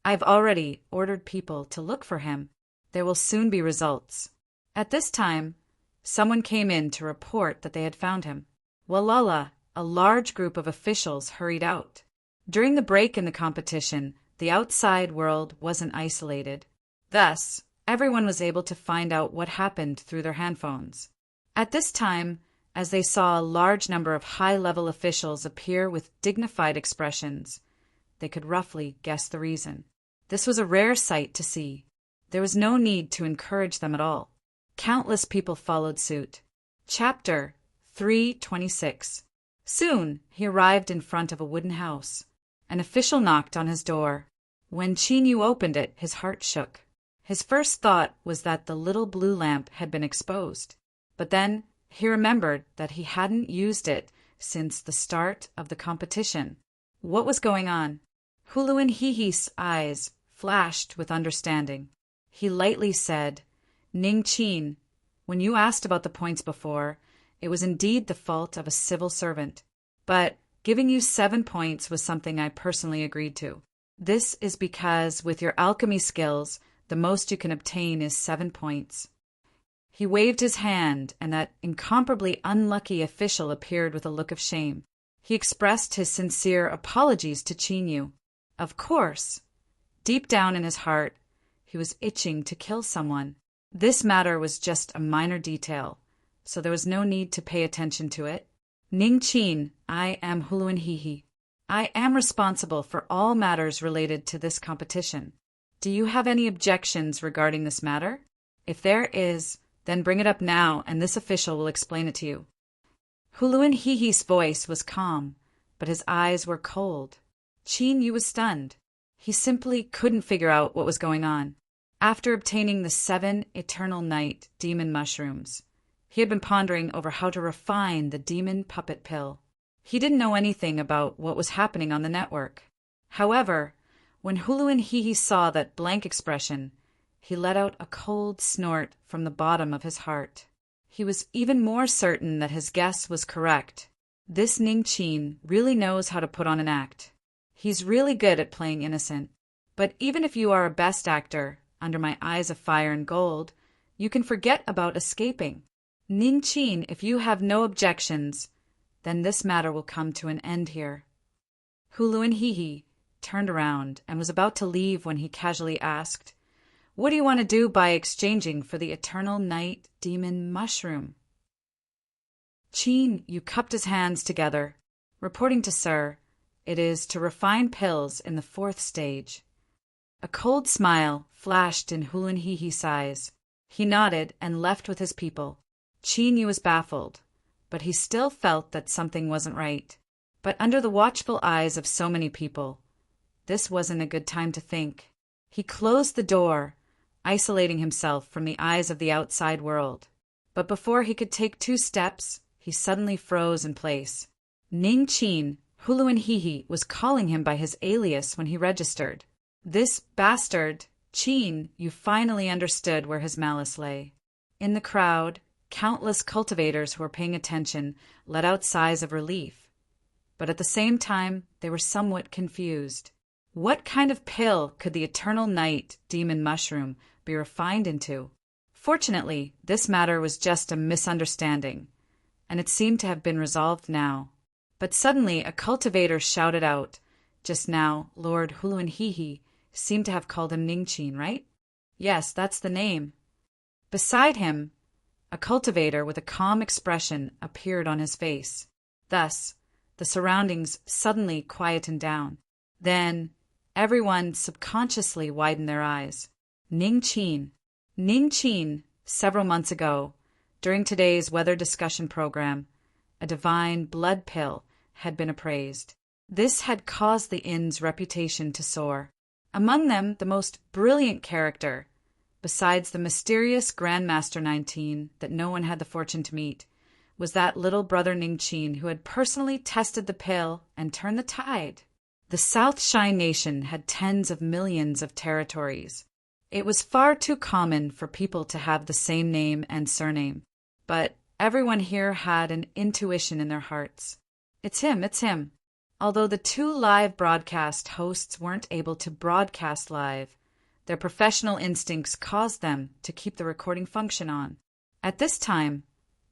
"I've already ordered people to look for him. There will soon be results." At this time, someone came in to report that they had found him. Walala, a large group of officials hurried out. During the break in the competition, the outside world wasn't isolated. Thus, everyone was able to find out what happened through their handphones. At this time, as they saw a large number of high-level officials appear with dignified expressions, they could roughly guess the reason. This was a rare sight to see. There was no need to encourage them at all. Countless people followed suit. Chapter 326. Soon, he arrived in front of a wooden house. An official knocked on his door. When Qinyu opened it, his heart shook. His first thought was that the little blue lamp had been exposed. But then he remembered that he hadn't used it since the start of the competition. What was going on? Huluanhihi's eyes flashed with understanding. He lightly said, "Ning Qin, when you asked about the points before, it was indeed the fault of a civil servant. But giving you 7 points was something I personally agreed to. This is because, with your alchemy skills, the most you can obtain is 7 points." He waved his hand, and that incomparably unlucky official appeared with a look of shame. He expressed his sincere apologies to Qin Yu. Of course, deep down in his heart, he was itching to kill someone. This matter was just a minor detail, so there was no need to pay attention to it. "Ning Qin, I am Huluan Hihi. I am responsible for all matters related to this competition. Do you have any objections regarding this matter? If there is, then bring it up now, and this official will explain it to you." Huluan Hihi's voice was calm, but his eyes were cold. Qin Yu was stunned. He simply couldn't figure out what was going on. After obtaining the 7 eternal night demon mushrooms, he had been pondering over how to refine the demon puppet pill. He didn't know anything about what was happening on the network. However, when Huluan Hihi saw that blank expression, he let out a cold snort from the bottom of his heart. He was even more certain that his guess was correct. This Ning Qin really knows how to put on an act. He's really good at playing innocent. But even if you are a best actor, under my eyes of fire and gold, you can forget about escaping. Ning Qin, if you have no objections, then this matter will come to an end here." Huluan Hihi turned around and was about to leave when he casually asked, "What do you want to do by exchanging for the eternal night demon mushroom?" Qin Yu cupped his hands together. "Reporting to Sir, it is to refine pills in the 4th stage." A cold smile flashed in Huluan Hihi's eyes. He nodded and left with his people. Qin Yu was baffled, but he still felt that something wasn't right. But under the watchful eyes of so many people, this wasn't a good time to think. He closed the door, isolating himself from the eyes of the outside world. But before he could take 2 steps, he suddenly froze in place. Ning Qin, Huluan Hihi, was calling him by his alias when he registered. This bastard, Qin, you finally understood where his malice lay. In the crowd, countless cultivators who were paying attention let out sighs of relief. But at the same time, they were somewhat confused. What kind of pill could the eternal night demon mushroom be refined into? Fortunately, this matter was just a misunderstanding, and it seemed to have been resolved now. But suddenly a cultivator shouted out, "Just now, Lord Huluan Hihi seemed to have called him Ning Qin, right?" "Yes, that's the name." Beside him, a cultivator with a calm expression appeared on his face. Thus, the surroundings suddenly quietened down. Then, everyone subconsciously widened their eyes. Ning Qin. Ning Qin, several months ago, during today's weather discussion program, a divine blood pill had been appraised. This had caused the inn's reputation to soar. Among them, the most brilliant character, besides the mysterious Grandmaster 19 that no one had the fortune to meet, was that little brother Ning Qin who had personally tested the pill and turned the tide. The South Shine Nation had tens of millions of territories. It was far too common for people to have the same name and surname, but everyone here had an intuition in their hearts. It's him. Although the 2 live broadcast hosts weren't able to broadcast live, their professional instincts caused them to keep the recording function on. At this time,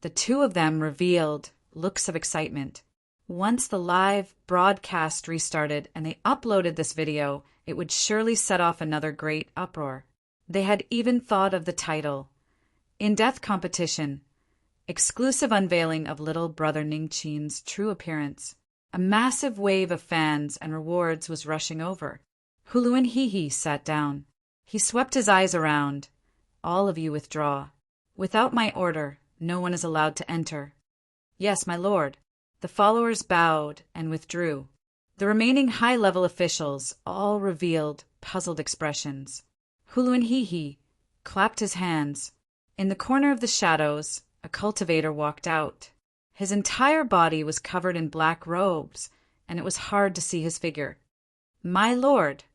the 2 of them revealed looks of excitement. Once the live broadcast restarted and they uploaded this video, it would surely set off another great uproar. They had even thought of the title, In-Death Competition, exclusive unveiling of little brother Ning Qin's true appearance. A massive wave of fans and rewards was rushing over. Huluan Hihi sat down. He swept his eyes around. "All of you withdraw. Without my order, no one is allowed to enter." "Yes, my lord." The followers bowed and withdrew. The remaining high-level officials all revealed puzzled expressions. Huluan Hihi clapped his hands. In the corner of the shadows, a cultivator walked out. His entire body was covered in black robes, and it was hard to see his figure. "My lord,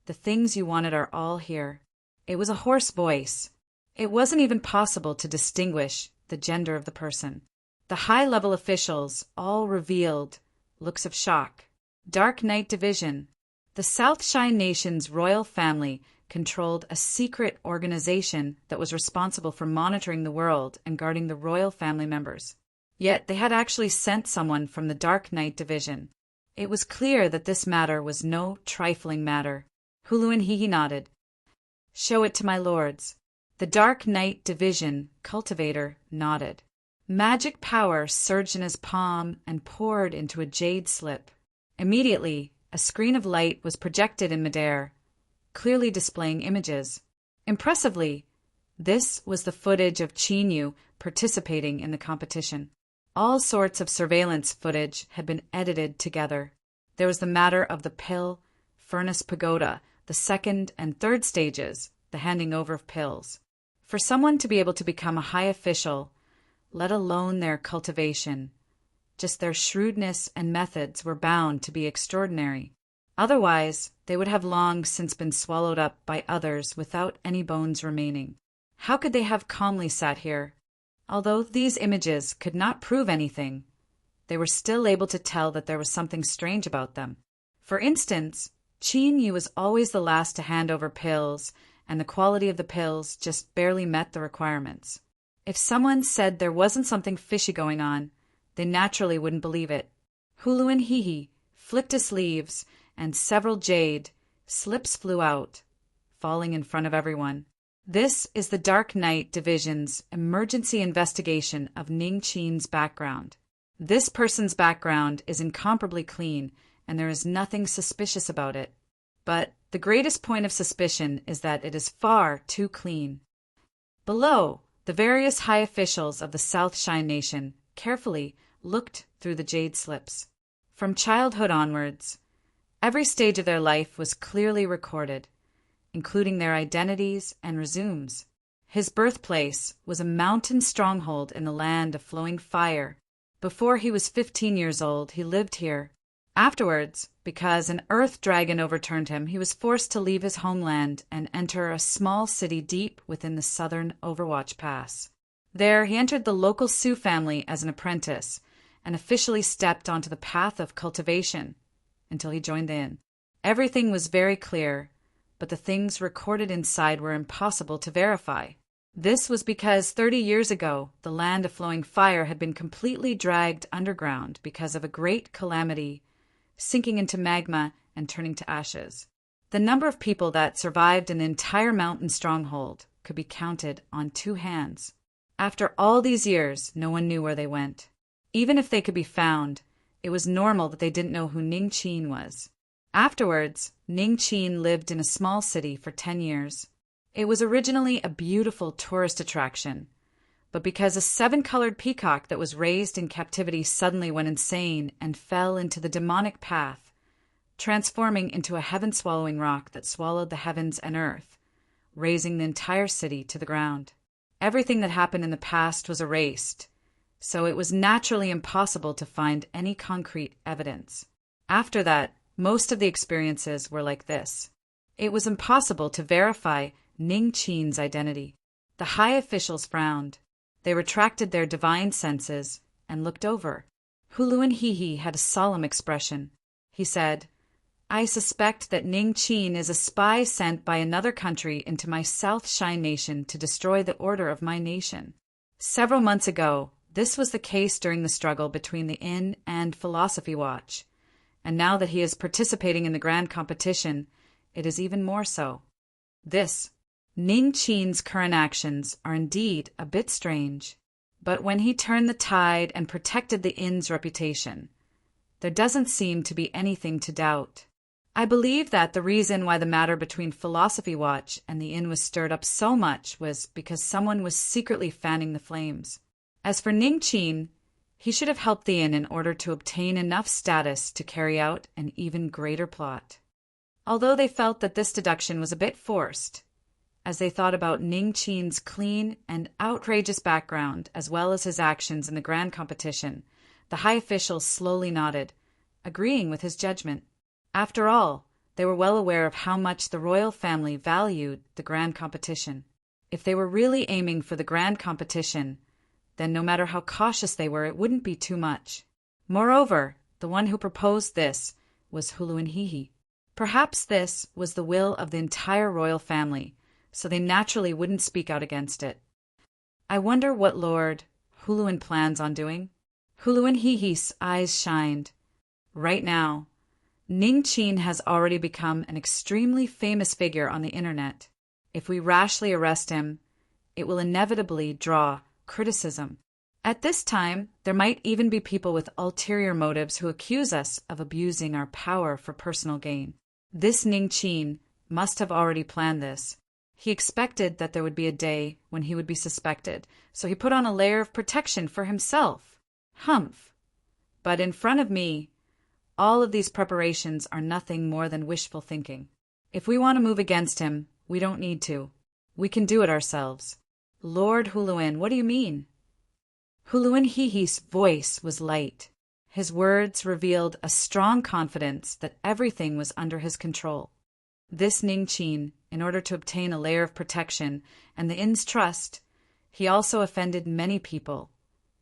the things you wanted are all here." It was a hoarse voice. It wasn't even possible to distinguish the gender of the person. The high-level officials all revealed looks of shock. Dark Knight Division. The South Shine Nation's royal family controlled a secret organization that was responsible for monitoring the world and guarding the royal family members. Yet they had actually sent someone from the Dark Knight Division. It was clear that this matter was no trifling matter. Huluin nodded. "Show it to my lords." The Dark Knight Division cultivator nodded. Magic power surged in his palm and poured into a jade slip. Immediately, a screen of light was projected in midair, clearly displaying images. Impressively, this was the footage of Chinyu participating in the competition. All sorts of surveillance footage had been edited together. There was the matter of the pill, furnace pagoda, the second and third stages, the handing over of pills. For someone to be able to become a high official, let alone their cultivation, just their shrewdness and methods were bound to be extraordinary. Otherwise, they would have long since been swallowed up by others without any bones remaining. How could they have calmly sat here? Although these images could not prove anything, they were still able to tell that there was something strange about them. For instance, Chinyu was always the last to hand over pills, and the quality of the pills just barely met the requirements. If someone said there wasn't something fishy going on, they naturally wouldn't believe it. Huluin flicked his sleeves, and several jade slips flew out, falling in front of everyone. This is the Dark Knight Division's emergency investigation of Ning Qin's background. This person's background is incomparably clean, and there is nothing suspicious about it. But the greatest point of suspicion is that it is far too clean. Below, the various high officials of the South Shine Nation carefully looked through the jade slips. From childhood onwards, every stage of their life was clearly recorded, including their identities and resumes. His birthplace was a mountain stronghold in the land of flowing fire. Before he was 15 years old, he lived here. Afterwards, because an earth dragon overturned him, he was forced to leave his homeland and enter a small city deep within the southern Overwatch Pass. There, he entered the local Sioux family as an apprentice and officially stepped onto the path of cultivation until he joined the inn. Everything was very clear, but the things recorded inside were impossible to verify. This was because 30 years ago, the land of flowing fire had been completely dragged underground because of a great calamity, sinking into magma and turning to ashes. The number of people that survived an entire mountain stronghold could be counted on 2 hands. After all these years, no one knew where they went. Even if they could be found, it was normal that they didn't know who Ning Qin was. Afterwards, Ning Qin lived in a small city for 10 years. It was originally a beautiful tourist attraction, but because a 7-colored peacock that was raised in captivity suddenly went insane and fell into the demonic path, transforming into a heaven-swallowing rock that swallowed the heavens and earth, razing the entire city to the ground. Everything that happened in the past was erased, so it was naturally impossible to find any concrete evidence. After that, most of the experiences were like this. It was impossible to verify Ning Qin's identity. The high officials frowned. They retracted their divine senses and looked over. Huluin had a solemn expression. He said, "I suspect that Ning Qin is a spy sent by another country into my South Shine Nation to destroy the order of my nation." Several months ago, this was the case during the struggle between the Inn and Philosophy Watch, and now that he is participating in the grand competition, it is even more so. Ning Qin's current actions are indeed a bit strange, but when he turned the tide and protected the inn's reputation, there doesn't seem to be anything to doubt. I believe that the reason why the matter between Philosophy Watch and the inn was stirred up so much was because someone was secretly fanning the flames. As for Ning Qin, he should have helped the inn in order to obtain enough status to carry out an even greater plot. Although they felt that this deduction was a bit forced, as they thought about Ning Qin's clean and outrageous background as well as his actions in the grand competition, the high officials slowly nodded, agreeing with his judgment. After all, They were well aware of how much the royal family valued the grand competition. If they were really aiming for the grand competition, then no matter how cautious they were, it wouldn't be too much. Moreover, the one who proposed this was Huluinhihi. Perhaps this was the will of the entire royal family, so they naturally wouldn't speak out against it. I wonder what Lord Huluin plans on doing? Huluinhihi's eyes shined. Right now, Ning Chin has already become an extremely famous figure on the internet. If we rashly arrest him, it will inevitably draw criticism. At this time, there might even be people with ulterior motives who accuse us of abusing our power for personal gain. This Ning Chin must have already planned this. He expected that there would be a day when he would be suspected, so he put on a layer of protection for himself. Humph. But in front of me, all of these preparations are nothing more than wishful thinking. If we want to move against him, we don't need to. We can do it ourselves. Lord Huluin, what do you mean? Huluinhihi's voice was light. His words revealed a strong confidence that everything was under his control. This Ning Chin, in order to obtain a layer of protection and the inn's trust, he also offended many people,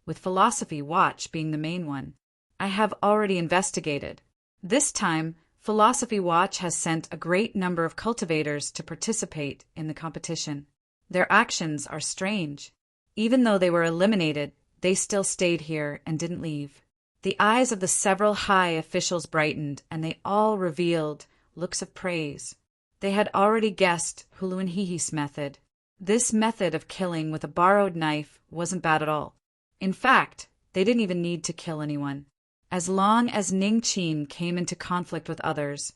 with Philosophy Watch being the main one. I have already investigated. This time, Philosophy Watch has sent a great number of cultivators to participate in the competition. Their actions are strange. Even though they were eliminated, they still stayed here and didn't leave. The eyes of the several high officials brightened, and they all revealed looks of praise. They had already guessed Huluinhihi's method. This method of killing with a borrowed knife wasn't bad at all. In fact, they didn't even need to kill anyone. As long as Ning Chin came into conflict with others,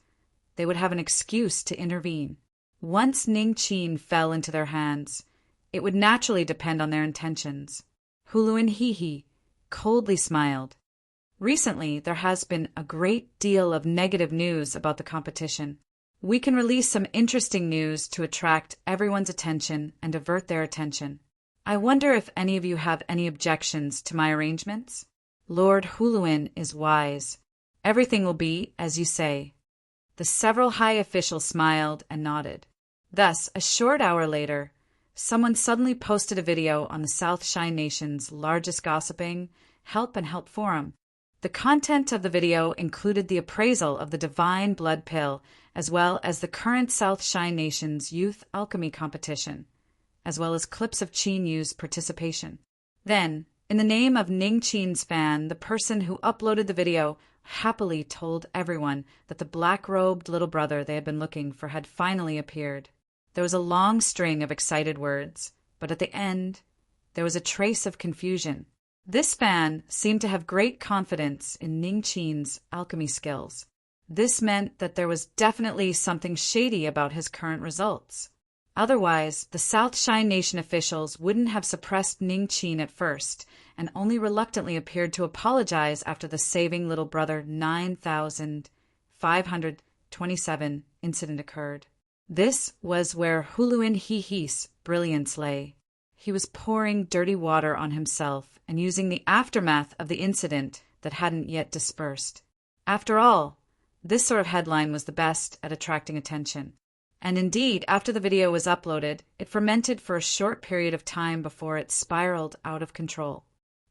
they would have an excuse to intervene. Once Ning Chin fell into their hands, it would naturally depend on their intentions. Huluinhihi coldly smiled. Recently, there has been a great deal of negative news about the competition. We can release some interesting news to attract everyone's attention and divert their attention. I wonder if any of you have any objections to my arrangements? Lord Huluin is wise. Everything will be as you say. The several high officials smiled and nodded. Thus, a short hour later, someone suddenly posted a video on the South Shine Nation's largest gossiping Help and Help forum. The content of the video included the appraisal of the Divine Blood Pill, as well as the current South Shine Nation's Youth Alchemy competition, as well as clips of Chin Yu's participation. Then, in the name of Ning Chin's fan, the person who uploaded the video happily told everyone that the black-robed little brother they had been looking for had finally appeared. There was a long string of excited words, but at the end, there was a trace of confusion. This fan seemed to have great confidence in Ning Chin's alchemy skills. This meant that there was definitely something shady about his current results. Otherwise, the South Shine Nation officials wouldn't have suppressed Ning Chin at first and only reluctantly appeared to apologize after the Saving Little Brother 9527 incident occurred. This was where Huluinhihi's brilliance lay. He was pouring dirty water on himself and using the aftermath of the incident that hadn't yet dispersed. After all, this sort of headline was the best at attracting attention. And indeed, after the video was uploaded, it fermented for a short period of time before it spiraled out of control.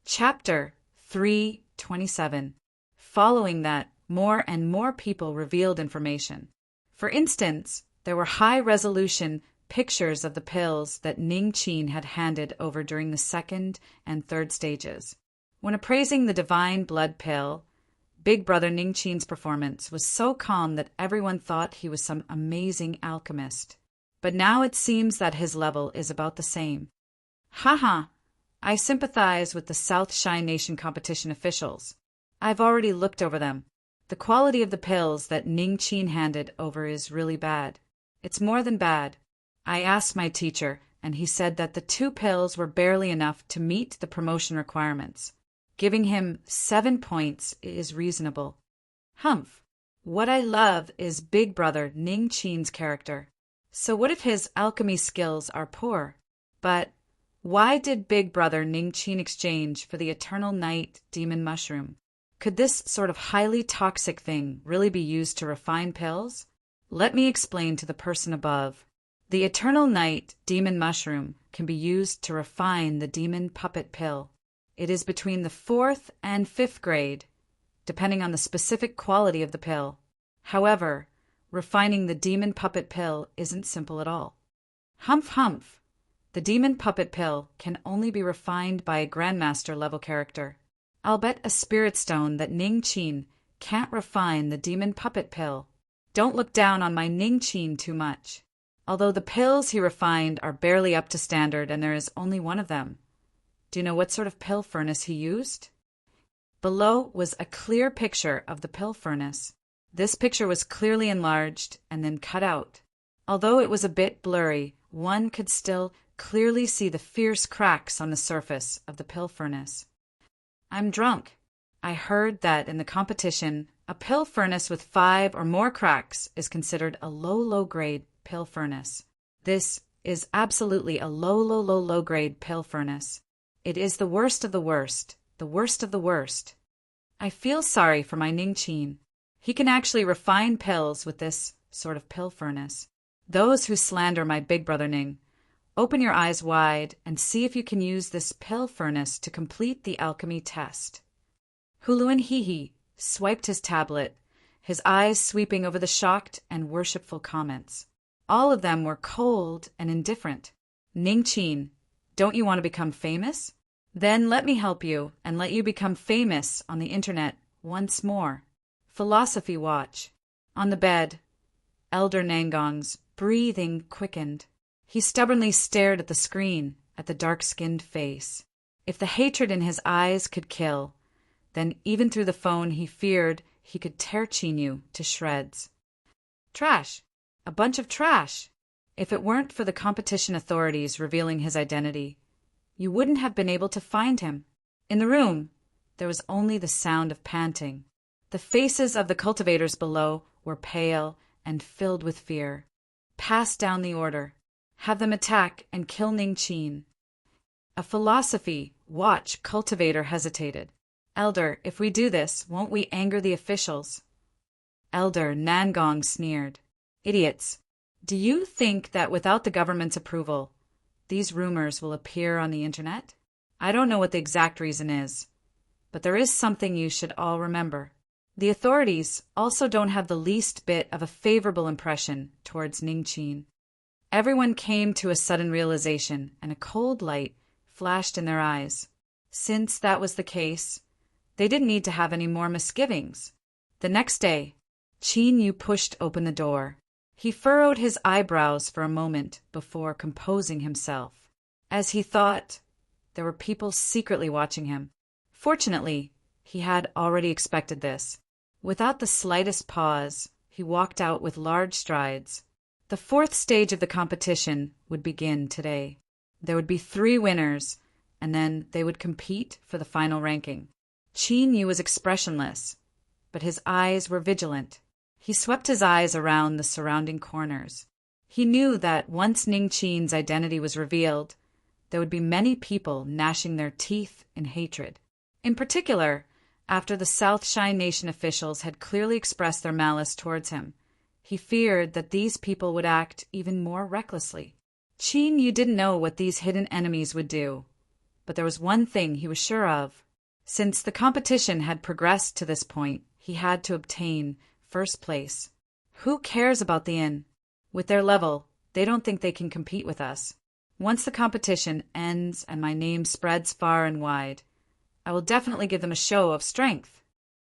Chapter 327. Following that, more and more people revealed information. For instance, there were high-resolution pictures of the pills that Ning Chin had handed over during the second and third stages. When appraising the Divine Blood Pill, Big Brother Ning Chin's performance was so calm that everyone thought he was some amazing alchemist. But now it seems that his level is about the same. Haha, I sympathize with the South Shine Nation competition officials. I've already looked over them. The quality of the pills that Ning Chin handed over is really bad. It's more than bad. I asked my teacher, and he said that the 2 pills were barely enough to meet the promotion requirements. Giving him 7 points is reasonable. Humph. What I love is Big Brother Ning Chin's character. So what if his alchemy skills are poor? But why did Big Brother Ning Chin exchange for the Eternal Night Demon Mushroom? Could this sort of highly toxic thing really be used to refine pills? Let me explain to the person above. The Eternal Night demon mushroom can be used to refine the demon puppet pill. It is between the 4th and 5th grade, depending on the specific quality of the pill. However, refining the demon puppet pill isn't simple at all. Humph humph! The demon puppet pill can only be refined by a grandmaster level character. I'll bet a spirit stone that Ning Qin can't refine the demon puppet pill. Don't look down on my Ning Qin too much. Although the pills he refined are barely up to standard and there is only one of them. Do you know what sort of pill furnace he used? Below was a clear picture of the pill furnace. This picture was clearly enlarged and then cut out. Although it was a bit blurry, one could still clearly see the fierce cracks on the surface of the pill furnace. I'm drunk. I heard that in the competition, a pill furnace with 5 or more cracks is considered a low grade pill furnace. This is absolutely a low grade pill furnace. It is the worst of the worst, the worst of the worst. I feel sorry for my Ning Qin. He can actually refine pills with this sort of pill furnace. Those who slander my big brother Ning, open your eyes wide and see if you can use this pill furnace to complete the alchemy test. Huluan Hehe swiped his tablet, his eyes sweeping over the shocked and worshipful comments. All of them were cold and indifferent. Ning Qin, don't you want to become famous? Then let me help you and let you become famous on the internet once more. Philosophy Watch. On the bed, Elder Nangong's breathing quickened. He stubbornly stared at the screen, at the dark-skinned face. If the hatred in his eyes could kill, then even through the phone he feared he could tear Chinyu to shreds. Trash. A bunch of trash. If it weren't for the competition authorities revealing his identity, you wouldn't have been able to find him. In the room, there was only the sound of panting. The faces of the cultivators below were pale and filled with fear. Pass down the order. Have them attack and kill Ning Qin. A Philosophy Watch cultivator hesitated. Elder, if we do this, won't we anger the officials? Elder Nangong sneered. Idiots. Do you think that without the government's approval, these rumors will appear on the internet? I don't know what the exact reason is, but there is something you should all remember. The authorities also don't have the least bit of a favorable impression towards Ning Qin. Everyone came to a sudden realization, and a cold light flashed in their eyes. Since that was the case, they didn't need to have any more misgivings. The next day, Chinyu pushed open the door. He furrowed his eyebrows for a moment before composing himself. As he thought, there were people secretly watching him. Fortunately, he had already expected this. Without the slightest pause, he walked out with large strides. The 4th stage of the competition would begin today. There would be 3 winners, and then they would compete for the final ranking. Chinyu was expressionless, but his eyes were vigilant. He swept his eyes around the surrounding corners. He knew that once Ning Qin's identity was revealed, there would be many people gnashing their teeth in hatred. In particular, after the South Shine Nation officials had clearly expressed their malice towards him, he feared that these people would act even more recklessly. Chinyu didn't know what these hidden enemies would do, but there was one thing he was sure of. Since the competition had progressed to this point, he had to obtain first place. Who cares about the inn? With their level, they don't think they can compete with us. Once the competition ends and my name spreads far and wide, I will definitely give them a show of strength.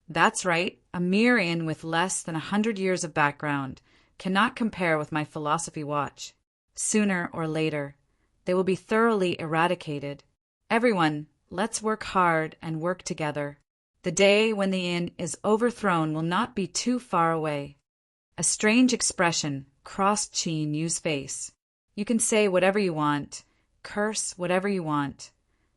That's right, a mere inn with less than 100 years of background cannot compare with my Philosophy Watch. Sooner or later, they will be thoroughly eradicated. Everyone, let's work hard and work together. The day when the inn is overthrown will not be too far away. A strange expression crossed Chinyu's face. You can say whatever you want, curse whatever you want,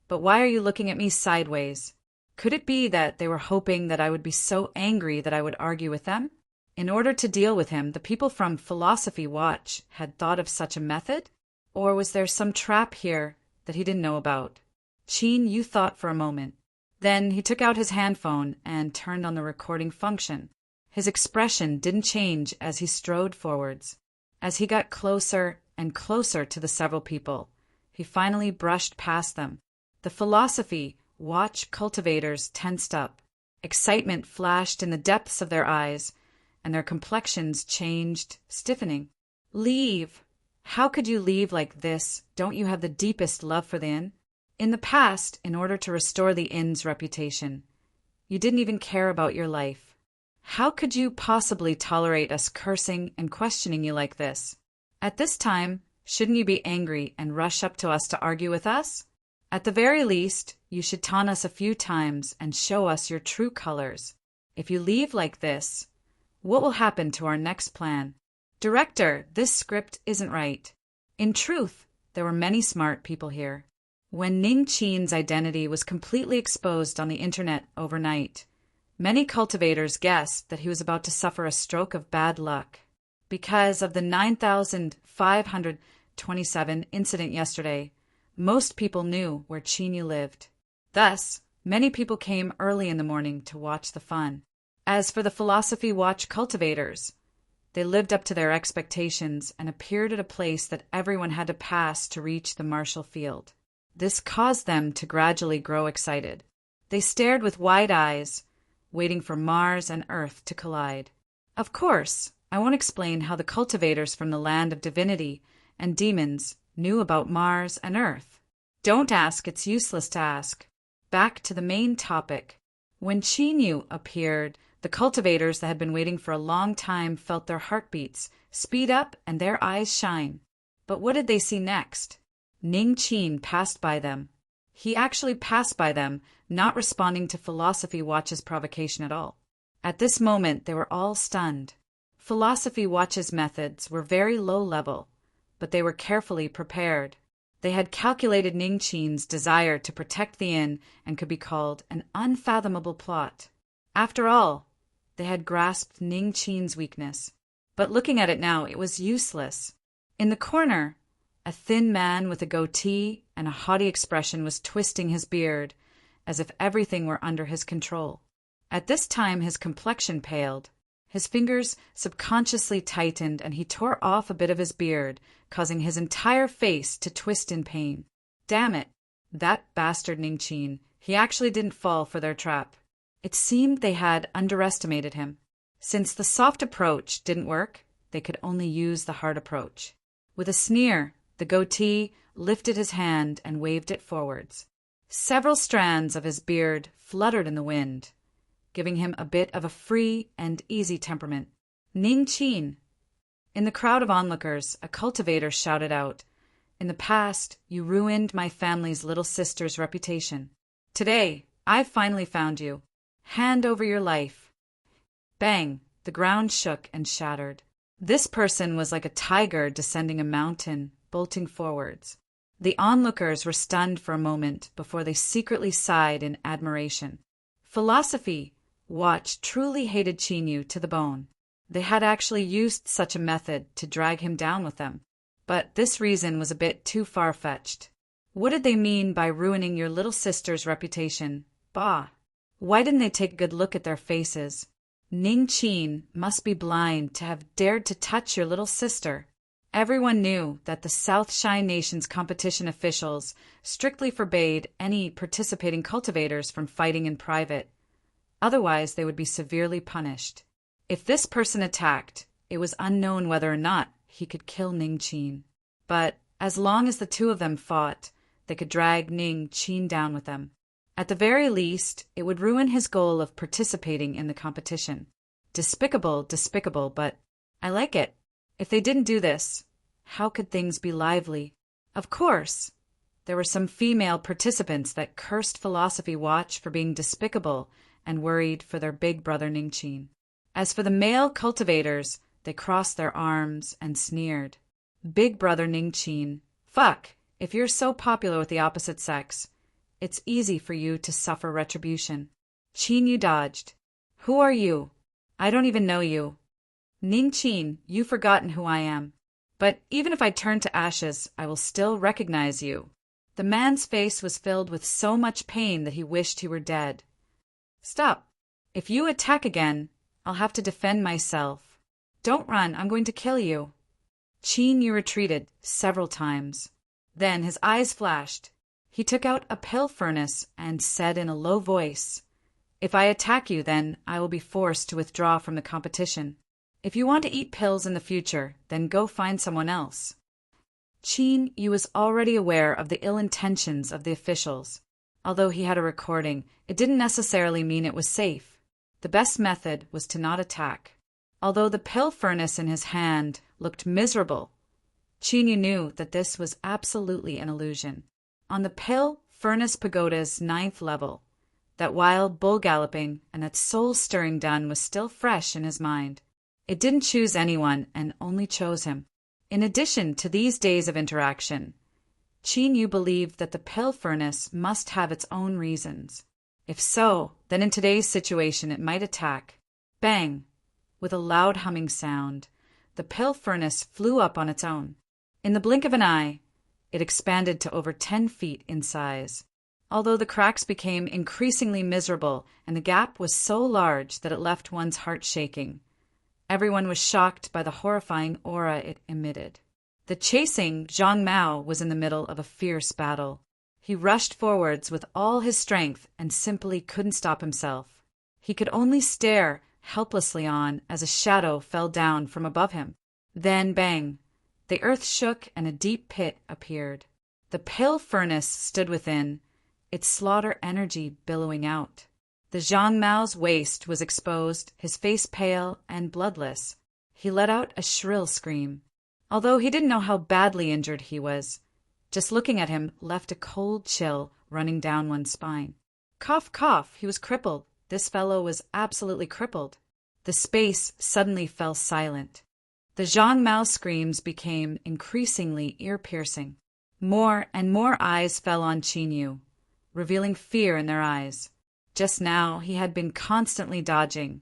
but why are you looking at me sideways? Could it be that they were hoping that I would be so angry that I would argue with them? In order to deal with him, the people from Philosophy Watch had thought of such a method? Or was there some trap here that he didn't know about? Chinyu thought for a moment. Then he took out his handphone and turned on the recording function. His expression didn't change as he strode forwards. As he got closer and closer to the several people, he finally brushed past them. The philosophy watch cultivators tensed up. Excitement flashed in the depths of their eyes, and their complexions changed, stiffening. Leave! How could you leave like this? Don't you have the deepest love for the inn? In the past, in order to restore the inn's reputation, you didn't even care about your life. How could you possibly tolerate us cursing and questioning you like this? At this time, shouldn't you be angry and rush up to us to argue with us? At the very least, you should taunt us a few times and show us your true colors. If you leave like this, what will happen to our next plan? Director, this script isn't right. In truth, there were many smart people here. When Ning Qin's identity was completely exposed on the internet overnight, many cultivators guessed that he was about to suffer a stroke of bad luck. Because of the 9,527 incident yesterday, most people knew where Qinyu lived. Thus, many people came early in the morning to watch the fun. As for the Philosophy Watch cultivators, they lived up to their expectations and appeared at a place that everyone had to pass to reach the martial field. This caused them to gradually grow excited. They stared with wide eyes, waiting for Mars and Earth to collide. Of course, I won't explain how the cultivators from the land of divinity and demons knew about Mars and Earth. Don't ask, it's useless to ask. Back to the main topic. When Qinyu appeared, the cultivators that had been waiting for a long time felt their heartbeats speed up and their eyes shine. But what did they see next? Ning Qin passed by them. He actually passed by them, not responding to Philosophy Watch's provocation at all. At this moment, they were all stunned. Philosophy Watch's methods were very low level, but they were carefully prepared. They had calculated Ning Qin's desire to protect the inn and could be called an unfathomable plot. After all, they had grasped Ning Qin's weakness. But looking at it now, it was useless. In the corner, a thin man with a goatee and a haughty expression was twisting his beard, as if everything were under his control. At this time his complexion paled. His fingers subconsciously tightened and he tore off a bit of his beard, causing his entire face to twist in pain. Damn it! That bastard Ning Qin. He actually didn't fall for their trap. It seemed they had underestimated him. Since the soft approach didn't work, they could only use the hard approach. With a sneer, the goatee lifted his hand and waved it forwards. Several strands of his beard fluttered in the wind, giving him a bit of a free and easy temperament. Ning Qin. In the crowd of onlookers, a cultivator shouted out, "In the past, you ruined my family's little sister's reputation. Today, I've finally found you. Hand over your life." Bang! The ground shook and shattered. This person was like a tiger descending a mountain, bolting forwards. The onlookers were stunned for a moment before they secretly sighed in admiration. Philosophy Watch truly hated Qinyu to the bone. They had actually used such a method to drag him down with them. But this reason was a bit too far-fetched. What did they mean by ruining your little sister's reputation? Bah! Why didn't they take a good look at their faces? Ning Qin must be blind to have dared to touch your little sister. Everyone knew that the South Shine Nation's competition officials strictly forbade any participating cultivators from fighting in private. Otherwise, they would be severely punished. If this person attacked, it was unknown whether or not he could kill Ning Qin. But as long as the two of them fought, they could drag Ning Qin down with them. At the very least, it would ruin his goal of participating in the competition. Despicable, but I like it. If they didn't do this, how could things be lively? Of course, there were some female participants that cursed Philosophy Watch for being despicable and worried for their big brother Ning Qin. As for the male cultivators, they crossed their arms and sneered. Big brother Ning Qin, fuck, if you're so popular with the opposite sex, it's easy for you to suffer retribution. Qinyu dodged. Who are you? I don't even know you. Ning Qin, you've forgotten who I am. But even if I turn to ashes, I will still recognize you. The man's face was filled with so much pain that he wished he were dead. Stop. If you attack again, I'll have to defend myself. Don't run, I'm going to kill you. Qin Yu retreated several times. Then his eyes flashed. He took out a pill furnace and said in a low voice, "If I attack you, then I will be forced to withdraw from the competition. If you want to eat pills in the future, then go find someone else." Qin Yu was already aware of the ill intentions of the officials. Although he had a recording, it didn't necessarily mean it was safe. The best method was to not attack. Although the pill furnace in his hand looked miserable, Qin Yu knew that this was absolutely an illusion. On the pill furnace pagoda's 9th level, that wild bull galloping and that soul-stirring dun was still fresh in his mind. It didn't choose anyone and only chose him. In addition to these days of interaction, Qin Yu believed that the pill furnace must have its own reasons. If so, then in today's situation it might attack. Bang! With a loud humming sound, the pill furnace flew up on its own. In the blink of an eye, it expanded to over 10 feet in size. Although the cracks became increasingly miserable and the gap was so large that it left one's heart shaking, everyone was shocked by the horrifying aura it emitted. The chasing Zhang Mao was in the middle of a fierce battle. He rushed forwards with all his strength and simply couldn't stop himself. He could only stare helplessly on as a shadow fell down from above him. Then, bang! The earth shook and a deep pit appeared. The pill furnace stood within, its slaughter energy billowing out. The Zhang Mao's waist was exposed, his face pale and bloodless. He let out a shrill scream. Although he didn't know how badly injured he was, just looking at him left a cold chill running down one's spine. Cough, cough, he was crippled. This fellow was absolutely crippled. The space suddenly fell silent. The Zhang Mao screams became increasingly ear-piercing. More and more eyes fell on Qin Yu, revealing fear in their eyes. Just now he had been constantly dodging,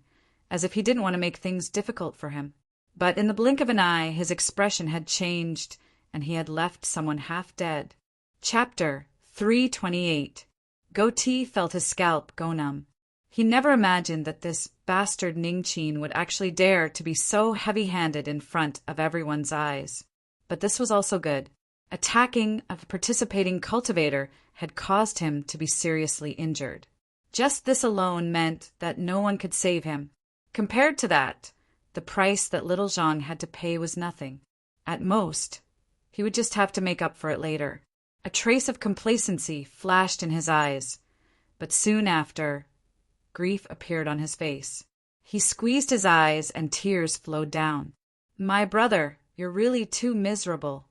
as if he didn't want to make things difficult for him. But in the blink of an eye, his expression had changed, and he had left someone half dead. Chapter 328. Goatee felt his scalp go numb. He never imagined that this bastard Ningqin would actually dare to be so heavy-handed in front of everyone's eyes. But this was also good. Attacking a participating cultivator had caused him to be seriously injured. Just this alone meant that no one could save him. Compared to that, the price that little Zhang had to pay was nothing. At most, he would just have to make up for it later. A trace of complacency flashed in his eyes, but soon after, grief appeared on his face. He squeezed his eyes and tears flowed down. "My brother, you're really too miserable."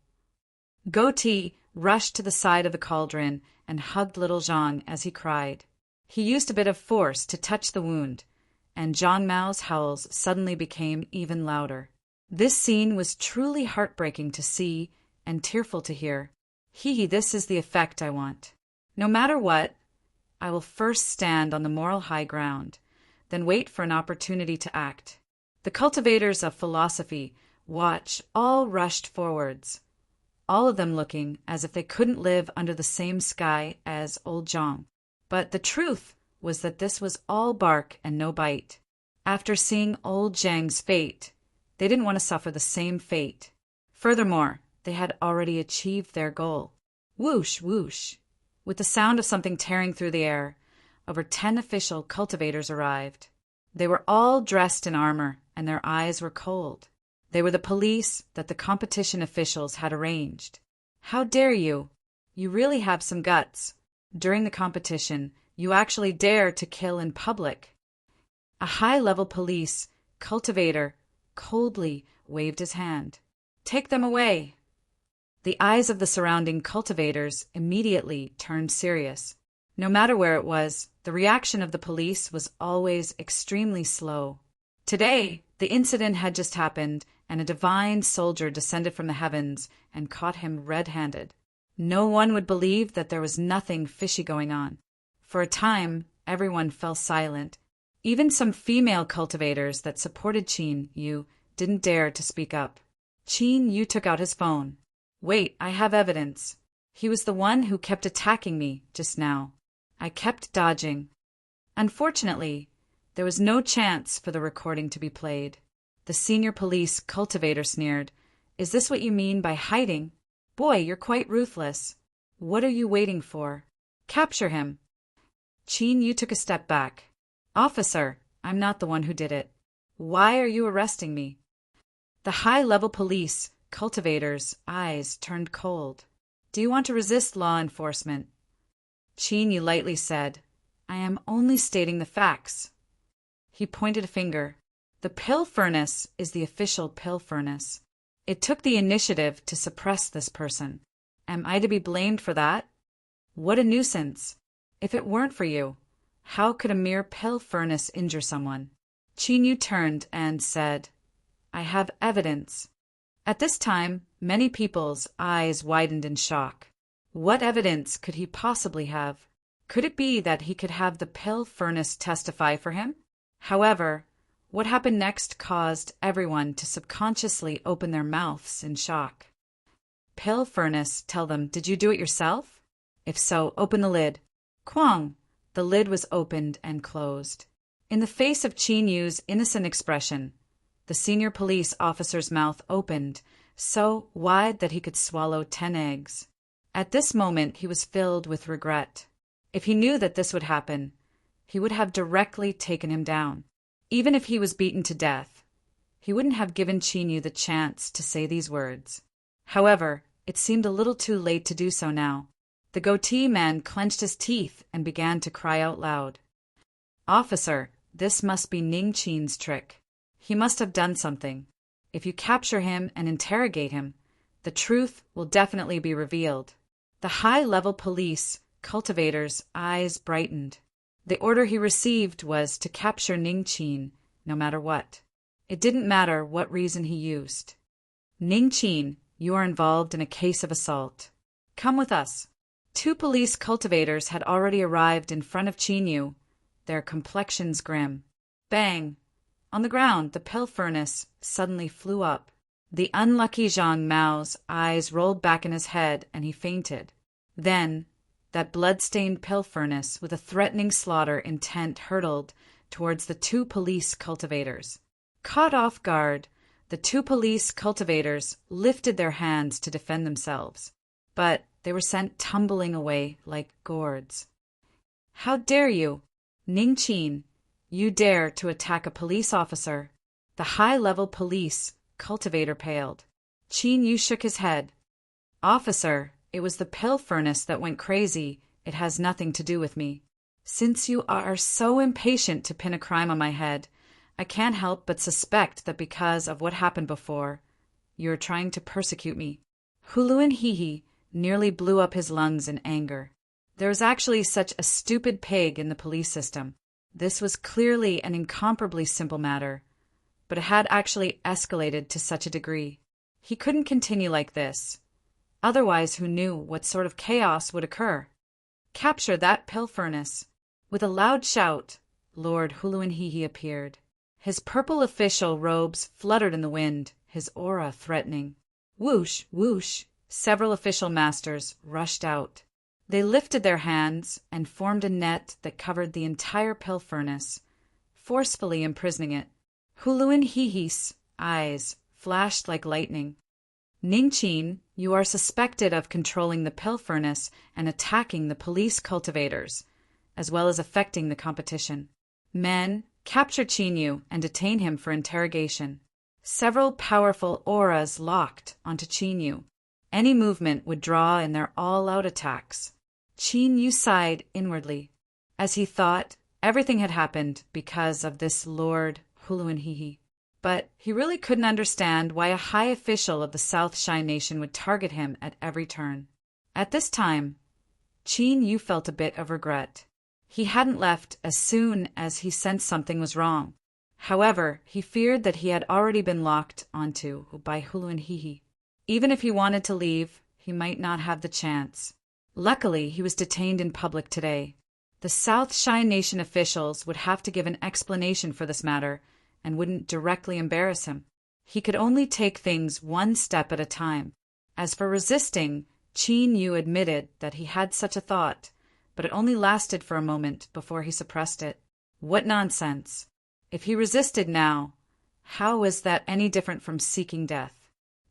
Goatee rushed to the side of the cauldron and hugged little Zhang as he cried. He used a bit of force to touch the wound, and Zhang Mao's howls suddenly became even louder. This scene was truly heartbreaking to see and tearful to hear. This is the effect I want. No matter what, I will first stand on the moral high ground, then wait for an opportunity to act. The cultivators of philosophy watch all rushed forwards, all of them looking as if they couldn't live under the same sky as old Zhang. But the truth was that this was all bark and no bite. After seeing old Zhang's fate, they didn't want to suffer the same fate. Furthermore, they had already achieved their goal. Whoosh, whoosh. With the sound of something tearing through the air, over 10 official cultivators arrived. They were all dressed in armor, and their eyes were cold. They were the police that the competition officials had arranged. "How dare you? You really have some guts. During the competition, you actually dare to kill in public." A high-level police cultivator coldly waved his hand. "Take them away." The eyes of the surrounding cultivators immediately turned serious. No matter where it was, the reaction of the police was always extremely slow. Today, the incident had just happened, and a divine soldier descended from the heavens and caught him red-handed. No one would believe that there was nothing fishy going on. For a time, everyone fell silent. Even some female cultivators that supported Qin Yu didn't dare to speak up. Qin Yu took out his phone. "Wait, I have evidence. He was the one who kept attacking me just now. I kept dodging." Unfortunately, There was no chance for the recording to be played. The senior police cultivator sneered. Is this what you mean by hiding? Boy, you're quite ruthless. What are you waiting for? Capture him. Qin Yu took a step back. Officer, I'm not the one who did it. Why are you arresting me? The high-level police cultivator's eyes turned cold. Do you want to resist law enforcement? Qin Yu lightly said, I am only stating the facts. He pointed a finger. The pill furnace is the official pill furnace. It took the initiative to suppress this person. Am I to be blamed for that? What a nuisance. If it weren't for you, how could a mere pill furnace injure someone? Qin Yu turned and said, I have evidence. At this time, many people's eyes widened in shock. What evidence could he possibly have? Could it be that he could have the pill furnace testify for him? However, what happened next caused everyone to subconsciously open their mouths in shock. Pill furnace, tell them, did you do it yourself? If so, open the lid. Kwang! The lid was opened and closed. In the face of Qin Yu's innocent expression, the senior police officer's mouth opened, so wide that he could swallow 10 eggs. At this moment he was filled with regret. If he knew that this would happen, he would have directly taken him down. Even if he was beaten to death, he wouldn't have given Qin Yu the chance to say these words. However, it seemed a little too late to do so now. The goatee man clenched his teeth and began to cry out loud. Officer, this must be Ning Qin's trick. He must have done something. If you capture him and interrogate him, the truth will definitely be revealed. The high-level police cultivator's eyes brightened. The order he received was to capture Ning Qin, no matter what. It didn't matter what reason he used. Ning Qin, you are involved in a case of assault. Come with us. 2 police cultivators had already arrived in front of Qin Yu, their complexions grim. Bang! On the ground, the pill furnace suddenly flew up. The unlucky Zhang Mao's eyes rolled back in his head and he fainted. Then, that blood-stained pill furnace with a threatening slaughter intent hurtled towards the 2 police cultivators. Caught off guard, the 2 police cultivators lifted their hands to defend themselves, but they were sent tumbling away like gourds. How dare you, Ning Qin, you dare to attack a police officer? The high-level police cultivator paled. Qin Yu shook his head. Officer, it was the pill furnace that went crazy. It has nothing to do with me. Since you are so impatient to pin a crime on my head, I can't help but suspect that because of what happened before, you are trying to persecute me. Huluan Hihi nearly blew up his lungs in anger. There was actually such a stupid pig in the police system. This was clearly an incomparably simple matter, but it had actually escalated to such a degree. He couldn't continue like this. Otherwise, who knew what sort of chaos would occur? Capture that pill furnace. With a loud shout, Lord Huluan Hihi appeared. His purple official robes fluttered in the wind, his aura threatening. Whoosh, whoosh, several official masters rushed out. They lifted their hands and formed a net that covered the entire pill furnace, forcefully imprisoning it. Huluan Hihi's eyes flashed like lightning. Ning Qin, you are suspected of controlling the pill furnace and attacking the police cultivators, as well as affecting the competition. Men, capture Qin Yu and detain him for interrogation. Several powerful auras locked onto Qin Yu. Any movement would draw in their all-out attacks. Qin Yu sighed inwardly. As he thought, everything had happened because of this Lord Huluan Hihi. But he really couldn't understand why a high official of the South Shy Nation would target him at every turn. At this time, Qin Yu felt a bit of regret. He hadn't left as soon as he sensed something was wrong. However, he feared that he had already been locked onto by Huluan Hihi. Even if he wanted to leave, he might not have the chance. Luckily, he was detained in public today. The South Shy Nation officials would have to give an explanation for this matter and wouldn't directly embarrass him. He could only take things one step at a time. As for resisting, Qin Yu admitted that he had such a thought, but it only lasted for a moment before he suppressed it. What nonsense! If he resisted now, how was that any different from seeking death?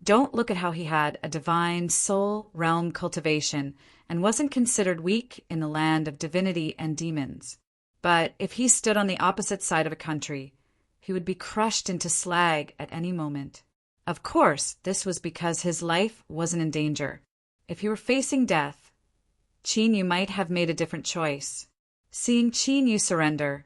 Don't look at how he had a divine soul realm cultivation and wasn't considered weak in the land of divinity and demons. But if he stood on the opposite side of a country, he would be crushed into slag at any moment. Of course, this was because his life wasn't in danger. If he were facing death, Chinyu might have made a different choice. Seeing Chinyu surrender,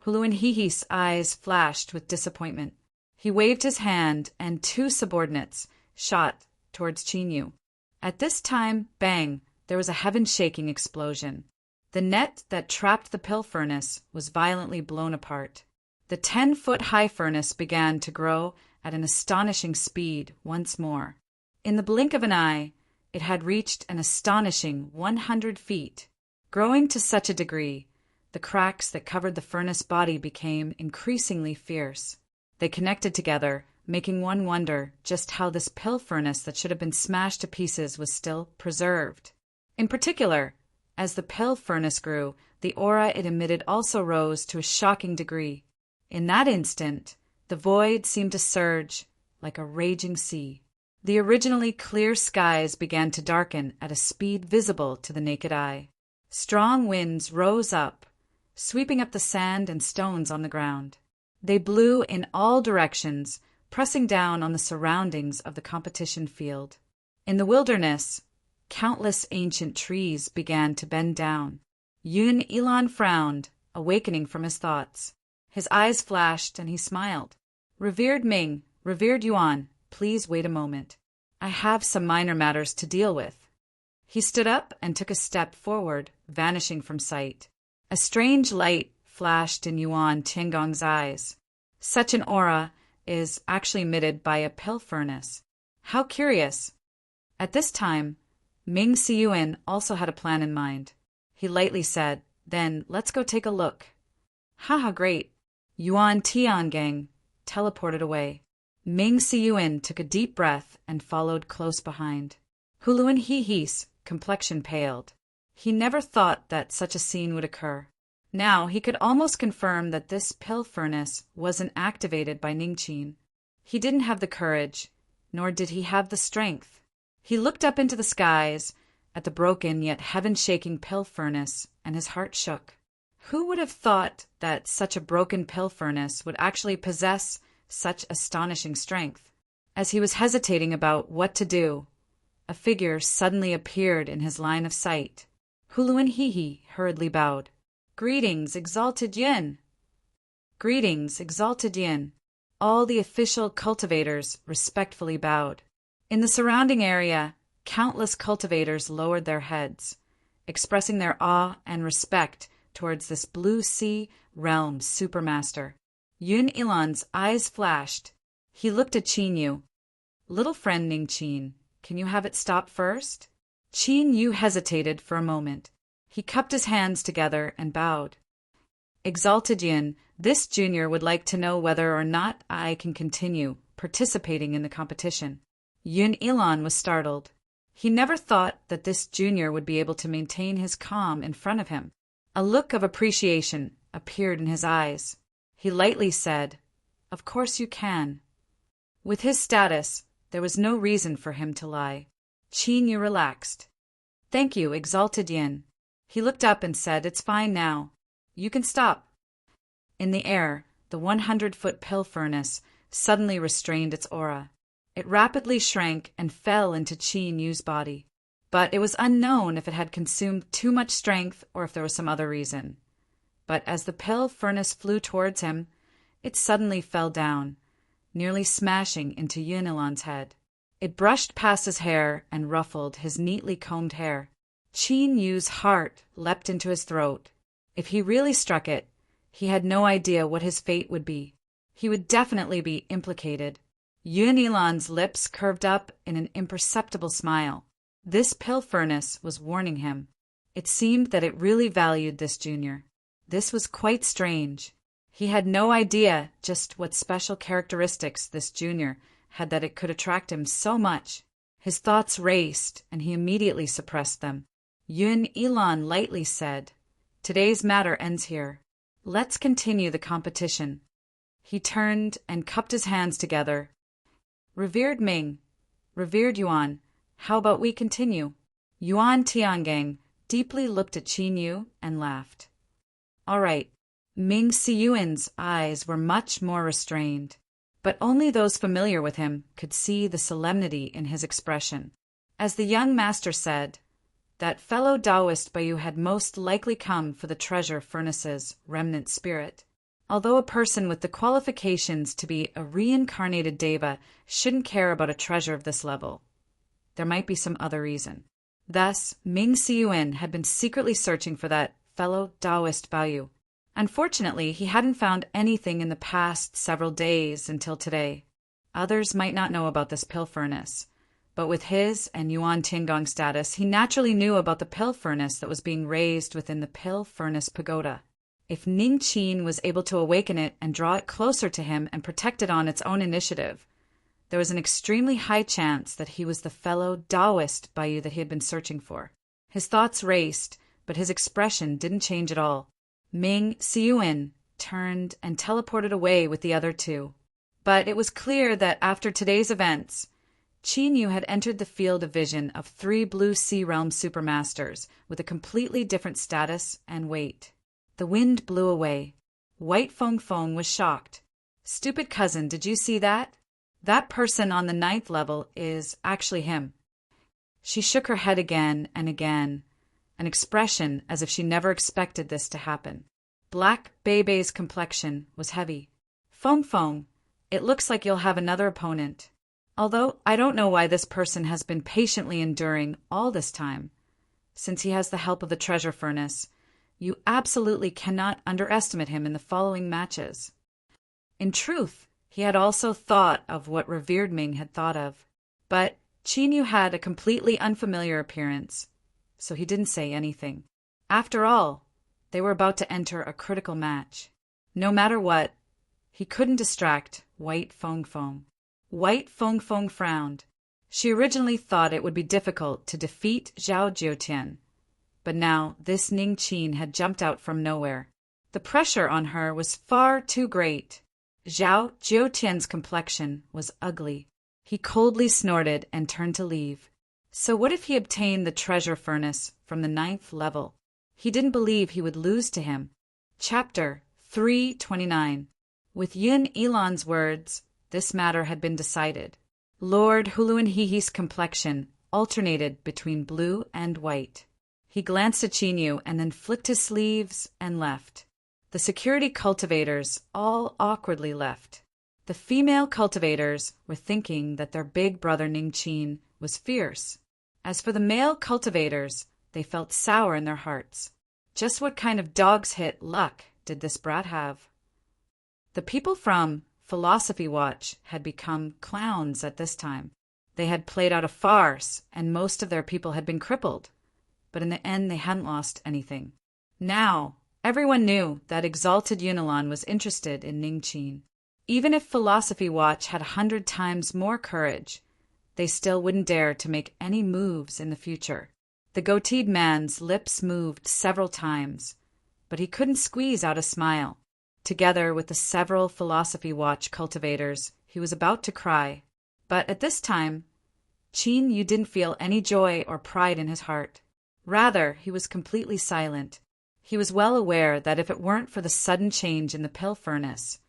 Huluanhihi's eyes flashed with disappointment. He waved his hand, and 2 subordinates shot towards Chinyu. At this time, bang, there was a heaven-shaking explosion. The net that trapped the pill furnace was violently blown apart. The 10-foot-high furnace began to grow at an astonishing speed once more. In the blink of an eye, it had reached an astonishing 100 feet. Growing to such a degree, the cracks that covered the furnace body became increasingly fierce. They connected together, making one wonder just how this pill furnace that should have been smashed to pieces was still preserved. In particular, as the pill furnace grew, the aura it emitted also rose to a shocking degree. In that instant, the void seemed to surge like a raging sea. The originally clear skies began to darken at a speed visible to the naked eye. Strong winds rose up, sweeping up the sand and stones on the ground. They blew in all directions, pressing down on the surroundings of the competition field. In the wilderness, countless ancient trees began to bend down. Yun Ilan frowned, awakening from his thoughts. His eyes flashed, and he smiled. "Revered Ming, revered Yuan, please wait a moment. I have some minor matters to deal with." He stood up and took a step forward, vanishing from sight. A strange light flashed in Yuan Tiangong's eyes. Such an aura is actually emitted by a pill furnace. How curious! At this time, Ming Siyuan also had a plan in mind. He lightly said, "Then let's go take a look." "Haha, great." Yuan Tiangang teleported away. Ming Siyuan took a deep breath and followed close behind. Huluanhihi's complexion paled. He never thought that such a scene would occur. Now he could almost confirm that this pill furnace wasn't activated by Ningqin. He didn't have the courage, nor did he have the strength. He looked up into the skies at the broken yet heaven-shaking pill furnace, and his heart shook. Who would have thought that such a broken pill furnace would actually possess such astonishing strength? As he was hesitating about what to do, a figure suddenly appeared in his line of sight. Huluanhihi hurriedly bowed. "Greetings, exalted Yin!" "Greetings, exalted Yin!" All the official cultivators respectfully bowed. In the surrounding area, countless cultivators lowered their heads, expressing their awe and respect towards this blue sea realm supermaster. Yun Ilan's eyes flashed. He looked at Chinyu. "Little friend Ningqin, can you have it stop first?" Chinyu hesitated for a moment. He cupped his hands together and bowed. "Exalted Yin, this junior would like to know whether or not I can continue participating in the competition." Yun Ilan was startled. He never thought that this junior would be able to maintain his calm in front of him. A look of appreciation appeared in his eyes. He lightly said, "Of course you can." With his status, there was no reason for him to lie. Chinyu relaxed. "Thank you, exalted Yin." He looked up and said, "It's fine now. You can stop." In the air, the 100-foot pill furnace suddenly restrained its aura. It rapidly shrank and fell into Chinyu's body. But it was unknown if it had consumed too much strength or if there was some other reason. But as the pill furnace flew towards him, it suddenly fell down, nearly smashing into Yun Ilan's head. It brushed past his hair and ruffled his neatly combed hair. Chinyu's heart leapt into his throat. If he really struck it, he had no idea what his fate would be. He would definitely be implicated. Yun Ilan's lips curved up in an imperceptible smile. This pill furnace was warning him. It seemed that it really valued this junior. This was quite strange. He had no idea just what special characteristics this junior had that it could attract him so much. His thoughts raced, and he immediately suppressed them. Yun Ilan lightly said, "Today's matter ends here. Let's continue the competition. He turned and cupped his hands together. Revered Ming, revered Yuan, how about we continue? Yuan Tiangang deeply looked at Qin Yu and laughed. All right. Ming Siyuan's eyes were much more restrained, but only those familiar with him could see the solemnity in his expression. As the young master said, that fellow Taoist Bayu had most likely come for the treasure furnace's remnant spirit. Although a person with the qualifications to be a reincarnated deva shouldn't care about a treasure of this level, there might be some other reason. Thus, Ming Siyuan had been secretly searching for that fellow Taoist Bayu. Unfortunately, he hadn't found anything in the past several days until today. Others might not know about this pill furnace, but with his and Yuan Tiangong's status, he naturally knew about the pill furnace that was being raised within the pill furnace pagoda. If Ning Qin was able to awaken it and draw it closer to him and protect it on its own initiative, there was an extremely high chance that he was the fellow Taoist Bayu that he had been searching for. His thoughts raced, but his expression didn't change at all. Ming Siyuan turned and teleported away with the other two. But it was clear that after today's events, Qin Yu had entered the field of vision of 3 Blue Sea Realm Supermasters with a completely different status and weight. The wind blew away. White Feng Feng was shocked. Stupid cousin, did you see that? That person on the 9th level is actually him. She shook her head again and again, an expression as if she never expected this to happen. Black Beibei's complexion was heavy. Feng Feng, it looks like you'll have another opponent. Although I don't know why this person has been patiently enduring all this time. Since he has the help of the treasure furnace, you absolutely cannot underestimate him in the following matches. In truth, he had also thought of what revered Ming had thought of. But Qin Yu had a completely unfamiliar appearance, so he didn't say anything. After all, they were about to enter a critical match. No matter what, he couldn't distract White Feng Feng. White Feng Feng frowned. She originally thought it would be difficult to defeat Zhao Jiutian, but now this Ning Qin had jumped out from nowhere. The pressure on her was far too great. Zhao Jiutian's complexion was ugly. He coldly snorted and turned to leave. So what if he obtained the treasure furnace from the 9th level? He didn't believe he would lose to him. Chapter 329. With Yun Elan's words, this matter had been decided. Lord Huluanhihi's complexion alternated between blue and white. He glanced at Qin Yu and then flicked his sleeves and left. The security cultivators all awkwardly left. The female cultivators were thinking that their big brother Ning Qin was fierce. As for the male cultivators, they felt sour in their hearts. Just what kind of dog's hit luck did this brat have? The people from Philosophy Watch had become clowns at this time. They had played out a farce, and most of their people had been crippled. But in the end, they hadn't lost anything. Now, everyone knew that Exalted Yunlin was interested in Ning Qin. Even if Philosophy Watch had 100 times more courage, they still wouldn't dare to make any moves in the future. The goateed man's lips moved several times, but he couldn't squeeze out a smile. Together with the several Philosophy Watch cultivators, he was about to cry. But at this time, Qin Yu didn't feel any joy or pride in his heart. Rather, he was completely silent. He was well aware that if it weren't for the sudden change in the pill furnace,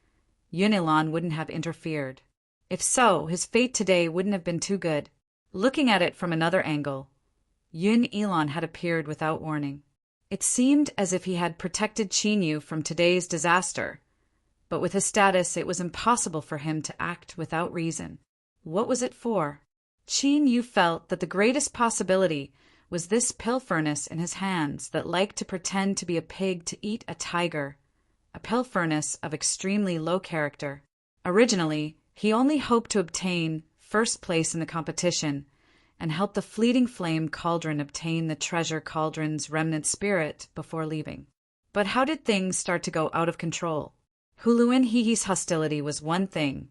Yunilan wouldn't have interfered. If so, his fate today wouldn't have been too good. Looking at it from another angle, Yun Elon had appeared without warning. It seemed as if he had protected Qin Yu from today's disaster, but with his status it was impossible for him to act without reason. What was it for? Qin Yu felt that the greatest possibility was this pill furnace in his hands that liked to pretend to be a pig to eat a tiger, a pill furnace of extremely low character. Originally, he only hoped to obtain first place in the competition and help the fleeting flame cauldron obtain the treasure cauldron's remnant spirit before leaving. But how did things start to go out of control? Huluin Hihi's hostility was one thing,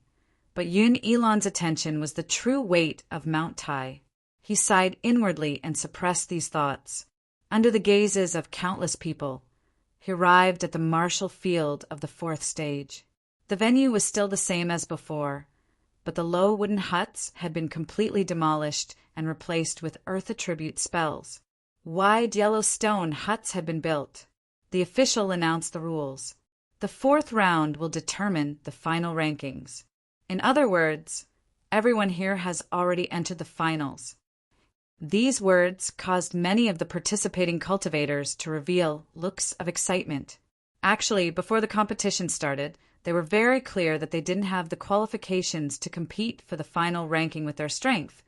but Yun Elon's attention was the true weight of Mount Tai. He sighed inwardly and suppressed these thoughts. Under the gazes of countless people, He arrived at the martial field of the fourth stage. The venue was still the same as before, but the low wooden huts had been completely demolished and replaced with earth attribute spells. Wide yellow stone huts had been built. The official announced the rules. The fourth round will determine the final rankings. In other words, everyone here has already entered the finals. These words caused many of the participating cultivators to reveal looks of excitement. Actually, before the competition started, they were very clear that they didn't have the qualifications to compete for the final ranking with their strength,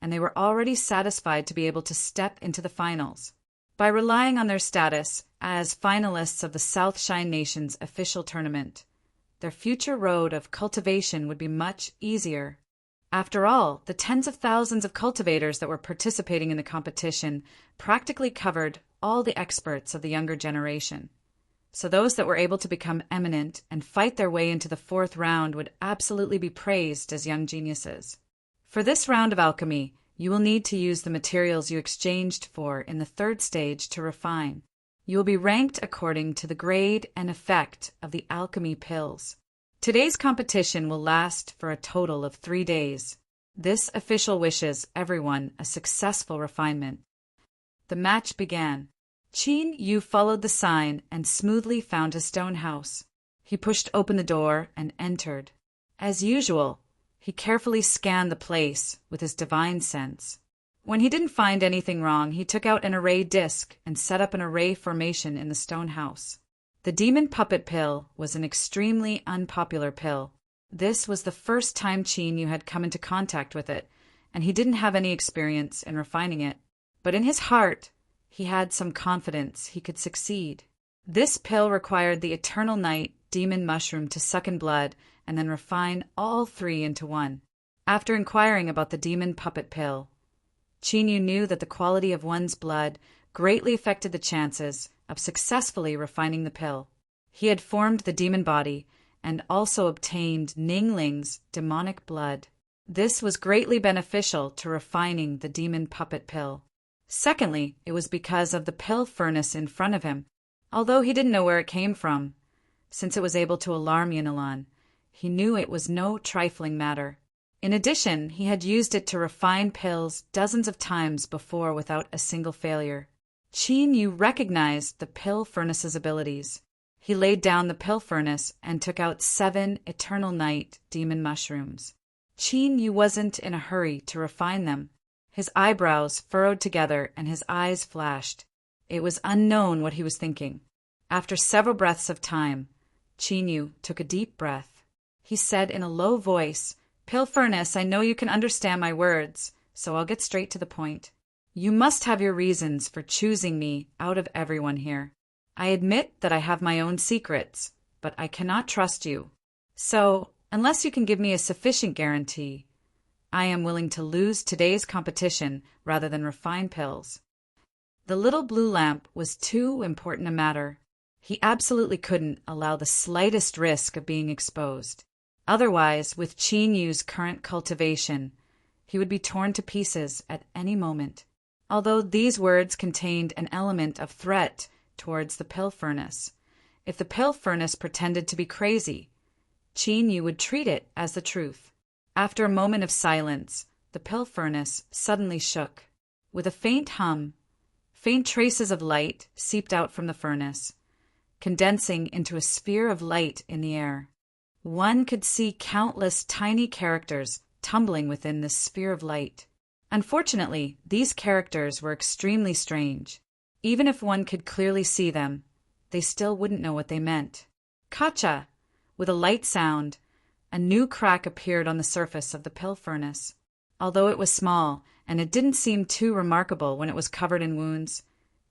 and they were already satisfied to be able to step into the finals. By relying on their status as finalists of the South Shine Nation's official tournament, their future road of cultivation would be much easier. After all, the tens of thousands of cultivators that were participating in the competition practically covered all the experts of the younger generation. So those that were able to become eminent and fight their way into the fourth round would absolutely be praised as young geniuses. For this round of alchemy, you will need to use the materials you exchanged for in the third stage to refine. You will be ranked according to the grade and effect of the alchemy pills. Today's competition will last for a total of 3 days. This official wishes everyone a successful refinement. The match began. Qin Yu followed the sign and smoothly found his stone house. He pushed open the door and entered. As usual, he carefully scanned the place with his divine sense. When he didn't find anything wrong, he took out an array disc and set up an array formation in the stone house. The demon puppet pill was an extremely unpopular pill. This was the first time Qin Yu had come into contact with it, and he didn't have any experience in refining it. But in his heart, he had some confidence he could succeed. This pill required the eternal night demon mushroom to suck in blood and then refine all three into one. After inquiring about the demon puppet pill, Qin Yu knew that the quality of one's blood greatly affected the chances of successfully refining the pill. He had formed the demon body and also obtained Ningling's demonic blood. This was greatly beneficial to refining the demon puppet pill. Secondly, it was because of the pill furnace in front of him. Although he didn't know where it came from, since it was able to alarm Yunalon, he knew it was no trifling matter. In addition, he had used it to refine pills dozens of times before without a single failure. Qin Yu recognized the pill furnace's abilities. He laid down the pill furnace and took out 7 Eternal Night demon mushrooms. Qin Yu wasn't in a hurry to refine them. His eyebrows furrowed together and his eyes flashed. It was unknown what he was thinking. After several breaths of time, Qin Yu took a deep breath. He said in a low voice, "Pill furnace, I know you can understand my words, so I'll get straight to the point. You must have your reasons for choosing me out of everyone here. I admit that I have my own secrets, but I cannot trust you. So, unless you can give me a sufficient guarantee, I am willing to lose today's competition rather than refine pills." The little blue lamp was too important a matter. He absolutely couldn't allow the slightest risk of being exposed. Otherwise, with Qin Yu's current cultivation, he would be torn to pieces at any moment. Although these words contained an element of threat towards the pill furnace, if the pill furnace pretended to be crazy, Qin Yu would treat it as the truth. After a moment of silence, the pill furnace suddenly shook. With a faint hum, faint traces of light seeped out from the furnace, condensing into a sphere of light in the air. One could see countless tiny characters tumbling within this sphere of light. Unfortunately, these characters were extremely strange. Even if one could clearly see them, they still wouldn't know what they meant. Kacha! With a light sound, a new crack appeared on the surface of the pill furnace. Although it was small, and it didn't seem too remarkable when it was covered in wounds,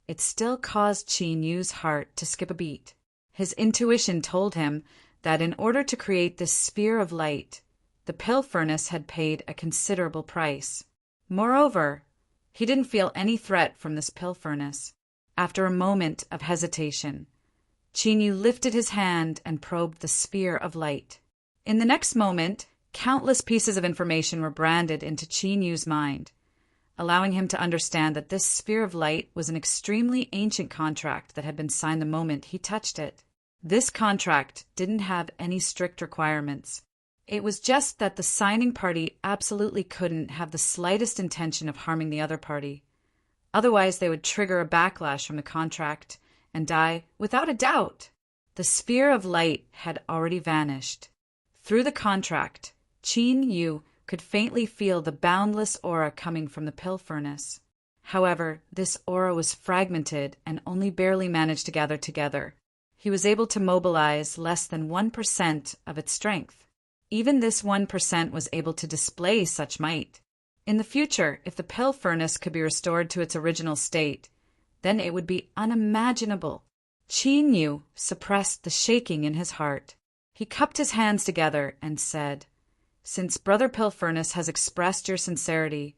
it still caused Qin Yu's heart to skip a beat. His intuition told him that in order to create this sphere of light, the pill furnace had paid a considerable price. Moreover, he didn't feel any threat from this pill furnace. After a moment of hesitation, Qin Yu lifted his hand and probed the sphere of light. In the next moment, countless pieces of information were branded into Qin Yu's mind. allowing him to understand that this sphere of light was an extremely ancient contract that had been signed the moment he touched it. This contract didn't have any strict requirements. It was just that the signing party absolutely couldn't have the slightest intention of harming the other party. Otherwise, they would trigger a backlash from the contract and die without a doubt. The sphere of light had already vanished. Through the contract, Qin Yu could faintly feel the boundless aura coming from the pill furnace. However, this aura was fragmented and only barely managed to gather together. He was able to mobilize less than 1% of its strength. Even this 1% was able to display such might. In the future, if the pill furnace could be restored to its original state, then it would be unimaginable. Qin Yu suppressed the shaking in his heart. He cupped his hands together and said, "Since Brother Pill Furnace has expressed your sincerity,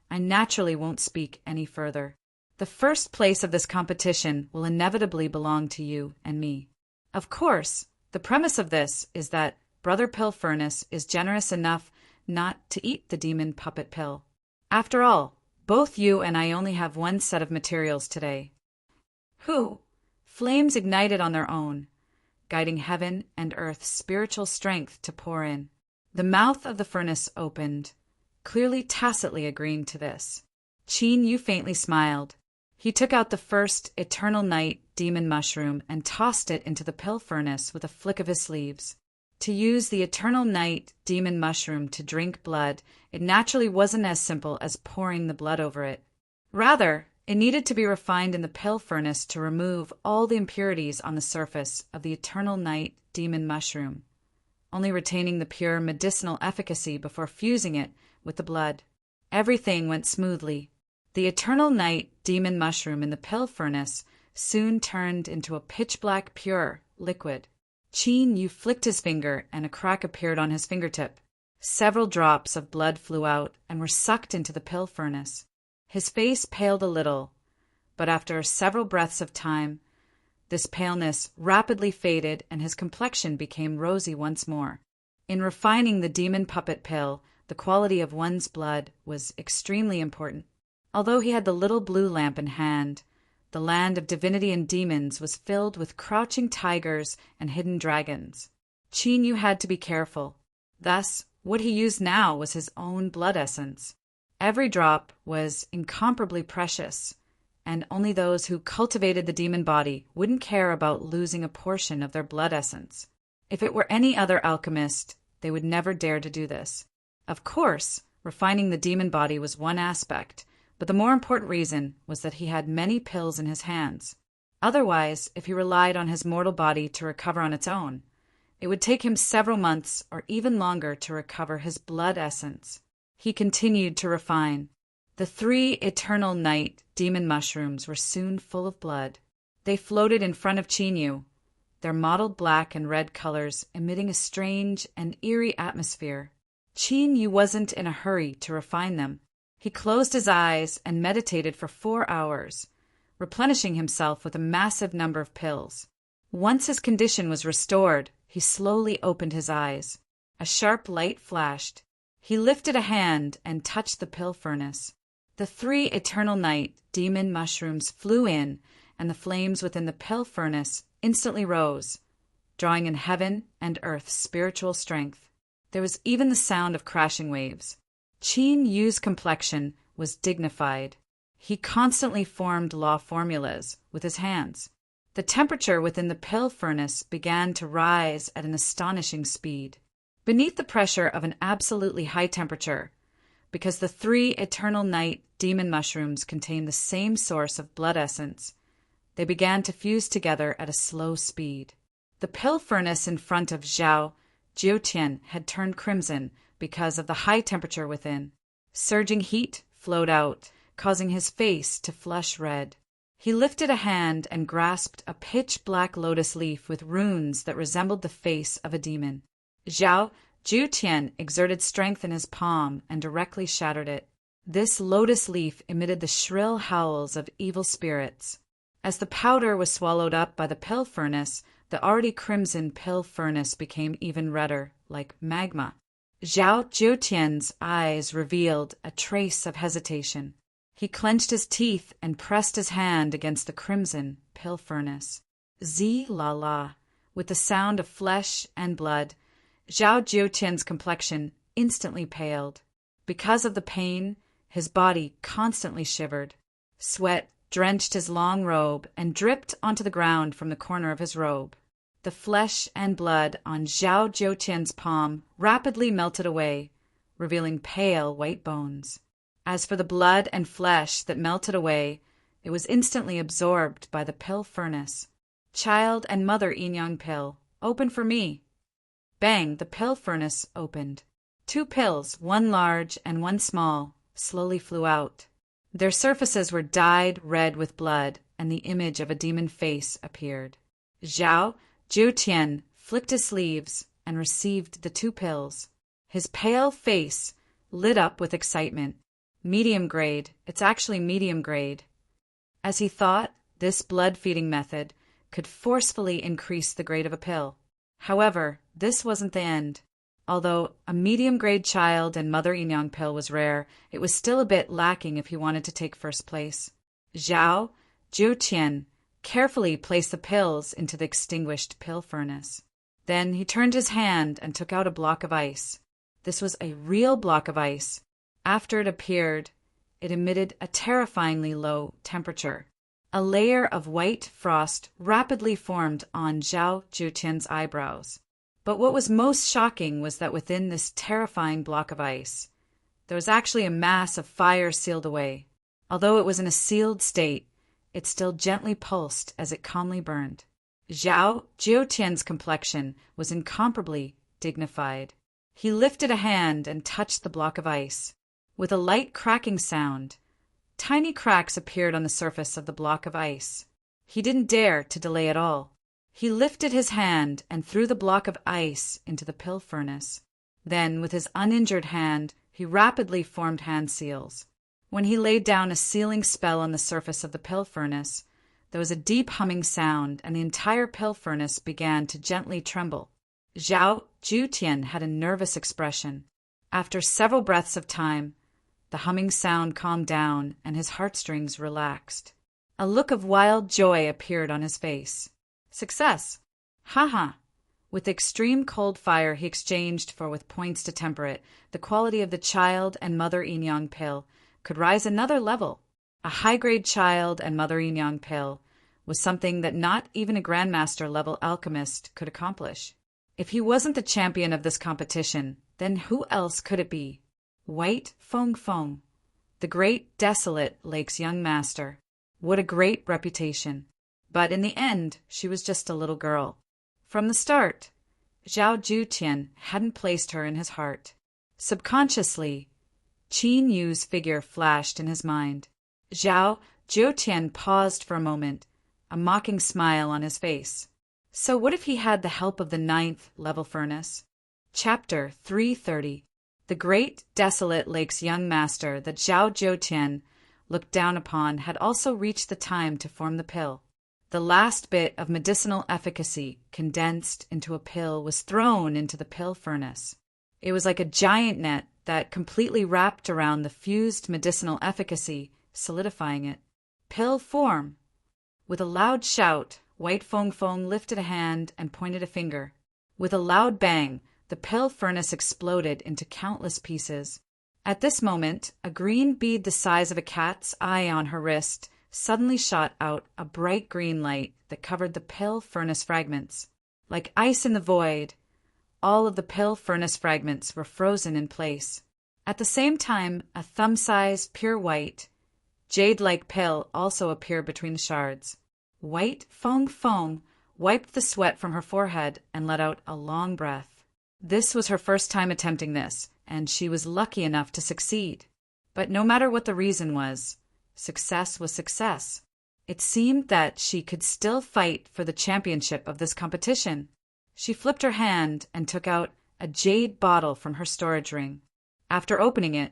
I naturally won't speak any further. The first place of this competition will inevitably belong to you and me. Of course, the premise of this is that Brother Pill Furnace is generous enough not to eat the demon puppet pill. After all, both you and I only have one set of materials today." Who? Flames ignited on their own, guiding heaven and earth's spiritual strength to pour in. The mouth of the furnace opened, clearly tacitly agreeing to this. Qin Yu faintly smiled. He took out the first Eternal Night demon mushroom and tossed it into the pill furnace with a flick of his sleeves. To use the Eternal Night demon mushroom to drink blood, it naturally wasn't as simple as pouring the blood over it. Rather, it needed to be refined in the pill furnace to remove all the impurities on the surface of the Eternal Night demon mushroom, only retaining the pure medicinal efficacy before fusing it with the blood. Everything went smoothly. The Eternal Night demon mushroom in the pill furnace soon turned into a pitch-black pure liquid. Qin Yu flicked his finger and a crack appeared on his fingertip. Several drops of blood flew out and were sucked into the pill furnace. His face paled a little, but after several breaths of time, this paleness rapidly faded and his complexion became rosy once more. In refining the demon puppet pill, the quality of one's blood was extremely important. Although he had the little blue lamp in hand, the land of divinity and demons was filled with crouching tigers and hidden dragons. Qin Yu had to be careful. Thus, what he used now was his own blood essence. Every drop was incomparably precious, and only those who cultivated the demon body wouldn't care about losing a portion of their blood essence. If it were any other alchemist, they would never dare to do this. Of course, refining the demon body was one aspect, but the more important reason was that he had many pills in his hands. Otherwise, if he relied on his mortal body to recover on its own, it would take him several months or even longer to recover his blood essence. He continued to refine. The 3 Eternal Night demon mushrooms were soon full of blood. They floated in front of Qin Yu, their mottled black and red colors emitting a strange and eerie atmosphere. Qin Yu wasn't in a hurry to refine them. He closed his eyes and meditated for 4 hours, replenishing himself with a massive number of pills. Once his condition was restored, he slowly opened his eyes. A sharp light flashed. He lifted a hand and touched the pill furnace. The 3 Eternal Night demon mushrooms flew in, and the flames within the pill furnace instantly rose, drawing in heaven and earth's spiritual strength. There was even the sound of crashing waves. Qin Yu's complexion was dignified. He constantly formed law formulas with his hands. The temperature within the pill furnace began to rise at an astonishing speed. Beneath the pressure of an absolutely high temperature, because the 3 Eternal Night demon mushrooms contained the same source of blood essence, they began to fuse together at a slow speed. The pill furnace in front of Zhao Jiutian had turned crimson because of the high temperature within. Surging heat flowed out, causing his face to flush red. He lifted a hand and grasped a pitch-black lotus leaf with runes that resembled the face of a demon. Zhao Jiutian exerted strength in his palm and directly shattered it. This lotus leaf emitted the shrill howls of evil spirits. As the powder was swallowed up by the pill furnace, the already crimson pill furnace became even redder, like magma. Zhao Jiutian's eyes revealed a trace of hesitation. He clenched his teeth and pressed his hand against the crimson pill furnace. Z-la-la, with the sound of flesh and blood, Zhao Jiutian's complexion instantly paled. Because of the pain, his body constantly shivered. Sweat drenched his long robe and dripped onto the ground from the corner of his robe. The flesh and blood on Zhao Jiutian's palm rapidly melted away, revealing pale white bones. As for the blood and flesh that melted away, it was instantly absorbed by the pill furnace. Child and mother Yin pill, open for me. Bang, the pill furnace opened. 2 pills, one large and one small, slowly flew out. Their surfaces were dyed red with blood, and the image of a demon face appeared. Zhao Jiutian flicked his sleeves and received the 2 pills. His pale face lit up with excitement. Medium grade, it's actually medium grade. As he thought, this blood-feeding method could forcefully increase the grade of a pill. However, this wasn't the end. Although a medium-grade child and mother Yin pill was rare, it was still a bit lacking if he wanted to take first place. Zhao Jiutian carefully placed the pills into the extinguished pill furnace. Then he turned his hand and took out a block of ice. This was a real block of ice. After it appeared, it emitted a terrifyingly low temperature. A layer of white frost rapidly formed on Zhao Jiutian's eyebrows. But what was most shocking was that within this terrifying block of ice, there was actually a mass of fire sealed away. Although it was in a sealed state, it still gently pulsed as it calmly burned. Zhao Jiutian's complexion was incomparably dignified. He lifted a hand and touched the block of ice. With a light cracking sound, tiny cracks appeared on the surface of the block of ice. He didn't dare to delay at all. He lifted his hand and threw the block of ice into the pill furnace. Then, with his uninjured hand, he rapidly formed hand seals. When he laid down a sealing spell on the surface of the pill furnace, there was a deep humming sound, and the entire pill furnace began to gently tremble. Zhao Jiutian had a nervous expression. After several breaths of time, the humming sound calmed down and his heartstrings relaxed. A look of wild joy appeared on his face. Success! Ha! With extreme cold fire he exchanged for with points to temper it, the quality of the child and mother Yin pill could rise another level. A high-grade child and mother Yin pill was something that not even a grandmaster-level alchemist could accomplish. If he wasn't the champion of this competition, then who else could it be? White Feng Feng, the great desolate lake's young master. What a great reputation. But in the end, she was just a little girl. From the start, Zhao Jiutian hadn't placed her in his heart. Subconsciously, Qin Yu's figure flashed in his mind. Zhao Jiutian paused for a moment, a mocking smile on his face. So what if he had the help of the 9th level furnace? Chapter 330. The great desolate lake's young master that Zhao Jiutian looked down upon had also reached the time to form the pill. The last bit of medicinal efficacy condensed into a pill was thrown into the pill furnace. It was like a giant net that completely wrapped around the fused medicinal efficacy, solidifying it. Pill form! With a loud shout, White Feng Feng lifted a hand and pointed a finger. With a loud bang, the pill furnace exploded into countless pieces. At this moment, a green bead the size of a cat's eye on her wrist suddenly shot out a bright green light that covered the pill furnace fragments. Like ice in the void, all of the pill furnace fragments were frozen in place. At the same time, a thumb-sized, pure white, jade-like pill also appeared between the shards. White Feng Feng wiped the sweat from her forehead and let out a long breath. This was her first time attempting this, and she was lucky enough to succeed. But no matter what the reason was, success was success. It seemed that she could still fight for the championship of this competition. She flipped her hand and took out a jade bottle from her storage ring. After opening it,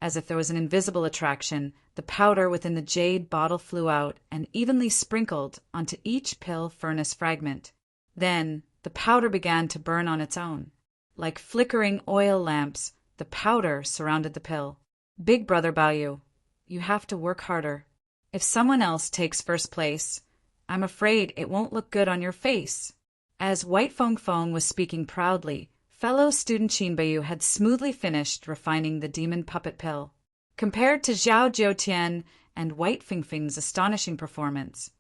as if there was an invisible attraction, the powder within the jade bottle flew out and evenly sprinkled onto each pill furnace fragment. Then the powder began to burn on its own. Like flickering oil lamps, the powder surrounded the pill. Big Brother Baoyu, you have to work harder. If someone else takes first place, I'm afraid it won't look good on your face." As White Fong Fong was speaking proudly, fellow student Qin Beiyu had smoothly finished refining the demon puppet pill. Compared to Zhao Jiutian and White Fingfing's astonishing performance,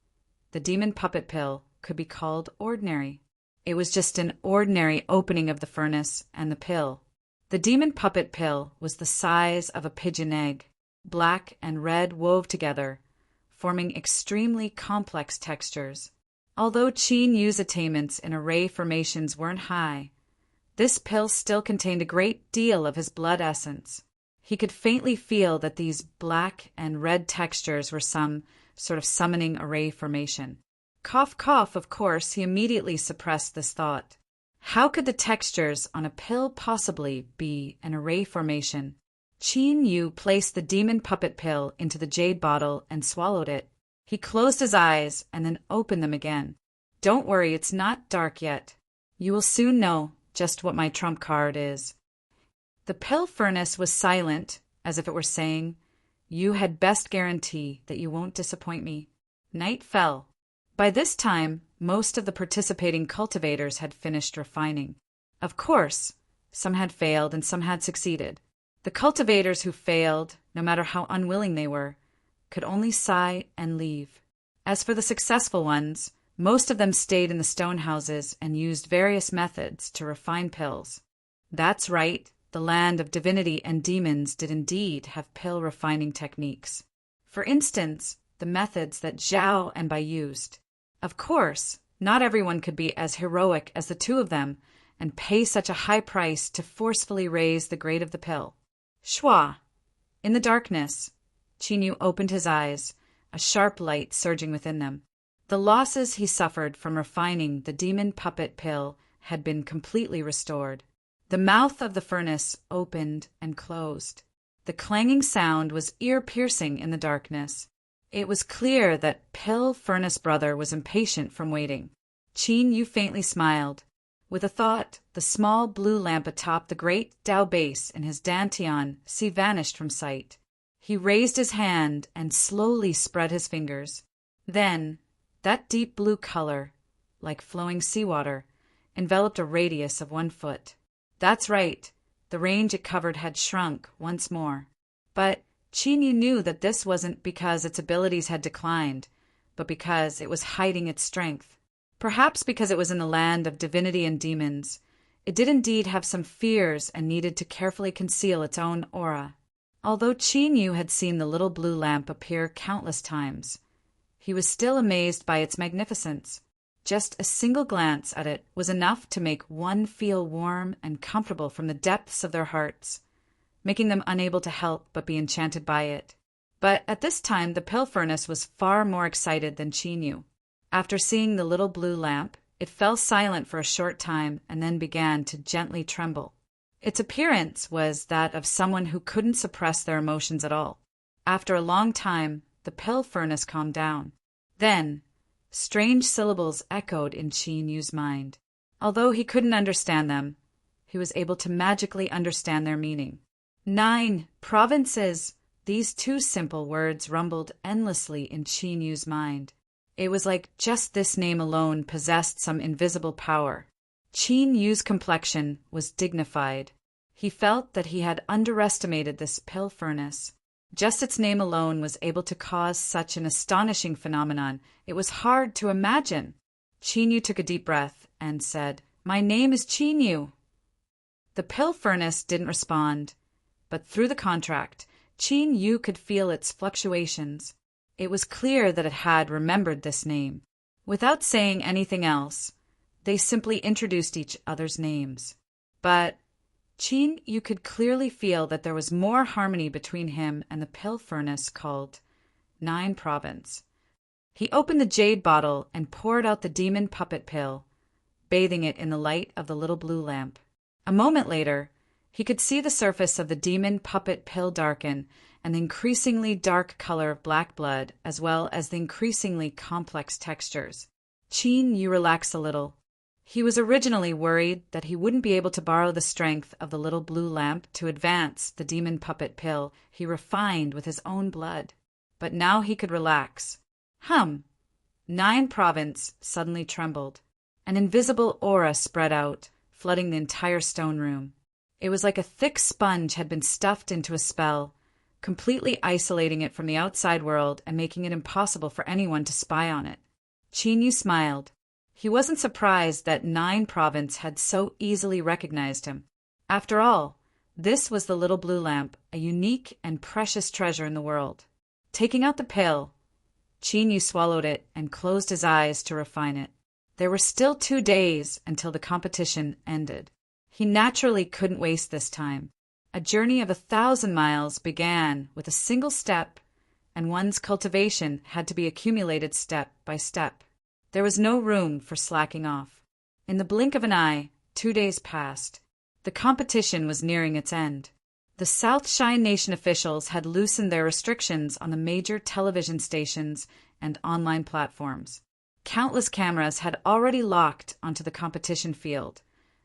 the demon puppet pill could be called ordinary. It was just an ordinary opening of the furnace and the pill. The demon puppet pill was the size of a pigeon egg. Black and red wove together, forming extremely complex textures. Although Qin Yu's attainments in array formations weren't high, this pill still contained a great deal of his blood essence. He could faintly feel that these black and red textures were some sort of summoning array formation. Cough, cough, of course, he immediately suppressed this thought. How could the textures on a pill possibly be an array formation? Qin Yu placed the demon puppet pill into the jade bottle and swallowed it. He closed his eyes and then opened them again. "Don't worry, it's not dark yet. You will soon know just what my trump card is." The pill furnace was silent, as if it were saying, "You had best guarantee that you won't disappoint me." Night fell. By this time, most of the participating cultivators had finished refining. Of course, some had failed and some had succeeded. The cultivators who failed, no matter how unwilling they were, could only sigh and leave. As for the successful ones, most of them stayed in the stone houses and used various methods to refine pills. That's right, the land of divinity and demons did indeed have pill refining techniques. For instance, the methods that Zhao and Bai used. Of course, not everyone could be as heroic as the two of them and pay such a high price to forcefully raise the grade of the pill. Shua! In the darkness, Qin Yu opened his eyes, a sharp light surging within them. The losses he suffered from refining the demon puppet pill had been completely restored. The mouth of the furnace opened and closed. The clanging sound was ear-piercing in the darkness. It was clear that Pill Furnace Brother was impatient from waiting. Qin Yu faintly smiled. With a thought, the small blue lamp atop the great Dao base in his dantian vanished from sight. He raised his hand and slowly spread his fingers. Then, that deep blue color, like flowing seawater, enveloped a radius of 1 foot. That's right, the range it covered had shrunk once more. But Qin Yu knew that this wasn't because its abilities had declined, but because it was hiding its strength. Perhaps because it was in the land of divinity and demons, it did indeed have some fears and needed to carefully conceal its own aura. Although Qin Yu had seen the little blue lamp appear countless times, he was still amazed by its magnificence. Just a single glance at it was enough to make one feel warm and comfortable from the depths of their hearts, making them unable to help but be enchanted by it. But at this time the pill furnace was far more excited than Qin Yu. After seeing the little blue lamp, it fell silent for a short time and then began to gently tremble. Its appearance was that of someone who couldn't suppress their emotions at all. After a long time, the pill furnace calmed down. Then, strange syllables echoed in Qin Yu's mind. Although he couldn't understand them, he was able to magically understand their meaning. 9 provinces! These two simple words rumbled endlessly in Qin Yu's mind. It was like just this name alone possessed some invisible power. Qin Yu's complexion was dignified. He felt that he had underestimated this pill furnace. Just its name alone was able to cause such an astonishing phenomenon. It was hard to imagine. Qin Yu took a deep breath and said, "My name is Qin Yu." The pill furnace didn't respond, but through the contract, Qin Yu could feel its fluctuations. It was clear that it had remembered this name. Without saying anything else, they simply introduced each other's names. But Qin Yu could clearly feel that there was more harmony between him and the pill furnace called 9 Province. He opened the jade bottle and poured out the demon puppet pill, bathing it in the light of the little blue lamp. A moment later, he could see the surface of the demon puppet pill darken and the increasingly dark color of black blood, as well as the increasingly complex textures. Qin Yu relaxed a little. He was originally worried that he wouldn't be able to borrow the strength of the little blue lamp to advance the demon puppet pill he refined with his own blood. But now he could relax. 9 province suddenly trembled. An invisible aura spread out, flooding the entire stone room. It was like a thick sponge had been stuffed into a spell, completely isolating it from the outside world and making it impossible for anyone to spy on it. Chinyu smiled. He wasn't surprised that 9 province had so easily recognized him. After all, this was the little blue lamp, a unique and precious treasure in the world. Taking out the pill, Chinyu swallowed it and closed his eyes to refine it. There were still 2 days until the competition ended. He naturally couldn't waste this time. A journey of 1,000 miles began with a single step, and one's cultivation had to be accumulated step by step. There was no room for slacking off. In the blink of an eye, 2 days passed. The competition was nearing its end. The South Shine Nation officials had loosened their restrictions on the major television stations and online platforms. Countless cameras had already locked onto the competition field,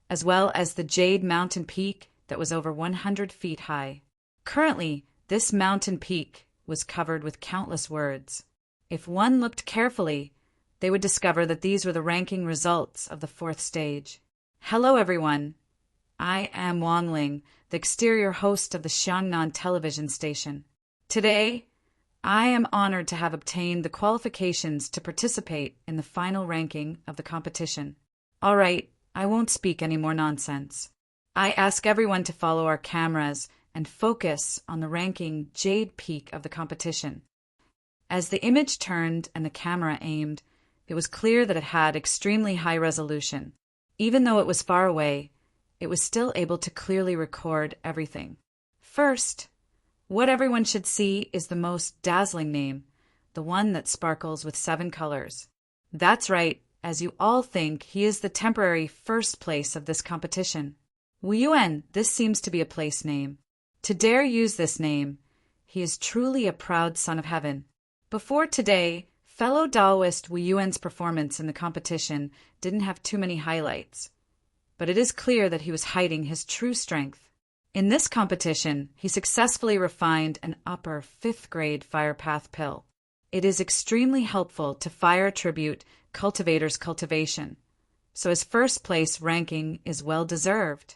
as well as the Jade Mountain Peak that was over 100 feet high. Currently, this mountain peak was covered with countless words. If one looked carefully, they would discover that these were the ranking results of the 4th stage. Hello, everyone. I am Wang Ling, the exterior host of the Xiangnan television station. Today, I am honored to have obtained the qualifications to participate in the final ranking of the competition. All right, I won't speak any more nonsense. I ask everyone to follow our cameras and focus on the ranking Jade Peak of the competition. As the image turned and the camera aimed, it was clear that it had extremely high resolution. Even though it was far away, it was still able to clearly record everything. First, what everyone should see is the most dazzling name, the one that sparkles with 7 colors. That's right, as you all think, he is the temporary first place of this competition. Wu Yuan, this seems to be a place name. To dare use this name, he is truly a proud son of heaven. Before today, fellow Taoist Wu Yuan's performance in the competition didn't have too many highlights, but it is clear that he was hiding his true strength. In this competition, he successfully refined an upper 5th grade fire path pill. It is extremely helpful to fire attribute cultivator's cultivation, so his first place ranking is well deserved.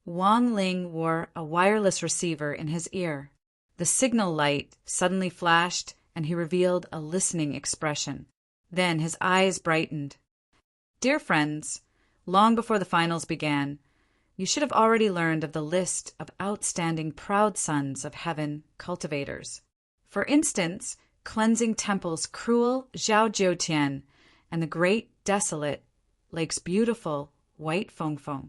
Wang Ling wore a wireless receiver in his ear. The signal light suddenly flashed and he revealed a listening expression. Then his eyes brightened. Dear friends, long before the finals began, you should have already learned of the list of outstanding proud sons of heaven cultivators. For instance, cleansing temples cruel Zhao Jiutian and the great desolate Lake's beautiful White Fengfeng.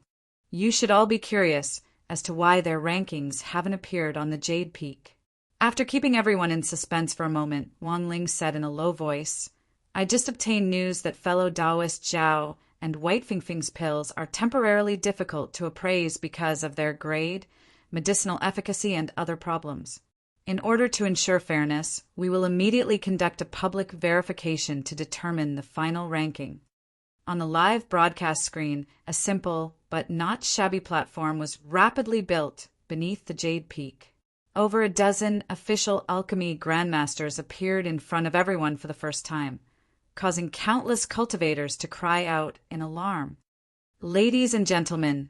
You should all be curious as to why their rankings haven't appeared on the Jade Peak. After keeping everyone in suspense for a moment, Wang Ling said in a low voice, I just obtained news that fellow Taoist Zhao and White Fengfeng's pills are temporarily difficult to appraise because of their grade, medicinal efficacy, and other problems. In order to ensure fairness, we will immediately conduct a public verification to determine the final ranking. On the live broadcast screen, a simple but not shabby platform was rapidly built beneath the Jade Peak. Over a dozen official alchemy grandmasters appeared in front of everyone for the first time, causing countless cultivators to cry out in alarm. Ladies and gentlemen,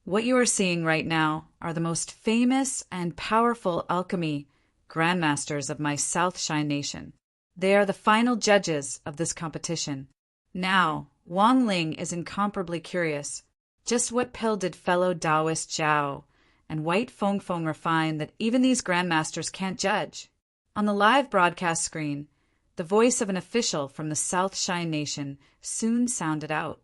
what you are seeing right now are the most famous and powerful alchemy grandmasters of my South Shine Nation. They are the final judges of this competition. Now, Wang Ling is incomparably curious. Just what pill did fellow Taoist Zhao and White Fengfeng refine that even these grandmasters can't judge? On the live broadcast screen, the voice of an official from the South Shine Nation soon sounded out.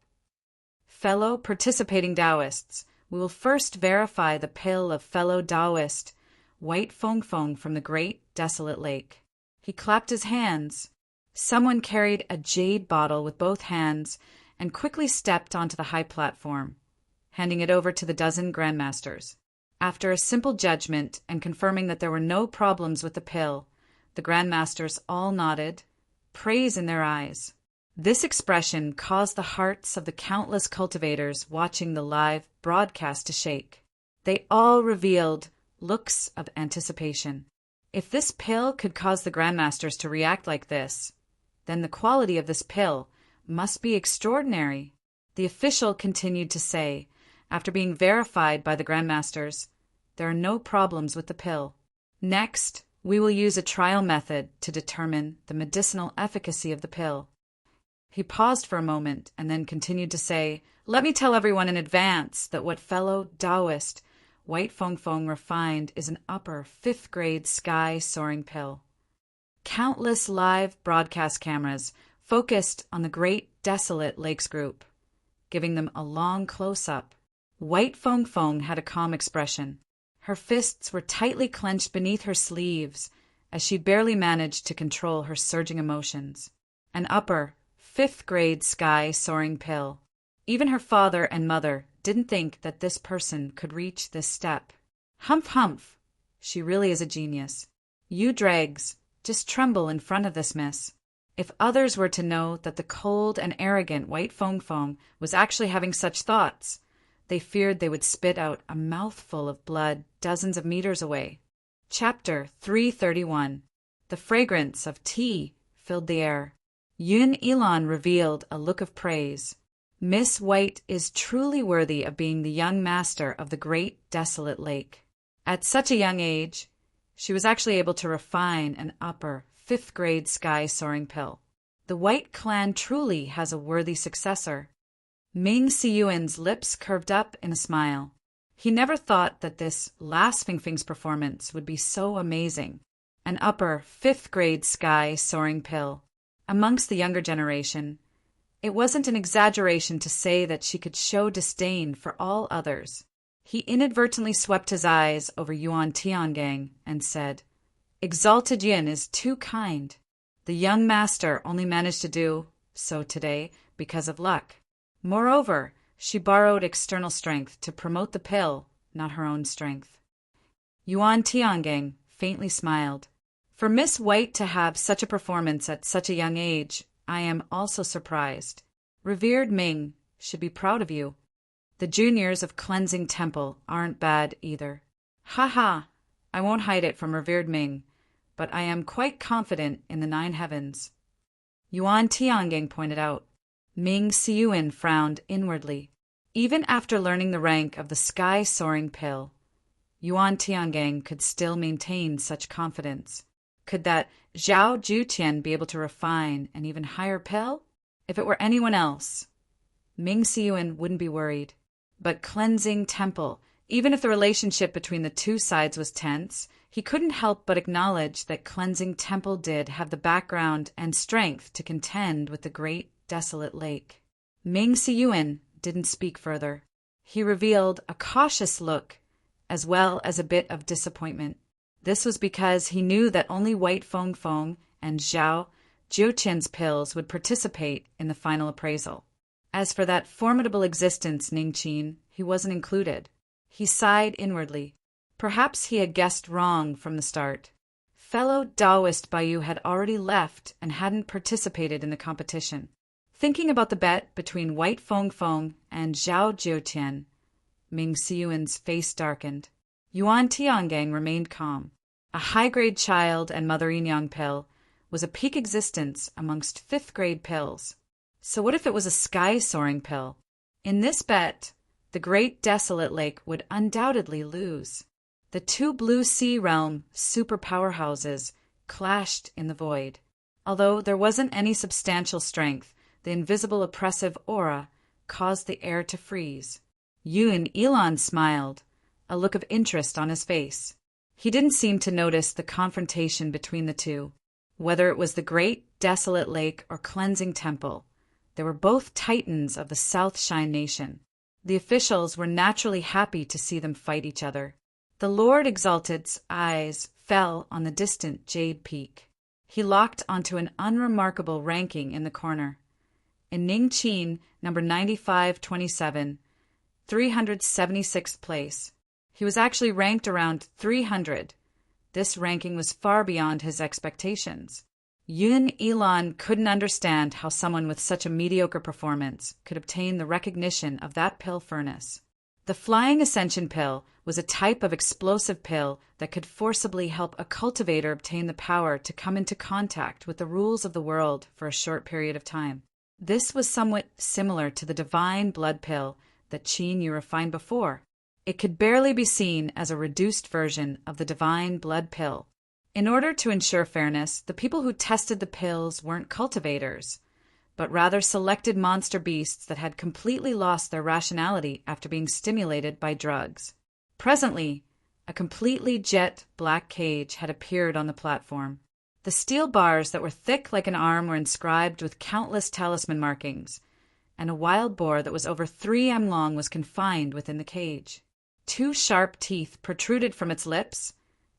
Fellow participating Taoists, we will first verify the pill of fellow Taoist White Fengfeng from the Great Desolate Lake. He clapped his hands. Someone carried a jade bottle with both hands and quickly stepped onto the high platform, handing it over to the dozen grandmasters. After a simple judgment and confirming that there were no problems with the pill, the grandmasters all nodded, praise in their eyes. This expression caused the hearts of the countless cultivators watching the live broadcast to shake. They all revealed looks of anticipation. If this pill could cause the grandmasters to react like this, then the quality of this pill must be extraordinary. The official continued to say, after being verified by the grandmasters, there are no problems with the pill. Next, we will use a trial method to determine the medicinal efficacy of the pill. He paused for a moment and then continued to say, let me tell everyone in advance that what fellow Taoist White Fong Fong refined is an upper 5th grade sky-soaring pill. Countless live broadcast cameras focused on the Great Desolate Lakes group, giving them a long close-up. White Fong Fong had a calm expression. Her fists were tightly clenched beneath her sleeves as she barely managed to control her surging emotions. An upper 5th grade sky-soaring pill. Even her father and mother didn't think that this person could reach this step. Humph, humph. She really is a genius. You dregs, just tremble in front of this miss. If others were to know that the cold and arrogant White Fong Fong was actually having such thoughts, they feared they would spit out a mouthful of blood dozens of meters away. Chapter 331. The fragrance of tea filled the air. Yun Ilan revealed a look of praise. Miss White is truly worthy of being the young master of the Great Desolate Lake. At such a young age, she was actually able to refine an upper 5th grade sky-soaring pill. The White clan truly has a worthy successor. Ming Siyuan's lips curved up in a smile. He never thought that this last Fing Fing's performance would be so amazing. An upper 5th grade sky-soaring pill. Amongst the younger generation, it wasn't an exaggeration to say that she could show disdain for all others. He inadvertently swept his eyes over Yuan Tiangang and said, Exalted Yin is too kind. The young master only managed to do so today because of luck. Moreover, she borrowed external strength to promote the pill, not her own strength. Yuan Tiangang faintly smiled. For Miss White to have such a performance at such a young age, I am also surprised. Revered Ming should be proud of you. The juniors of Cleansing Temple aren't bad either. Ha ha! I won't hide it from Revered Ming, but I am quite confident in the 9 heavens. Yuan Tiangang pointed out. Ming Siyuan frowned inwardly. Even after learning the rank of the sky-soaring pill, Yuan Tiangang could still maintain such confidence. Could that Zhao Zhutian be able to refine an even higher pill? If it were anyone else, Ming Siyuan wouldn't be worried. But Cleansing Temple, even if the relationship between the two sides was tense, he couldn't help but acknowledge that Cleansing Temple did have the background and strength to contend with the Great Desolate Lake. Ming Siyuan didn't speak further. He revealed a cautious look, as well as a bit of disappointment. This was because he knew that only White Fong Fong and Zhao Zhutian's pills would participate in the final appraisal. As for that formidable existence Ning Qin, he wasn't included. He sighed inwardly. Perhaps he had guessed wrong from the start. Fellow Taoist Bayu had already left and hadn't participated in the competition. Thinking about the bet between White Fong Fong and Zhao Zhutian, Ming Siyuan's face darkened. Yuan Tiangang remained calm. A high-grade child and Mother Yin pill was a peak existence amongst 5th grade pills. So what if it was a sky-soaring pill? In this bet, the Great Desolate Lake would undoubtedly lose. The 2 Blue Sea Realm super powerhouses clashed in the void. Although there wasn't any substantial strength, the invisible oppressive aura caused the air to freeze. Yun Ilan smiled, a look of interest on his face. He didn't seem to notice the confrontation between the two. Whether it was the Great Desolate Lake or Cleansing Temple, they were both titans of the South Shine Nation. The officials were naturally happy to see them fight each other. The Lord Exalted's eyes fell on the distant Jade Peak. He locked onto an unremarkable ranking in the corner. In Ningqin, number 9527, 376th place. He was actually ranked around 300. This ranking was far beyond his expectations. Yun Elon couldn't understand how someone with such a mediocre performance could obtain the recognition of that pill furnace. The Flying Ascension Pill was a type of explosive pill that could forcibly help a cultivator obtain the power to come into contact with the rules of the world for a short period of time. This was somewhat similar to the Divine Blood Pill that Qin Yu refined before. It could barely be seen as a reduced version of the Divine Blood Pill. In order to ensure fairness, the people who tested the pills weren't cultivators, but rather selected monster beasts that had completely lost their rationality after being stimulated by drugs. Presently, a completely jet black cage had appeared on the platform. The steel bars that were thick like an arm were inscribed with countless talisman markings, and a wild boar that was over 3 m long was confined within the cage. 2 sharp teeth protruded from its lips,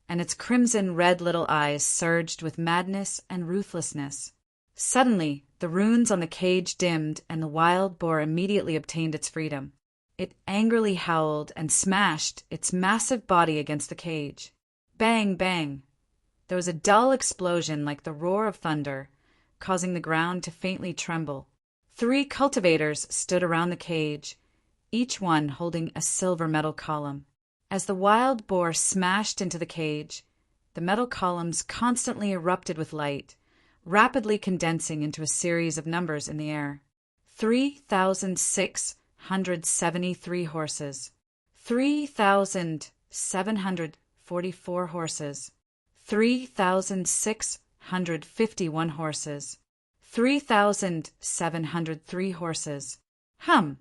and its crimson red little eyes surged with madness and ruthlessness. Suddenly, the runes on the cage dimmed, and the wild boar immediately obtained its freedom. It angrily howled and smashed its massive body against the cage. Bang, bang! There was a dull explosion like the roar of thunder, causing the ground to faintly tremble. 3 cultivators stood around the cage, each one holding a silver metal column. As the wild boar smashed into the cage, the metal columns constantly erupted with light, rapidly condensing into a series of numbers in the air. 3,673 horses, 3,744 horses, 3,651 horses, 3,703 horses. Hum!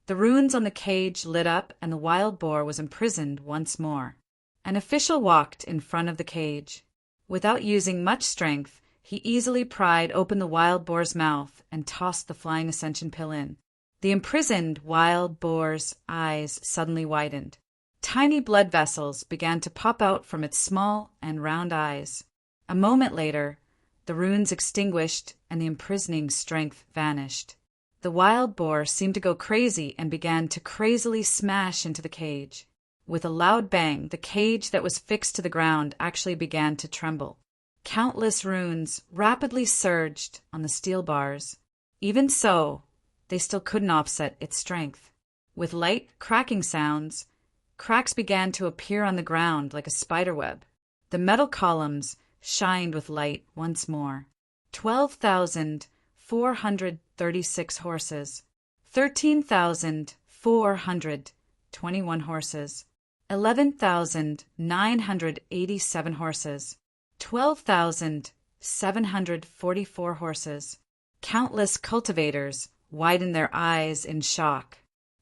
The runes on the cage lit up, and the wild boar was imprisoned once more. An official walked in front of the cage. Without using much strength, he easily pried open the wild boar's mouth and tossed the Flying Ascension Pill in. The imprisoned wild boar's eyes suddenly widened. Tiny blood vessels began to pop out from its small and round eyes. A moment later, the runes extinguished and the imprisoning strength vanished. The wild boar seemed to go crazy and began to crazily smash into the cage. With a loud bang, the cage that was fixed to the ground actually began to tremble. Countless runes rapidly surged on the steel bars. Even so, they still couldn't offset its strength. With light cracking sounds, cracks began to appear on the ground like a spiderweb. The metal columns shined with light once more. 12,436 horses, 13,421 horses, 11,987 horses, 12,744 horses. Countless cultivators widened their eyes in shock.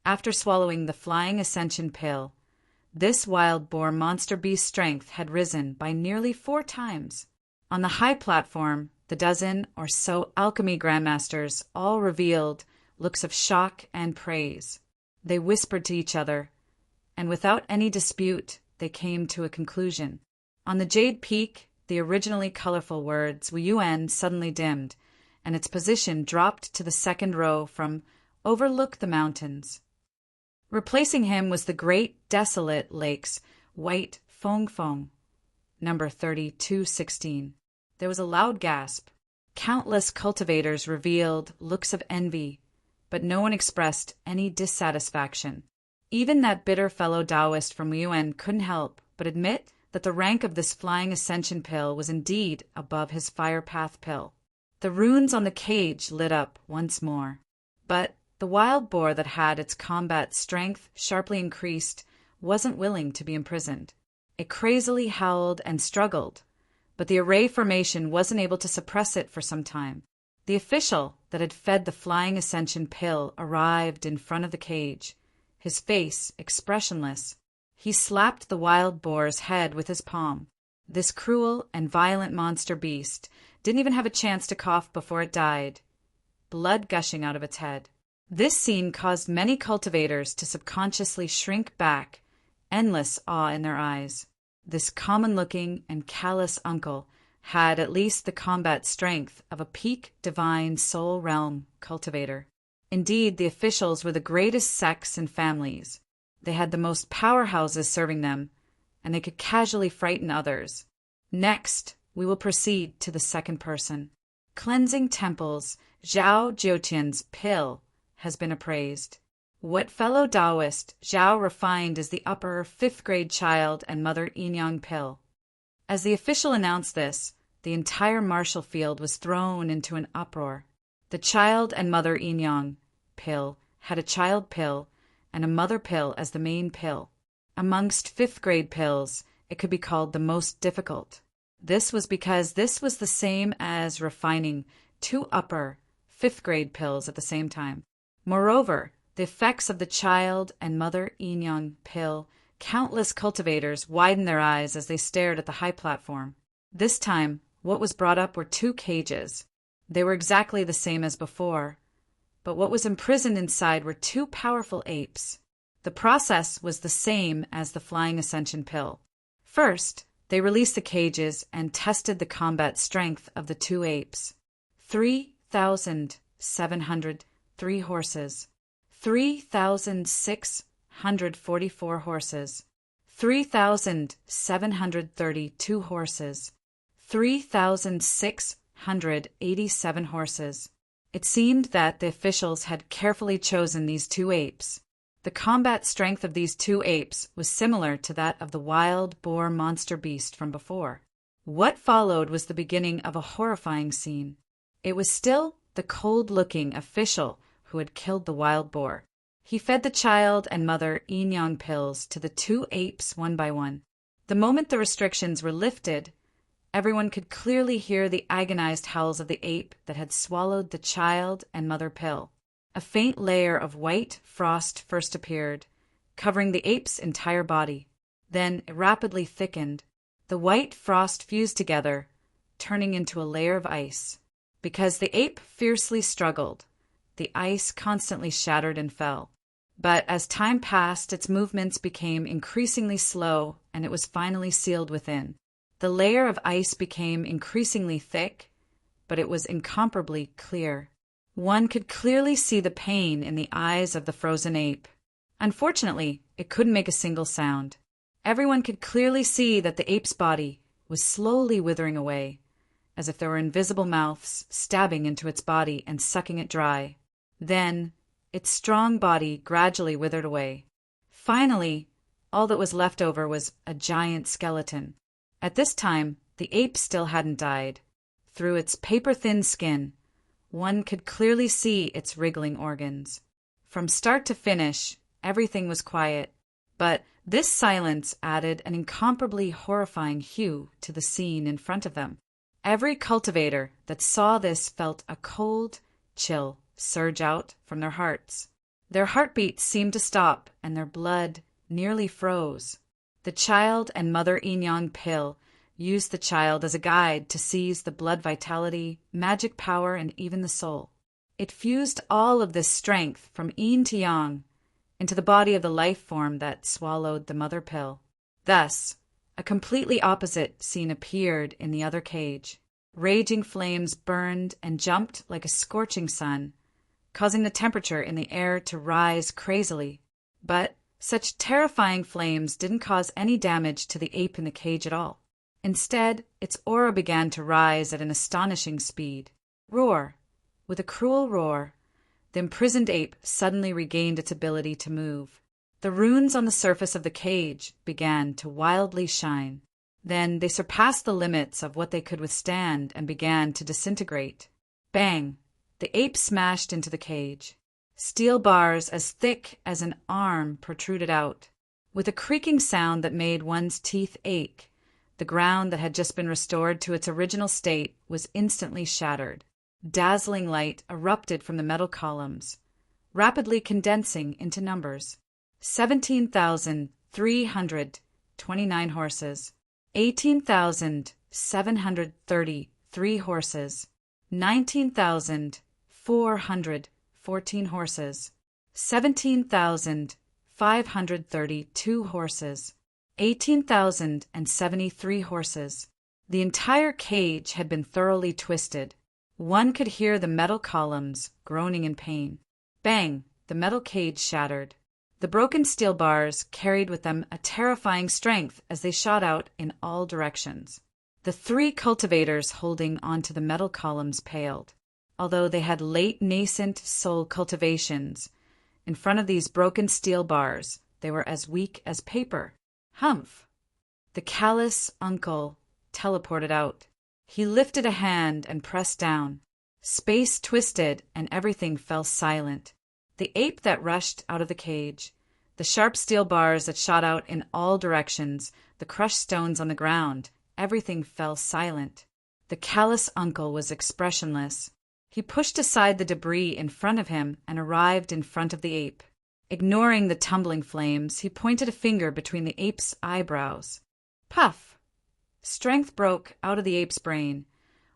After swallowing the Flying Ascension Pill, this wild boar monster beast strength had risen by nearly 4 times. On the high platform, the dozen or so alchemy grandmasters all revealed looks of shock and praise. They whispered to each other, and without any dispute, they came to a conclusion. On the jade peak, the originally colorful words Wu Yuan suddenly dimmed, and its position dropped to the 2nd row from "Overlook the mountains." Replacing him was the great desolate lake's white Fong Fong, number 3216. There was a loud gasp. Countless cultivators revealed looks of envy, but no one expressed any dissatisfaction. Even that bitter fellow Taoist from Yuan couldn't help but admit that the rank of this Flying Ascension Pill was indeed above his Fire Path Pill. The runes on the cage lit up once more. But the wild boar that had its combat strength sharply increased wasn't willing to be imprisoned. It crazily howled and struggled, but the array formation wasn't able to suppress it for some time. The official that had fed the Flying Ascension Pill arrived in front of the cage, his face expressionless. He slapped the wild boar's head with his palm. This cruel and violent monster beast didn't even have a chance to cough before it died, blood gushing out of its head. This scene caused many cultivators to subconsciously shrink back, endless awe in their eyes. This common-looking and callous uncle had at least the combat strength of a peak divine soul realm cultivator. Indeed, the officials were the greatest sects and families. They had the most powerhouses serving them, and they could casually frighten others. Next, we will proceed to the second person. Cleansing temples, Zhao Jiutian's pill has been appraised. What fellow Taoist Zhao refined as the upper 5th grade child and mother Yinyang pill. As the official announced this, the entire martial field was thrown into an uproar. The child and mother Yinyang pill had a child pill and a mother pill as the main pill. Amongst 5th grade pills, it could be called the most difficult. This was because this was the same as refining 2 upper 5th grade pills at the same time. Moreover, the effects of the child and mother Yinyang pill, countless cultivators widened their eyes as they stared at the high platform. This time, what was brought up were 2 cages. They were exactly the same as before, but what was imprisoned inside were 2 powerful apes. The process was the same as the flying ascension pill. First, they released the cages and tested the combat strength of the 2 apes. 3,703 horses. 3,644 horses. 3,732 horses. 3,687 horses. It seemed that the officials had carefully chosen these 2 apes. The combat strength of these 2 apes was similar to that of the wild boar monster beast from before. What followed was the beginning of a horrifying scene. It was still the cold-looking official who had killed the wild boar. He fed the child and mother Yinyang pills to the 2 apes one by one. The moment the restrictions were lifted, everyone could clearly hear the agonized howls of the ape that had swallowed the child and mother pill. A faint layer of white frost first appeared, covering the ape's entire body. Then it rapidly thickened. The white frost fused together, turning into a layer of ice. Because the ape fiercely struggled, the ice constantly shattered and fell. But as time passed, its movements became increasingly slow, and it was finally sealed within. The layer of ice became increasingly thick, but it was incomparably clear. One could clearly see the pain in the eyes of the frozen ape. Unfortunately, it couldn't make a single sound. Everyone could clearly see that the ape's body was slowly withering away, as if there were invisible mouths stabbing into its body and sucking it dry. Then, its strong body gradually withered away. Finally, all that was left over was a giant skeleton. At this time, the ape still hadn't died. Through its paper-thin skin, one could clearly see its wriggling organs. From start to finish, everything was quiet, but this silence added an incomparably horrifying hue to the scene in front of them. Every cultivator that saw this felt a cold chill surge out from their hearts. Their heartbeats seemed to stop, and their blood nearly froze. The child and mother Yinyang pill used the child as a guide to seize the blood vitality, magic power, and even the soul. It fused all of this strength from yin to yang into the body of the life form that swallowed the mother pill. Thus, a completely opposite scene appeared in the other cage. Raging flames burned and jumped like a scorching sun, causing the temperature in the air to rise crazily. But such terrifying flames didn't cause any damage to the ape in the cage at all. Instead, its aura began to rise at an astonishing speed. Roar! With a cruel roar, the imprisoned ape suddenly regained its ability to move. The runes on the surface of the cage began to wildly shine. Then they surpassed the limits of what they could withstand and began to disintegrate. Bang! The ape smashed into the cage. Steel bars as thick as an arm protruded out. With a creaking sound that made one's teeth ache, the ground that had just been restored to its original state was instantly shattered. Dazzling light erupted from the metal columns, rapidly condensing into numbers. 17,329 horses, 18,733 horses, 19,414 horses, 17,532 horses, 18,073 horses. The entire cage had been thoroughly twisted. One could hear the metal columns groaning in pain. Bang! The metal cage shattered. The broken steel bars carried with them a terrifying strength as they shot out in all directions. The three cultivators holding onto the metal columns paled. Although they had late nascent soul cultivations, in front of these broken steel bars, they were as weak as paper. Humph! The callous uncle teleported out. He lifted a hand and pressed down. Space twisted and everything fell silent. The ape that rushed out of the cage, the sharp steel bars that shot out in all directions, the crushed stones on the ground, everything fell silent. The callous uncle was expressionless. He pushed aside the debris in front of him and arrived in front of the ape. Ignoring the tumbling flames, he pointed a finger between the ape's eyebrows. Puff! Strength broke out of the ape's brain,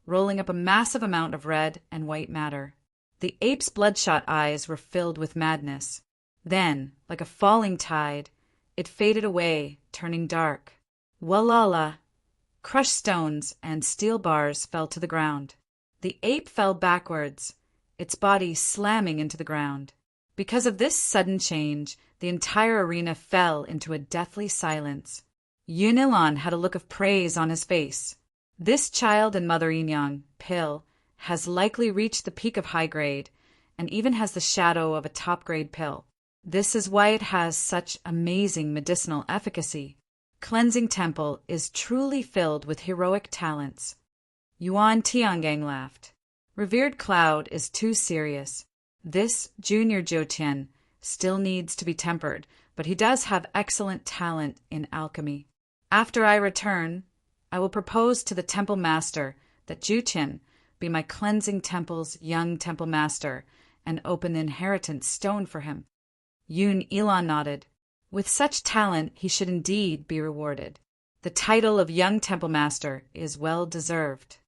rolling up a massive amount of red and white matter. The ape's bloodshot eyes were filled with madness. Then, like a falling tide, it faded away, turning dark. Walala! Crushed stones and steel bars fell to the ground. The ape fell backwards, its body slamming into the ground. Because of this sudden change, the entire arena fell into a deathly silence. Yunilon had a look of praise on his face. This child and Mother Inyang, pill, has likely reached the peak of high grade, and even has the shadow of a top-grade pill. This is why it has such amazing medicinal efficacy. Cleansing Temple is truly filled with heroic talents. Yuan Tiangang laughed. Revered Cloud is too serious. This junior Jiutian still needs to be tempered, but he does have excellent talent in alchemy. After I return, I will propose to the Temple Master that Jiutian be my Cleansing Temple's young Temple Master and open the inheritance stone for him. Yun Ilan nodded. With such talent, he should indeed be rewarded. The title of young Temple Master is well deserved.